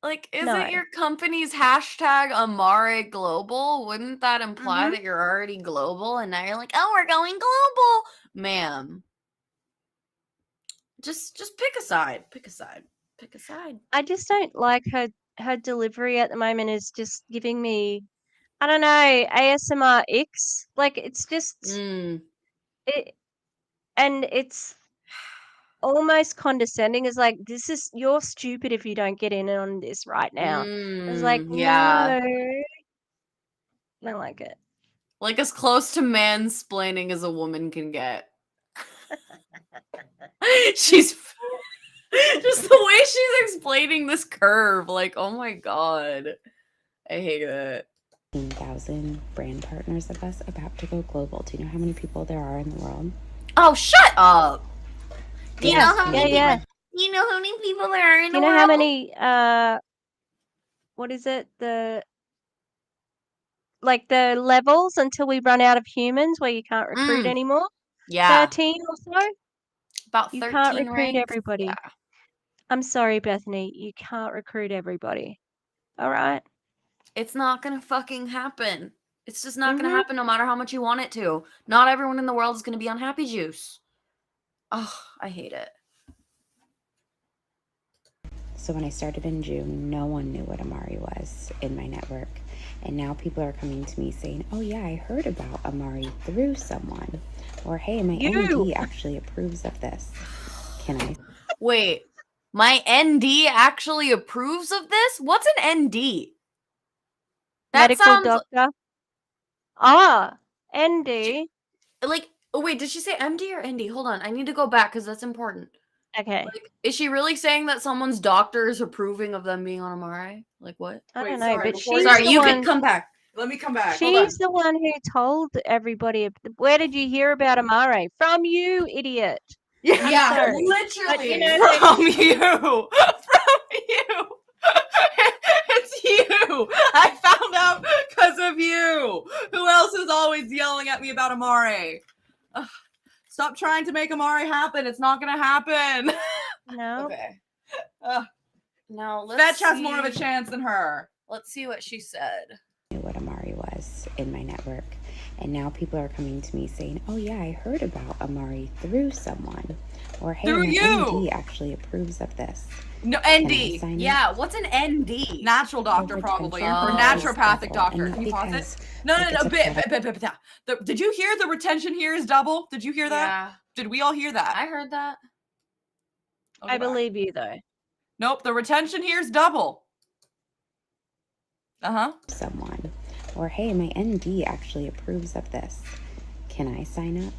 Like, isn't no. your company's hashtag Amare global? Wouldn't that imply Mhm. that you're already global and now you're like, oh, we're going global? Ma'am. Just pick a side. Pick a side. Pick a side. I just don't like her delivery at the moment is just giving me, I don't know, ASMR icks. Like, it's just it, and it's almost condescending. It's like, you're stupid if you don't get in on this right now. It's like, Yeah. no, I don't like it. Like as close to mansplaining as a woman can get. She's just the way she's explaining this curve. Like, oh my god. I hate it. 1,000 brand partners of us about to go global. Do you know how many people there are in the world? Oh, shut up. Do you know how many Yeah. You know how many people there are in Do you know how many what is it? The levels until we run out of humans where you can't recruit anymore? Yeah. 13 or so? About 13 You can't recruit ranks? everybody. Yeah. I'm sorry, Bethany. You can't recruit everybody. All right? It's not gonna fucking happen. It's just not gonna happen no matter how much you want it to. Not everyone in the world is gonna be on Happy Juice. Oh, I hate it. So when I started in June, no one knew what Amare was in my network. And now people are coming to me saying, oh yeah, I heard about Amare through someone. Or hey, my ND actually approves of this. Can I? Wait, my ND actually approves of this? What's an ND? That Medical sounds doctor. Ah, ND. like, oh wait, did she say MD or ND? Hold on, I need to go back because that's important. Okay. Like, is she really saying that someone's doctor is approving of them being on Amare? Like what? I don't know, sorry, but before she's Sorry, the you one. can come back. Let me come back. Hold on. She's the one who told everybody. Where did you hear about Amare? From you, idiot. Yeah, sorry. literally. But, you know, From you. From you. It's you. I found out because of you. Who else is always yelling at me about Amare? Ugh, stop trying to make Amare happen. It's not going to happen. No. Okay. Now Fetch has more of a chance than her. Let's see what she said. Knew what Amare was in my network. And now people are coming to me saying, oh yeah, I heard about Amare through someone. Or hey, Through my you. ND actually approves of this. No, Can I ND. sign Yeah, up? what's an ND? Natural doctor, The probably. retention Or is naturopathic double, doctor. and Can you not pause it? because, No, like, it's a product. Did you hear the retention here is double? Did you hear that? Yeah, Did we all hear that? I heard that. I believe you, though. Nope, the retention here is double. Someone. Or hey, my ND actually approves of this. Can I sign up?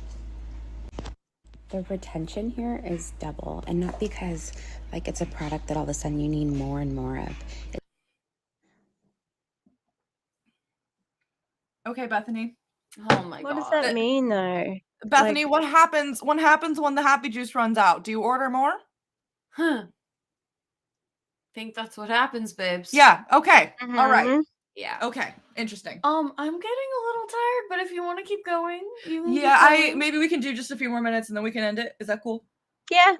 The retention here is double, and not because like it's a product that all of a sudden you need more and more of. Okay, Bethany. Oh my What god. does that mean, though? Bethany, what happens when the happy juice runs out? Do you order more? Huh. Think that's what happens, babes. Yeah, okay. All right. Yeah. Okay, interesting. I'm getting a little tired, but if you want to keep going, you can Yeah, keep going. maybe we can do just a few more minutes and then we can end it. Is that cool? Yeah.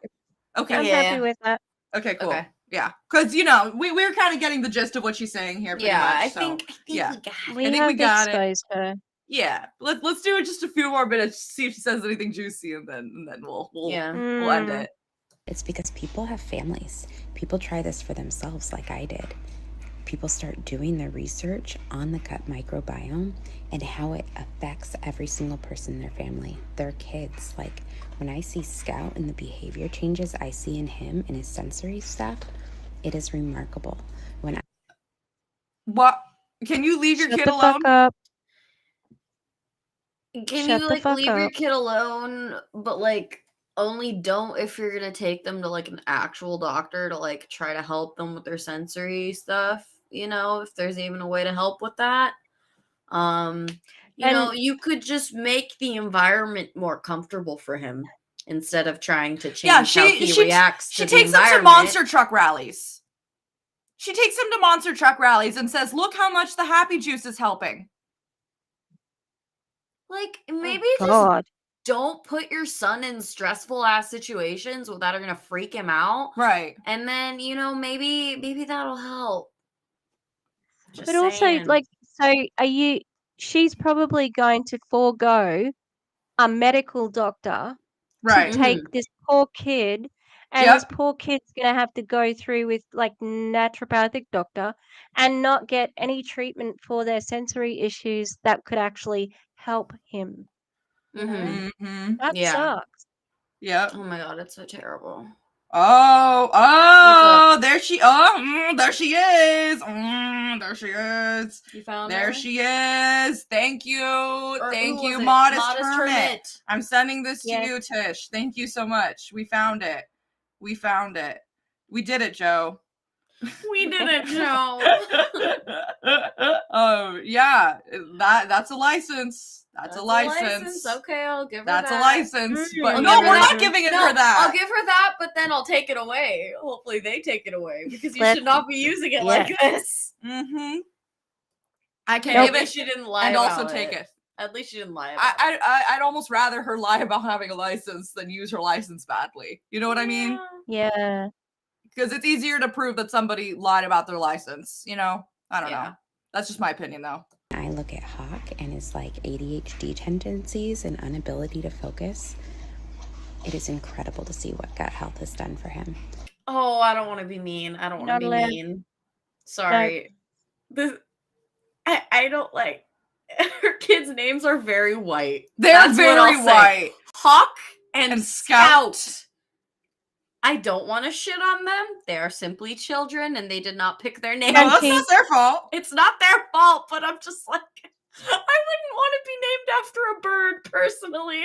Okay. I'm happy with that. Okay, cool. Okay. Yeah, because we're kind of getting the gist of what she's saying here. Pretty much, I so, think yeah. We think have we got it. exposed her. Yeah, let's do it just a few more minutes. See if she says anything juicy, and then we'll end it. It's because people have families. People try this for themselves, like I did. People start doing their research on the gut microbiome and how it affects every single person in their family, their kids. Like when I see Scout and the behavior changes I see in him and his sensory stuff, it is remarkable. What? Can you leave your Shut kid the alone? fuck up. Can Shut you the like fuck leave your up. kid alone, but like only don't if you're gonna take them to like an actual doctor to like try to help them with their sensory stuff, you know, if there's even a way to help with that. You know, you could just make the environment more comfortable for him instead of trying to change how he reacts to she the takes them to environment. monster truck rallies. She takes him to monster truck rallies and says, look how much the happy juice is helping. Like, maybe God. just don't put your son in stressful ass situations that are gonna freak him out. Right. And then, you know, maybe that'll help. Just But also, saying. like, so she's probably going to forego a medical doctor Right. to take this poor kid, and Yep. this poor kid's going to have to go through with like naturopathic doctor and not get any treatment for their sensory issues that could actually help him. You know? Mm-hmm. That Yeah. sucks. Yep. Oh my god, it's so terrible. Oh, there she is. There she is. You found There her? she is. Thank you. Or Thank who you, was it? Modest Hermit. I'm sending this to Yes. you, Tish. Thank you so much. We found it. We found it. We did it, Joe. We did it, Joe. Oh, yeah. That's a license. That's a license. Okay, I'll give her That's that. a license. But Mm. no, Give her we're that. not giving it No, her that. I'll give her that, but then I'll take it away. Hopefully they take it away because you Let- should not be using it Yeah. like this. Mm-hmm. I can At give least it she didn't lie and about also take it. At least she didn't lie about it. I'd almost rather her lie about having a license than use her license badly. You know what I mean? Yeah. Because it's easier to prove that somebody lied about their license. You know? I don't know. Yeah. That's just my opinion, though. I look at Hawk and his like ADHD tendencies and inability to focus. It is incredible to see what gut health has done for him. Oh, I don't want to be mean. I don't want to Not be allowed. mean. Sorry. I don't like her kids' names are very white. They're That's what I'll very say. white. Hawk and, And Scout. Scout. I don't want to shit on them. They are simply children and they did not pick their names. No, that's not their fault. It's not their fault, but I'm just like, I wouldn't want to be named after a bird personally.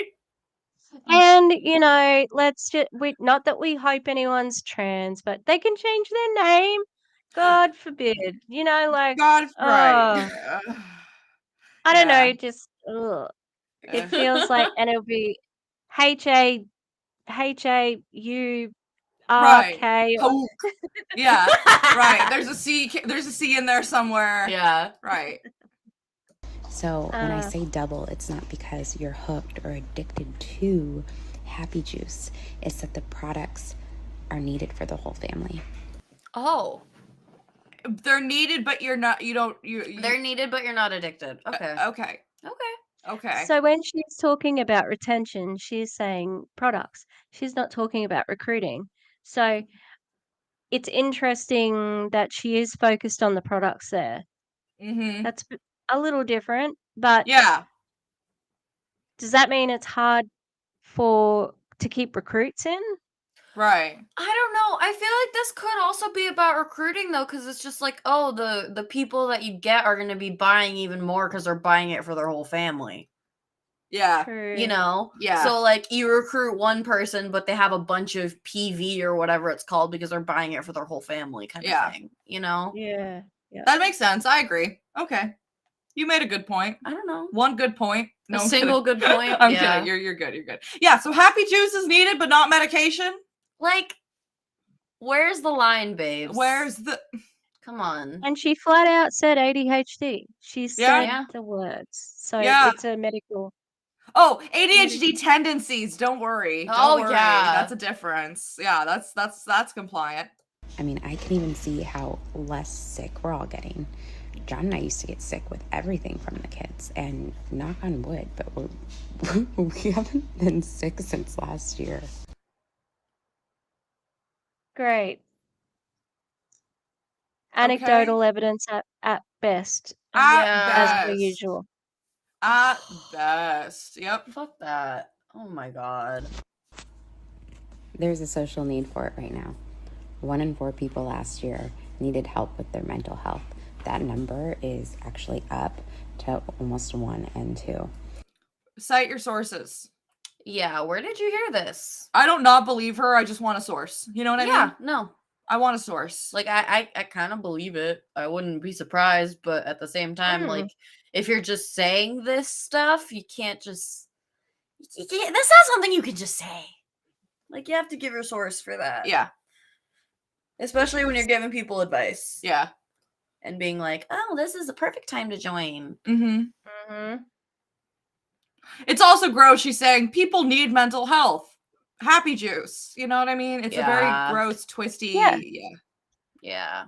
And you know, let's just not that we hope anyone's trans, but they can change their name. God forbid. You know, like God, right. I don't Yeah. know, just it feels like, and it'll be HAURK. Right. Hoke. Yeah. Right. There's a C. There's a C in there somewhere. Yeah. Right. So when I say double, it's not because you're hooked or addicted to Happy Juice. It's that the products are needed for the whole family. Oh. They're needed, but you're not. You don't. They're needed, but you're not addicted. Okay. Okay. Okay. Okay. So when she's talking about retention, she's saying products. She's not talking about recruiting. So it's interesting that she is focused on the products there. Mm-hmm. That's a little different, but Yeah. does that mean it's hard to keep recruits in? Right. I don't know. I feel like this could also be about recruiting though, because it's just like, oh, the people that you get are going to be buying even more because they're buying it for their whole family. Yeah. True. You know? Yeah. So like you recruit one person, but they have a bunch of PV or whatever it's called because they're buying it for their whole family kind of thing. You know? Yeah. That makes sense. I agree. Okay. You made a good point. I don't know. One good point. No, A I'm single kidding. good point. I'm Yeah. kidding. You're good. You're good. Yeah. So happy juice is needed, but not medication. Like, where's the line, babes? Where's the? Come on. And she flat out said ADHD. She said Yeah. the words. So Yeah. it's a medical. Oh, ADHD tendencies. Don't worry. Oh, Don't worry. yeah. That's a difference. Yeah, that's compliant. I mean, I can even see how less sick we're all getting. John and I used to get sick with everything from the kids, and knock on wood, but we haven't been sick since last year. Great. Anecdotal evidence at best, as per usual. At best. Yep. Fuck that. Oh my god. There's a social need for it right now. 1 in 4 people last year needed help with their mental health. That number is actually up to almost 1 in 2. Cite your sources. Yeah, where did you hear this? I don't not believe her. I just want a source. You know what I mean? Yeah, no. I want a source. Like I kind of believe it. I wouldn't be surprised, but at the same time, like if you're just saying this stuff, you can't just. That's not something you can just say. Like you have to give your source for that. Yeah. Especially when you're giving people advice. Yeah. And being like, oh, this is the perfect time to join. It's also gross. She's saying people need mental health. Happy juice. You know what I mean? It's a very gross, twisty. Yeah. Yeah.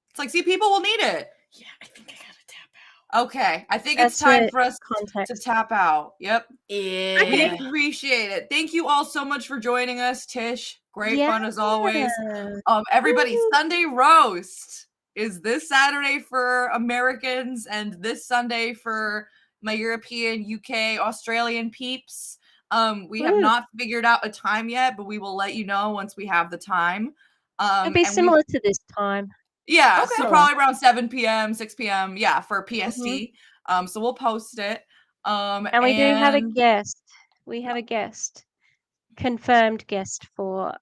It's like, see, people will need it. Yeah, I think I gotta tap out. Okay. I think That's it's time the for us to tap out. Yep. Yeah. We appreciate it. Thank you all so much for joining us, Tish. Great fun as always. Everybody, Sunday roast is this Saturday for Americans and this Sunday for my European, UK, Australian peeps. We have not figured out a time yet, but we will let you know once we have the time. It'll be similar to this time. Yeah, so probably around 7 p.m., 6 p.m. Yeah, for PST. So we'll post it. And we do have a guest. We have a guest. Confirmed guest for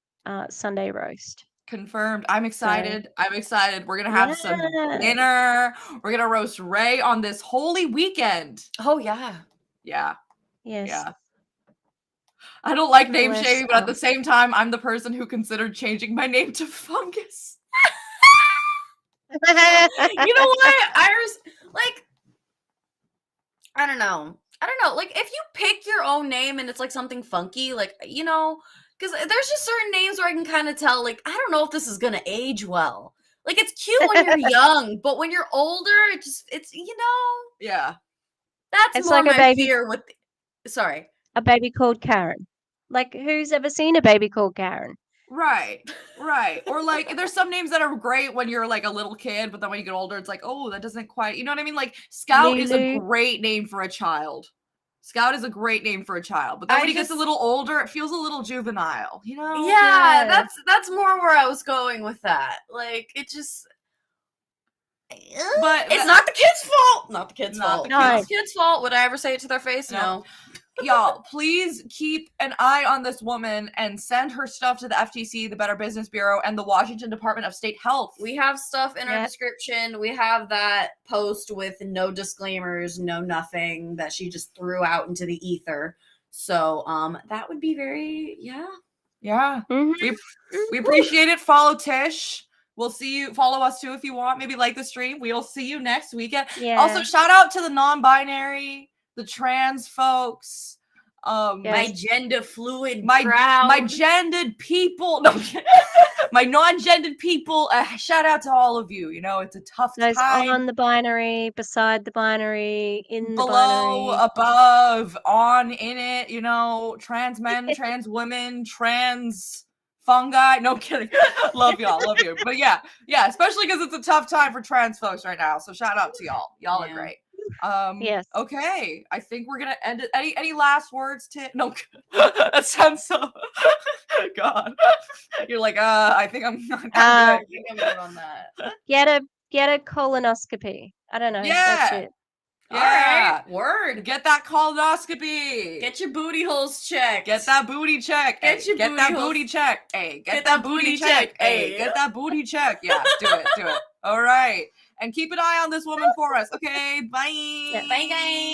Sunday roast. Confirmed. I'm excited. We're going to have some dinner. We're going to roast Ray on this holy weekend. Oh, yeah. Yeah. Yes. Yeah. I don't like name shaming, but at the same time, I'm the person who considered changing my name to Fungus. You know what? Iris, like, I don't know. Like, if you pick your own name and it's like something funky, like, you know, because there's just certain names where I can kind of tell, like, I don't know if this is going to age well. Like, it's cute when you're young, but when you're older, it's, you know. Yeah. That's it's more like a my baby fear with, sorry. A baby called Karen. Like, who's ever seen a baby called Karen? Right. Or like, there's some names that are great when you're like a little kid, but then when you get older, it's like, oh, that doesn't quite, you know what I mean? Like, Scout is a great name for a child. Scout is a great name for a child, but then when he gets a little older, it feels a little juvenile, you know? Yeah, that's more where I was going with that. Like, it just. But it's not the kid's fault. Not the kid's fault. Not the kid's fault. Would I ever say it to their face? No. Y'all, please keep an eye on this woman and send her stuff to the FTC, the Better Business Bureau, and the Washington Department of State Health. We have stuff in our description. We have that post with no disclaimers, no nothing that she just threw out into the ether. So that would be very, Yeah. We appreciate it. Follow Tish. We'll see you. Follow us too if you want. Maybe like the stream. We'll see you next weekend. Yeah. Also, shout out to the non-binary, the trans folks, my gender fluid crowd, my gendered people, my non-gendered people. Shout out to all of you. You know, it's a tough time. On the binary, beside the binary, in the below, binary, above, on, in it. You know, trans men, trans women, trans fungi. No kidding. Love y'all. Love you. But yeah, especially because it's a tough time for trans folks right now. So shout out to y'all. Y'all are great. Yes. Okay. I think we're gonna end it. Any last words to no that sounds so God. You're like, I think I'm good. I think I'm good on that. Get a colonoscopy. I don't know. That's it. Yeah. All right. Word. Get that colonoscopy. Get your booty holes checked. Get that booty check. Get that booty check. Hey, get that booty check. Hey, get that booty check. Yeah, do it. All right. And keep an eye on this woman for us. Okay, bye. Bye, guys.